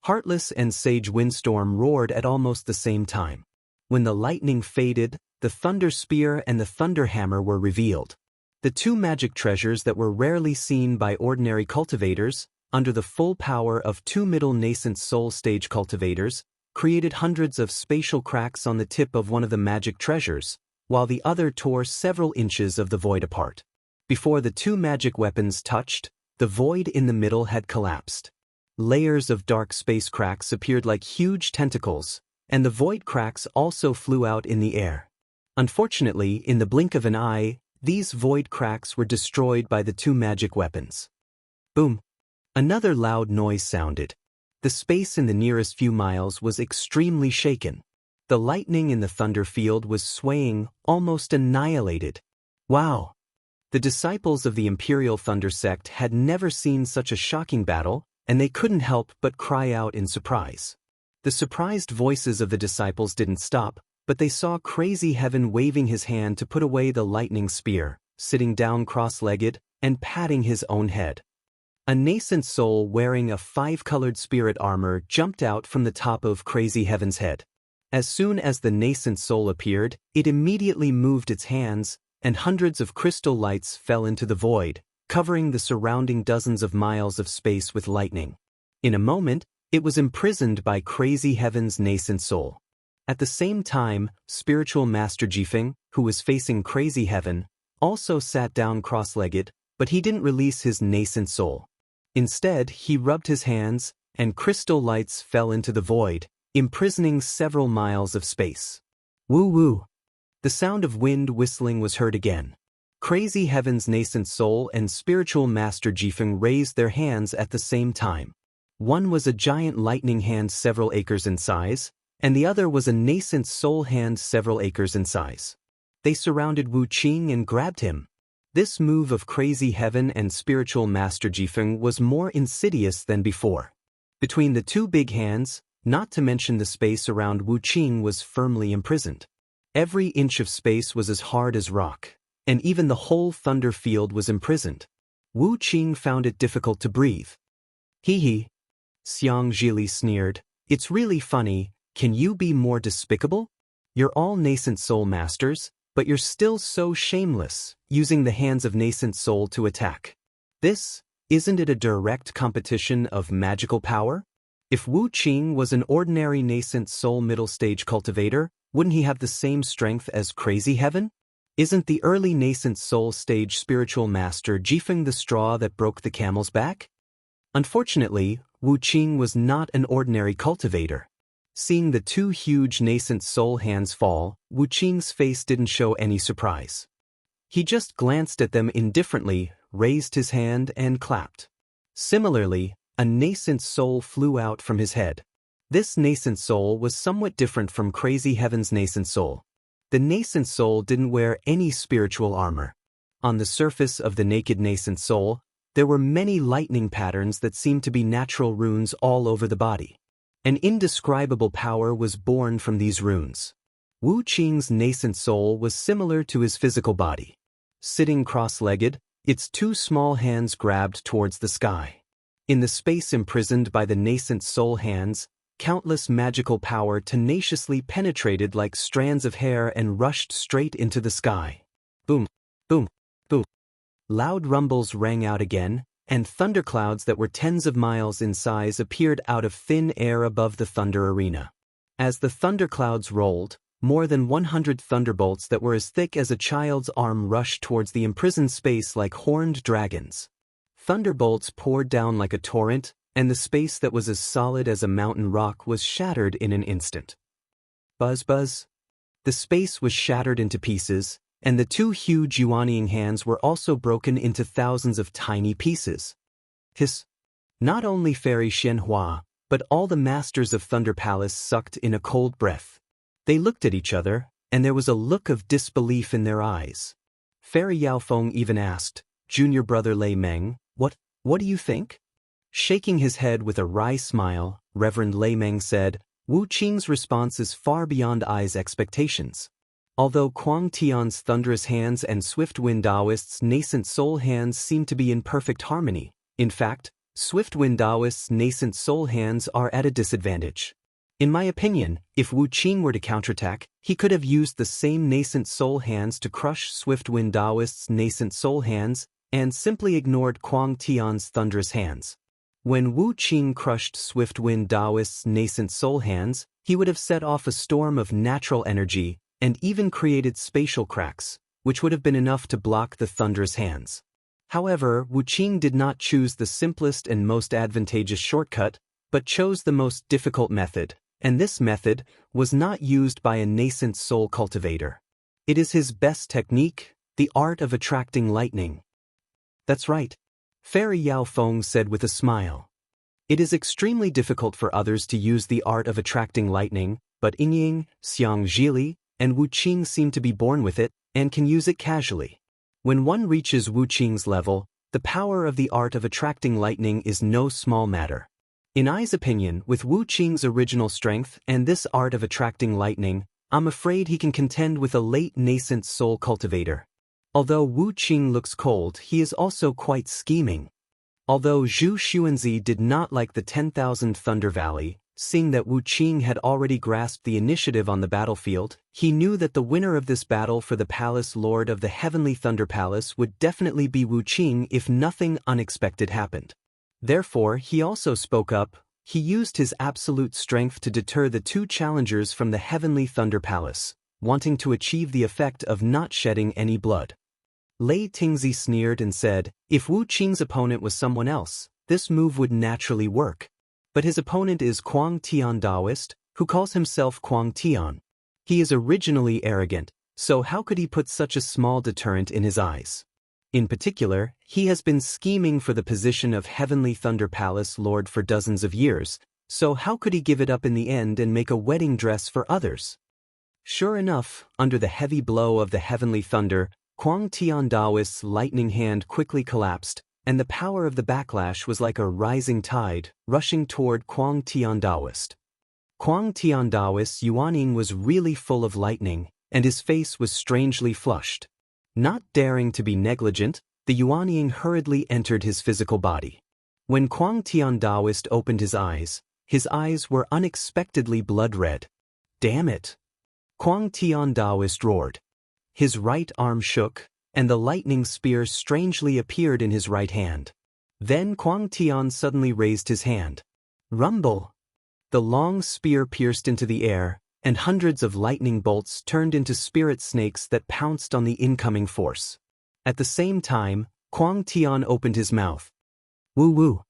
Heartless and Sage Windstorm roared at almost the same time. When the lightning faded, the thunder spear and the thunder hammer were revealed. The two magic treasures that were rarely seen by ordinary cultivators, under the full power of two middle nascent soul stage cultivators, created hundreds of spatial cracks on the tip of one of the magic treasures, while the other tore several inches of the void apart. Before the two magic weapons touched, the void in the middle had collapsed. Layers of dark space cracks appeared like huge tentacles, and the void cracks also flew out in the air. Unfortunately, in the blink of an eye, these void cracks were destroyed by the two magic weapons. Boom! Another loud noise sounded. The space in the nearest few miles was extremely shaken. The lightning in the thunder field was swaying, almost annihilated. Wow! The disciples of the Imperial Thunder Sect had never seen such a shocking battle, and they couldn't help but cry out in surprise. The surprised voices of the disciples didn't stop, but they saw Crazy Heaven waving his hand to put away the lightning spear, sitting down cross-legged, and patting his own head. A nascent soul wearing a five-colored spirit armor jumped out from the top of Crazy Heaven's head. As soon as the nascent soul appeared, it immediately moved its hands, and hundreds of crystal lights fell into the void, covering the surrounding dozens of miles of space with lightning. In a moment, it was imprisoned by Crazy Heaven's nascent soul. At the same time, Spiritual Master Jifeng, who was facing Crazy Heaven, also sat down cross-legged, but he didn't release his nascent soul. Instead, he rubbed his hands, and crystal lights fell into the void, imprisoning several miles of space. Woo-woo! The sound of wind whistling was heard again. Crazy Heaven's nascent soul and Spiritual Master Jifeng raised their hands at the same time. One was a giant lightning hand several acres in size, and the other was a nascent soul hand several acres in size. They surrounded Wu Qing and grabbed him. This move of Crazy Heaven and Spiritual Master Jifeng was more insidious than before. Between the two big hands, not to mention the space around Wu Qing was firmly imprisoned. Every inch of space was as hard as rock, and even the whole thunder field was imprisoned. Wu Qing found it difficult to breathe. Hee. Xiang Zhili sneered. It's really funny, can you be more despicable? You're all nascent soul masters, but you're still so shameless, using the hands of nascent soul to attack. Isn't it a direct competition of magical power? If Wu Qing was an ordinary nascent soul middle stage cultivator, wouldn't he have the same strength as Crazy Heaven? Isn't the early nascent soul stage spiritual master Jifeng the straw that broke the camel's back? Unfortunately, Wu Qing was not an ordinary cultivator. Seeing the two huge nascent soul hands fall, Wu Qing's face didn't show any surprise. He just glanced at them indifferently, raised his hand, and clapped. Similarly, a nascent soul flew out from his head. This nascent soul was somewhat different from Crazy Heaven's nascent soul. The nascent soul didn't wear any spiritual armor. On the surface of the naked nascent soul, there were many lightning patterns that seemed to be natural runes all over the body. An indescribable power was born from these runes. Wu Qing's nascent soul was similar to his physical body. Sitting cross-legged, its two small hands grabbed towards the sky. In the space imprisoned by the nascent soul hands, countless magical power tenaciously penetrated like strands of hair and rushed straight into the sky. Boom, boom, boom. Loud rumbles rang out again, and thunderclouds that were tens of miles in size appeared out of thin air above the thunder arena. As the thunderclouds rolled, more than 100 thunderbolts that were as thick as a child's arm rushed towards the imprisoned space like horned dragons. Thunderbolts poured down like a torrent, and the space that was as solid as a mountain rock was shattered in an instant. Buzz buzz. The space was shattered into pieces, and the two huge yuanying hands were also broken into thousands of tiny pieces. Hiss. Not only Fairy Xianhua, but all the masters of Thunder Palace sucked in a cold breath. They looked at each other, and there was a look of disbelief in their eyes. Fairy Yaofeng even asked, "Junior brother Lei Meng, what do you think?" Shaking his head with a wry smile, Reverend Lei Meng said, Wu Qing's response is far beyond Ai's expectations. Although Kuang Tian's thunderous hands and Swift Wind Taoist's nascent soul hands seem to be in perfect harmony, in fact, Swift Wind Taoist's nascent soul hands are at a disadvantage. In my opinion, if Wu Qing were to counterattack, he could have used the same nascent soul hands to crush Swift Wind Taoist's nascent soul hands and simply ignored Kuang Tian's thunderous hands. When Wu Qing crushed Swift Wind Taoist's nascent soul hands, he would have set off a storm of natural energy and even created spatial cracks, which would have been enough to block the thunderous hands. However, Wu Qing did not choose the simplest and most advantageous shortcut, but chose the most difficult method, and this method was not used by a nascent soul cultivator. It is his best technique, the art of attracting lightning. That's right, Fairy Yao Feng said with a smile. It is extremely difficult for others to use the art of attracting lightning, but Yingying, Xiang Zhili, and Wu Qing seem to be born with it and can use it casually. When one reaches Wu Qing's level, the power of the art of attracting lightning is no small matter. In Ai's opinion, with Wu Qing's original strength and this art of attracting lightning, I'm afraid he can contend with a late nascent soul cultivator. Although Wu Qing looks cold, he is also quite scheming. Although Zhu Xuanzi did not like the 10,000 Thunder Valley, seeing that Wu Qing had already grasped the initiative on the battlefield, he knew that the winner of this battle for the Palace Lord of the Heavenly Thunder Palace would definitely be Wu Qing if nothing unexpected happened. Therefore, he also spoke up. He used his absolute strength to deter the two challengers from the Heavenly Thunder Palace, wanting to achieve the effect of not shedding any blood. Lei Tingzi sneered and said, if Wu Qing's opponent was someone else, this move would naturally work. But his opponent is Kuang Tian Taoist, who calls himself Kuang Tian. He is originally arrogant, so how could he put such a small deterrent in his eyes? In particular, he has been scheming for the position of Heavenly Thunder Palace Lord for dozens of years, so how could he give it up in the end and make a wedding dress for others? Sure enough, under the heavy blow of the Heavenly Thunder, Kuang Tian Taoist's lightning hand quickly collapsed, and the power of the backlash was like a rising tide, rushing toward Kuang Tian Taoist. Kuang Tian Taoist's Yuanying was really full of lightning, and his face was strangely flushed. Not daring to be negligent, the Yuanying hurriedly entered his physical body. When Kuang Tian Taoist opened his eyes were unexpectedly blood-red. Damn it! Kuang Tian Taoist roared. His right arm shook, and the lightning spear strangely appeared in his right hand. Then Kuang Tian suddenly raised his hand. Rumble! The long spear pierced into the air, and hundreds of lightning bolts turned into spirit snakes that pounced on the incoming force. At the same time, Kuang Tian opened his mouth. Woo-woo!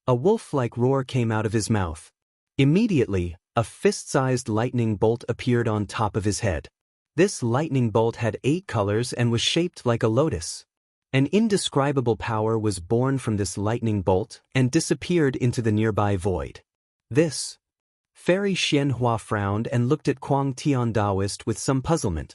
A wolf-like roar came out of his mouth. Immediately, a fist-sized lightning bolt appeared on top of his head. This lightning bolt had 8 colors and was shaped like a lotus. An indescribable power was born from this lightning bolt and disappeared into the nearby void. This. Fairy Xianhua frowned and looked at Kuang Tian Taoist with some puzzlement.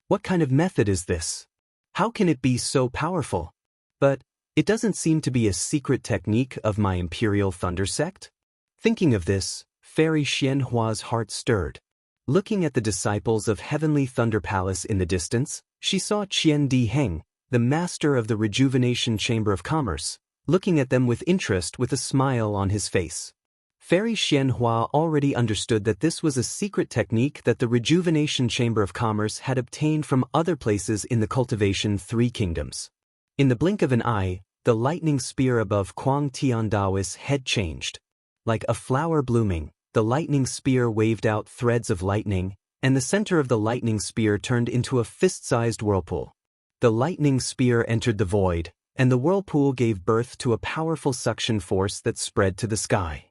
What kind of method is this? How can it be so powerful? But it doesn't seem to be a secret technique of my Imperial Thunder Sect? Thinking of this, Fairy Xianhua's heart stirred. Looking at the disciples of Heavenly Thunder Palace in the distance, she saw Qian Di Heng, the master of the Rejuvenation Chamber of Commerce, looking at them with interest with a smile on his face. Fairy Xianhua already understood that this was a secret technique that the Rejuvenation Chamber of Commerce had obtained from other places in the Cultivation 3 Kingdoms. In the blink of an eye, the lightning spear above Kuang Tian Taoist's head changed. Like a flower blooming, the lightning spear waved out threads of lightning, and the center of the lightning spear turned into a fist-sized whirlpool. The lightning spear entered the void, and the whirlpool gave birth to a powerful suction force that spread to the sky.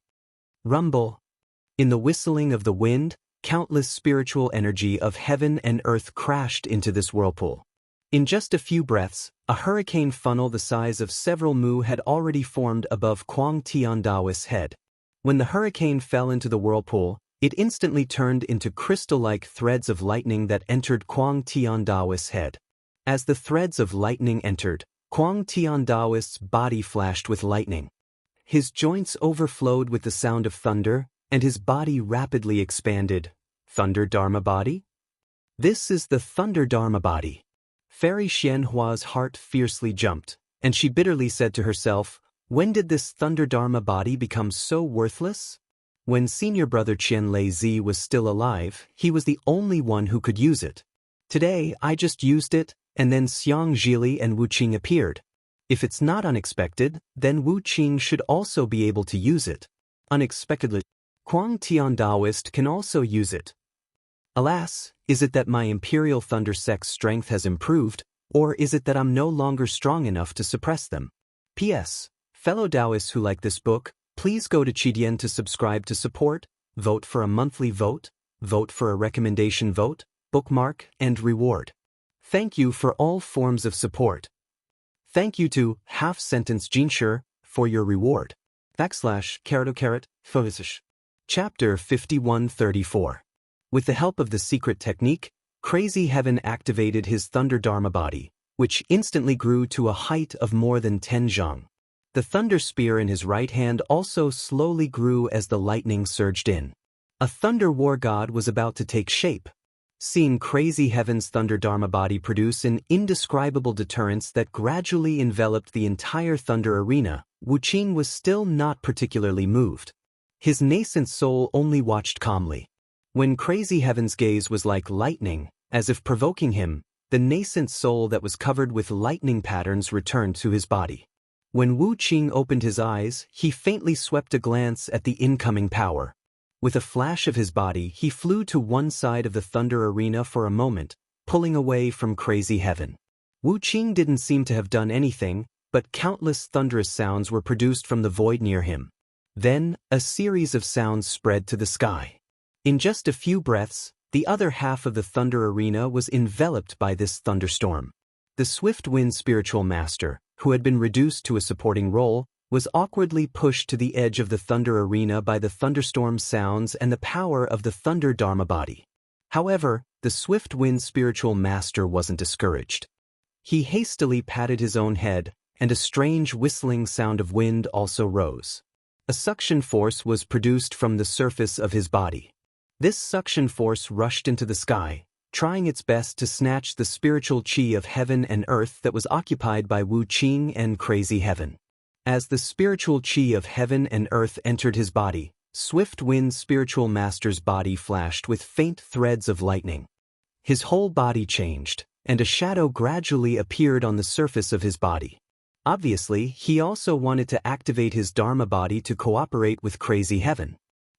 Rumble. In the whistling of the wind, countless spiritual energy of heaven and earth crashed into this whirlpool. In just a few breaths, a hurricane funnel the size of several mu had already formed above Kuang Tian Taoist's head. When the hurricane fell into the whirlpool, it instantly turned into crystal-like threads of lightning that entered Kuang Tian Taoist's head. As the threads of lightning entered, Kuang Tian Taoist's body flashed with lightning. His joints overflowed with the sound of thunder, and his body rapidly expanded. Thunder Dharma body? This is the Thunder Dharma body. Fairy Xianhua's heart fiercely jumped, and she bitterly said to herself, when did this Thunder Dharma body become so worthless? When senior brother Qian Lei was still alive, he was the only one who could use it. Today, I just used it, and then Xiang Zhili and Wu Qing appeared. If it's not unexpected, then Wu Qing should also be able to use it. Unexpectedly, Kuang Tian Daoist can also use it. Alas, is it that my Imperial Thunder Sect's strength has improved, or is it that I'm no longer strong enough to suppress them? P.S. Fellow Taoists who like this book, please go to Qidian to subscribe to support, vote for a monthly vote, vote for a recommendation vote, bookmark, and reward. Thank you for all forms of support. Thank you to Half-Sentence Jinshi for your reward. /*, Chapter 5134. With the help of the secret technique, Crazy Heaven activated his Thunder Dharma body, which instantly grew to a height of more than 10 zhang. The thunder spear in his right hand also slowly grew as the lightning surged in. A thunder war god was about to take shape. Seeing Crazy Heaven's Thunder Dharma body produce an indescribable deterrence that gradually enveloped the entire thunder arena, Wu Qing was still not particularly moved. His nascent soul only watched calmly. When Crazy Heaven's gaze was like lightning, as if provoking him, the nascent soul that was covered with lightning patterns returned to his body. When Wu Qing opened his eyes, he faintly swept a glance at the incoming power. With a flash of his body, he flew to one side of the thunder arena for a moment, pulling away from Crazy Heaven. Wu Qing didn't seem to have done anything, but countless thunderous sounds were produced from the void near him. Then, a series of sounds spread to the sky. In just a few breaths, the other half of the thunder arena was enveloped by this thunderstorm. The Swift Wind Spiritual Master, who had been reduced to a supporting role, was awkwardly pushed to the edge of the thunder arena by the thunderstorm sounds and the power of the Thunder Dharma body. However, the Swift Wind Spiritual Master wasn't discouraged. He hastily patted his own head, and a strange whistling sound of wind also rose. A suction force was produced from the surface of his body. This suction force rushed into the sky, trying its best to snatch the spiritual chi of heaven and earth that was occupied by Wu Qing and Crazy Heaven. As the spiritual chi of heaven and earth entered his body, Swift Wind Spiritual Master's body flashed with faint threads of lightning. His whole body changed, and a shadow gradually appeared on the surface of his body. Obviously, he also wanted to activate his Dharma body to cooperate with Crazy Heaven.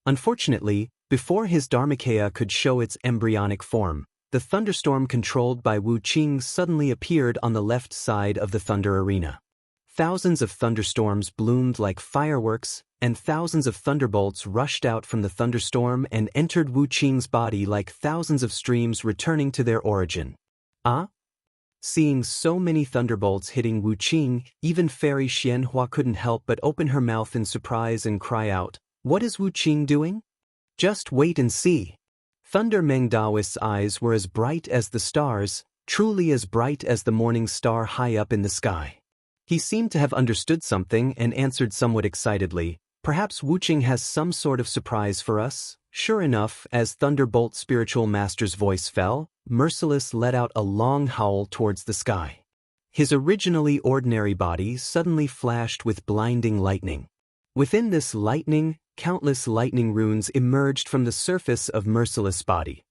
Unfortunately, before his Dharmakaya could show its embryonic form, the thunderstorm controlled by Wu Qing suddenly appeared on the left side of the thunder arena. Thousands of thunderstorms bloomed like fireworks, and thousands of thunderbolts rushed out from the thunderstorm and entered Wu Qing's body like thousands of streams returning to their origin. Ah? Seeing so many thunderbolts hitting Wu Qing, even Fairy Xianhua couldn't help but open her mouth in surprise and cry out, "What is Wu Qing doing? Just wait and see." Thunder Meng Daoist's eyes were as bright as the stars, truly as bright as the morning star high up in the sky. He seemed to have understood something and answered somewhat excitedly, "Perhaps Wu Qing has some sort of surprise for us." Sure enough, as Thunderbolt Spiritual Master's voice fell, Merciless let out a long howl towards the sky. His originally ordinary body suddenly flashed with blinding lightning. Within this lightning, countless lightning runes emerged from the surface of Merciless' body.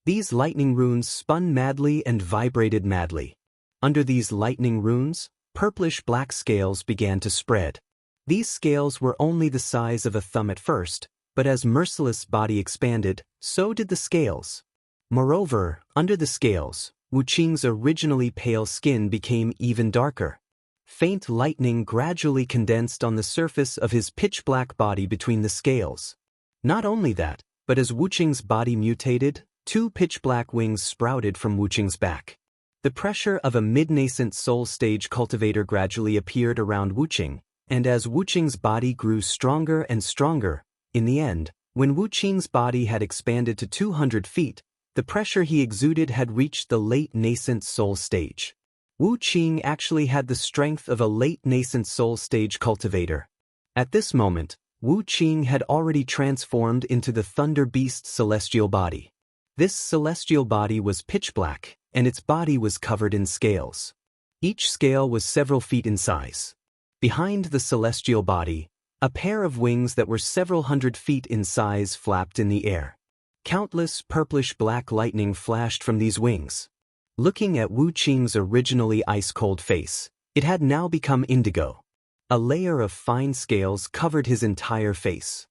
These lightning runes spun madly and vibrated madly. Under these lightning runes, purplish-black scales began to spread. These scales were only the size of a thumb at first, but as Merciless' body expanded, so did the scales. Moreover, under the scales, Wu Qing's originally pale skin became even darker. Faint lightning gradually condensed on the surface of his pitch-black body between the scales. Not only that, but as Wu Qing's body mutated, two pitch-black wings sprouted from Wu Qing's back. The pressure of a mid-nascent soul stage cultivator gradually appeared around Wu Qing, and as Wu Qing's body grew stronger and stronger, in the end, when Wu Qing's body had expanded to 200 feet, the pressure he exuded had reached the late nascent soul stage. Wu Qing actually had the strength of a late nascent soul stage cultivator. At this moment, Wuqing had already transformed into the Thunder Beast's celestial body. This celestial body was pitch black, and its body was covered in scales. Each scale was several feet in size. Behind the celestial body, a pair of wings that were several hundred feet in size flapped in the air. Countless purplish-black lightning flashed from these wings. Looking at Wuqing's originally ice-cold face, it had now become indigo. A layer of fine scales covered his entire face.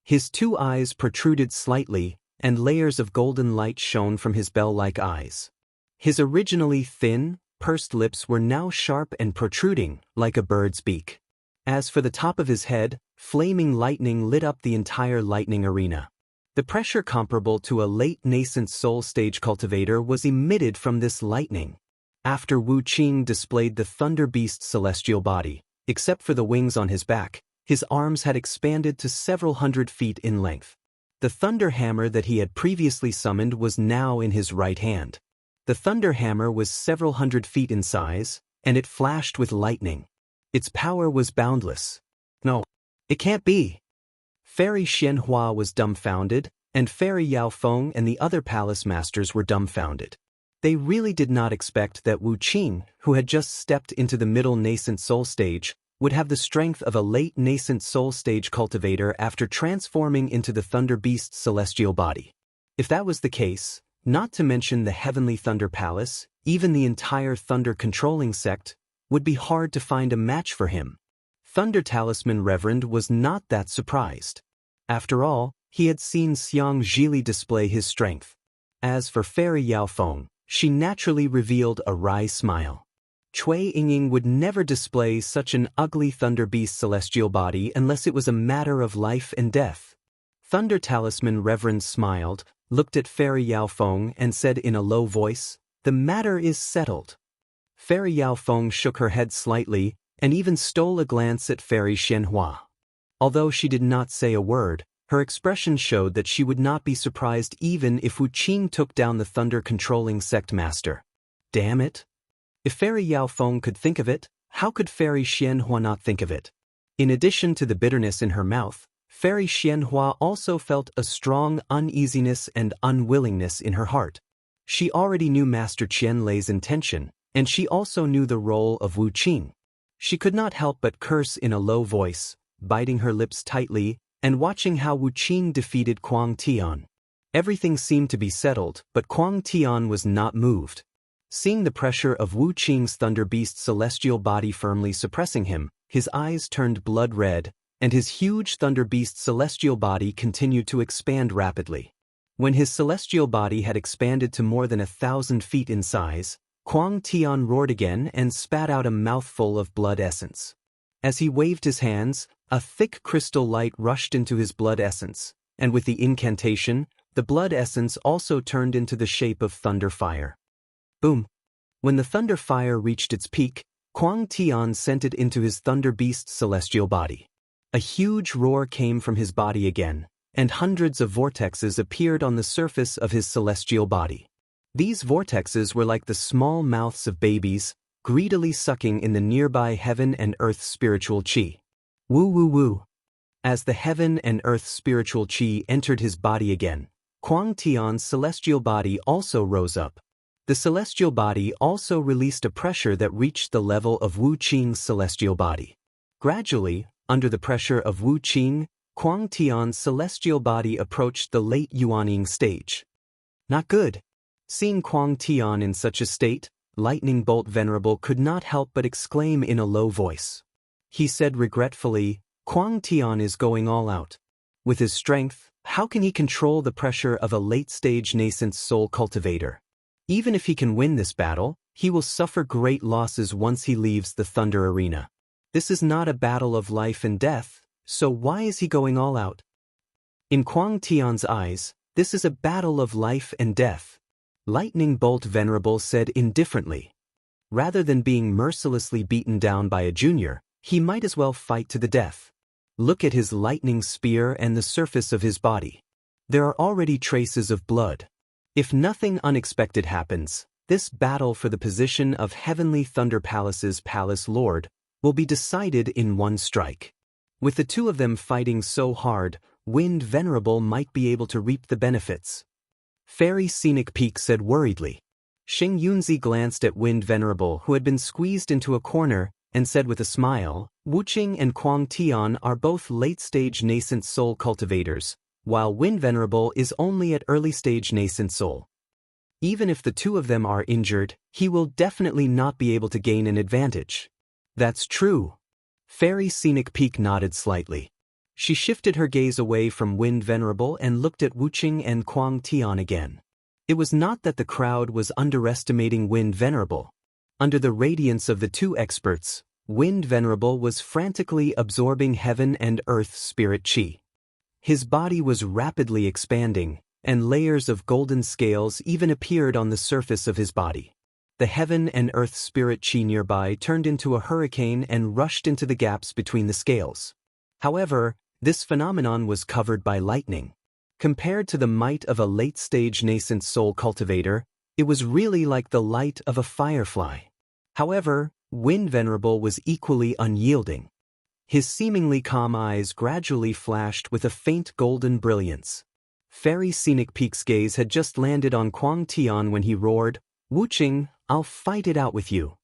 His two eyes protruded slightly, and layers of golden light shone from his bell-like eyes. His originally thin, pursed lips were now sharp and protruding, like a bird's beak. As for the top of his head, flaming lightning lit up the entire lightning arena. The pressure comparable to a late nascent soul stage cultivator was emitted from this lightning. After Wuqing displayed the Thunder Beast's celestial body, except for the wings on his back, his arms had expanded to several hundred feet in length. The thunder hammer that he had previously summoned was now in his right hand. The thunder hammer was several hundred feet in size, and it flashed with lightning. Its power was boundless. No, it can't be. Fairy Xianhua was dumbfounded, and Fairy Yaofeng and the other palace masters were dumbfounded. They really did not expect that Wuqing, who had just stepped into the middle nascent soul stage, would have the strength of a late nascent soul stage cultivator after transforming into the Thunder Beast's celestial body. If that was the case, not to mention the Heavenly Thunder Palace, even the entire Thunder Controlling Sect, would be hard to find a match for him. Thunder Talisman Reverend was not that surprised. After all, he had seen Xiang Zhili display his strength. As for Fairy Yaofeng, she naturally revealed a wry smile. Cui Yingying would never display such an ugly Thunder Beast celestial body unless it was a matter of life and death. Thunder Talisman Reverend smiled, looked at Fairy Yaofeng and said in a low voice, "The matter is settled." Fairy Yaofeng shook her head slightly and even stole a glance at Fairy Xianhua. Although she did not say a word, her expression showed that she would not be surprised even if Wuqing took down the Thunder Controlling Sect Master. Damn it! If Fairy Yaofeng could think of it, how could Fairy Xianhua not think of it? In addition to the bitterness in her mouth, Fairy Xianhua also felt a strong uneasiness and unwillingness in her heart. She already knew Master Qianlei's intention, and she also knew the role of Wuqing. She could not help but curse in a low voice, biting her lips tightly, and watching how Wuqing defeated Kuang Tian. Everything seemed to be settled, but Kuang Tian was not moved. Seeing the pressure of Wuqing's Thunder Beast celestial body firmly suppressing him, his eyes turned blood red, and his huge Thunder Beast celestial body continued to expand rapidly. When his celestial body had expanded to more than 1,000 feet in size, Kuang Tian roared again and spat out a mouthful of blood essence. As he waved his hands, a thick crystal light rushed into his blood essence, and with the incantation, the blood essence also turned into the shape of thunder fire. Boom! When the thunder fire reached its peak, Kuang Tian sent it into his Thunder Beast's celestial body. A huge roar came from his body again, and hundreds of vortexes appeared on the surface of his celestial body. These vortexes were like the small mouths of babies, greedily sucking in the nearby heaven and earth spiritual qi. Woo woo woo. As the heaven and earth spiritual qi entered his body again, Kuang Tian's celestial body also rose up. The celestial body also released a pressure that reached the level of Wuqing's celestial body. Gradually, under the pressure of Wuqing, Kuang Tian's celestial body approached the late Yuanying stage. Not good. Seeing Kuang Tian in such a state, Lightning Bolt Venerable could not help but exclaim in a low voice. He said regretfully, "Kuang Tian is going all out. With his strength, how can he control the pressure of a late-stage nascent soul cultivator? Even if he can win this battle, he will suffer great losses once he leaves the Thunder Arena. This is not a battle of life and death, so why is he going all out?" In Kuang Tian's eyes, this is a battle of life and death. Lightning Bolt Venerable said indifferently. Rather than being mercilessly beaten down by a junior, he might as well fight to the death. Look at his lightning spear and the surface of his body. There are already traces of blood. If nothing unexpected happens, this battle for the position of Heavenly Thunder Palace's Palace Lord will be decided in one strike. With the two of them fighting so hard, Wind Venerable might be able to reap the benefits. Fairy Scenic Peak said worriedly. Xing Yunzi glanced at Wind Venerable, who had been squeezed into a corner, and said with a smile, Wuqing and Kuang Tian are both late-stage nascent soul cultivators, while Wind Venerable is only at early-stage nascent soul. Even if the two of them are injured, he will definitely not be able to gain an advantage. That's true. Fairy Scenic Peak nodded slightly. She shifted her gaze away from Wind Venerable and looked at Wuqing and Kuang Tian again. It was not that the crowd was underestimating Wind Venerable. Under the radiance of the two experts, Wind Venerable was frantically absorbing heaven and earth spirit chi. His body was rapidly expanding, and layers of golden scales even appeared on the surface of his body. The heaven and earth spirit chi nearby turned into a hurricane and rushed into the gaps between the scales. However, this phenomenon was covered by lightning. Compared to the might of a late-stage nascent soul cultivator, it was really like the light of a firefly. However, Wind Venerable was equally unyielding. His seemingly calm eyes gradually flashed with a faint golden brilliance. Fairy Scenic Peak's gaze had just landed on Kuang Tian when he roared, Wuqing, I'll fight it out with you.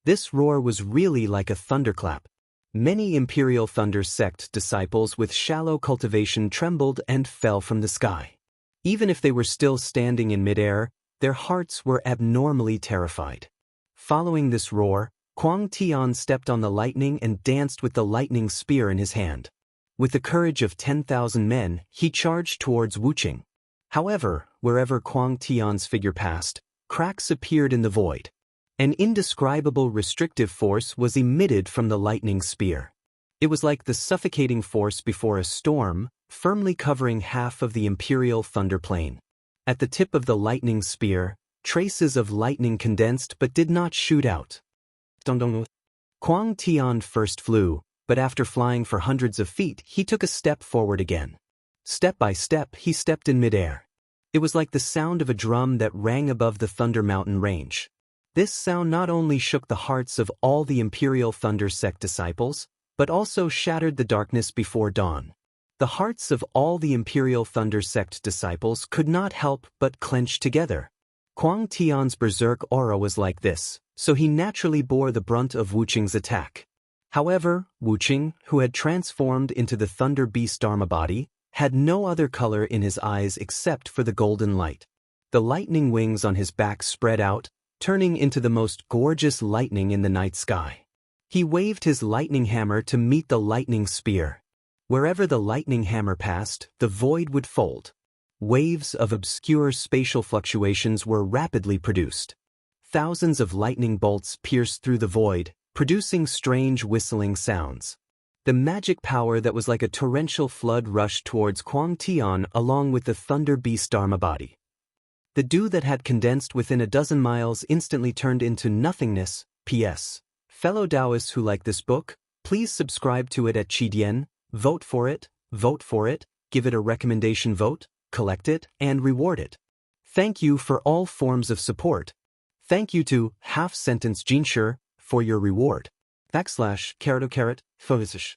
This roar was really like a thunderclap. Many Imperial Thunder Sect disciples with shallow cultivation trembled and fell from the sky. Even if they were still standing in midair, their hearts were abnormally terrified. Following this roar, Kuang Tian stepped on the lightning and danced with the lightning spear in his hand. With the courage of 10,000 men, he charged towards Wuqing. However, wherever Kuang Tian's figure passed, cracks appeared in the void. An indescribable restrictive force was emitted from the lightning spear. It was like the suffocating force before a storm, firmly covering half of the Imperial Thunder Plain. At the tip of the lightning spear, traces of lightning condensed but did not shoot out. Kuang Tian first flew, but after flying for hundreds of feet, he took a step forward again. Step by step, he stepped in midair. It was like the sound of a drum that rang above the Thunder Mountain range. This sound not only shook the hearts of all the Imperial Thunder Sect disciples, but also shattered the darkness before dawn. The hearts of all the Imperial Thunder Sect disciples could not help but clench together. Kuang Tian's berserk aura was like this, so he naturally bore the brunt of Wuqing's attack. However, Wuqing, who had transformed into the Thunder Beast Dharma body, had no other color in his eyes except for the golden light. The lightning wings on his back spread out, turning into the most gorgeous lightning in the night sky. He waved his lightning hammer to meet the lightning spear. Wherever the lightning hammer passed, the void would fold. Waves of obscure spatial fluctuations were rapidly produced. Thousands of lightning bolts pierced through the void, producing strange whistling sounds. The magic power that was like a torrential flood rushed towards Kuang Tian along with the Thunder Beast Dharma body. The dew that had condensed within a dozen miles instantly turned into nothingness. P.S. Fellow Taoists who like this book, please subscribe to it at Qidian, vote for it, give it a recommendation vote, collect it, and reward it. Thank you for all forms of support. Thank you to Half Sentence Jinsher for your reward. /carrot focus.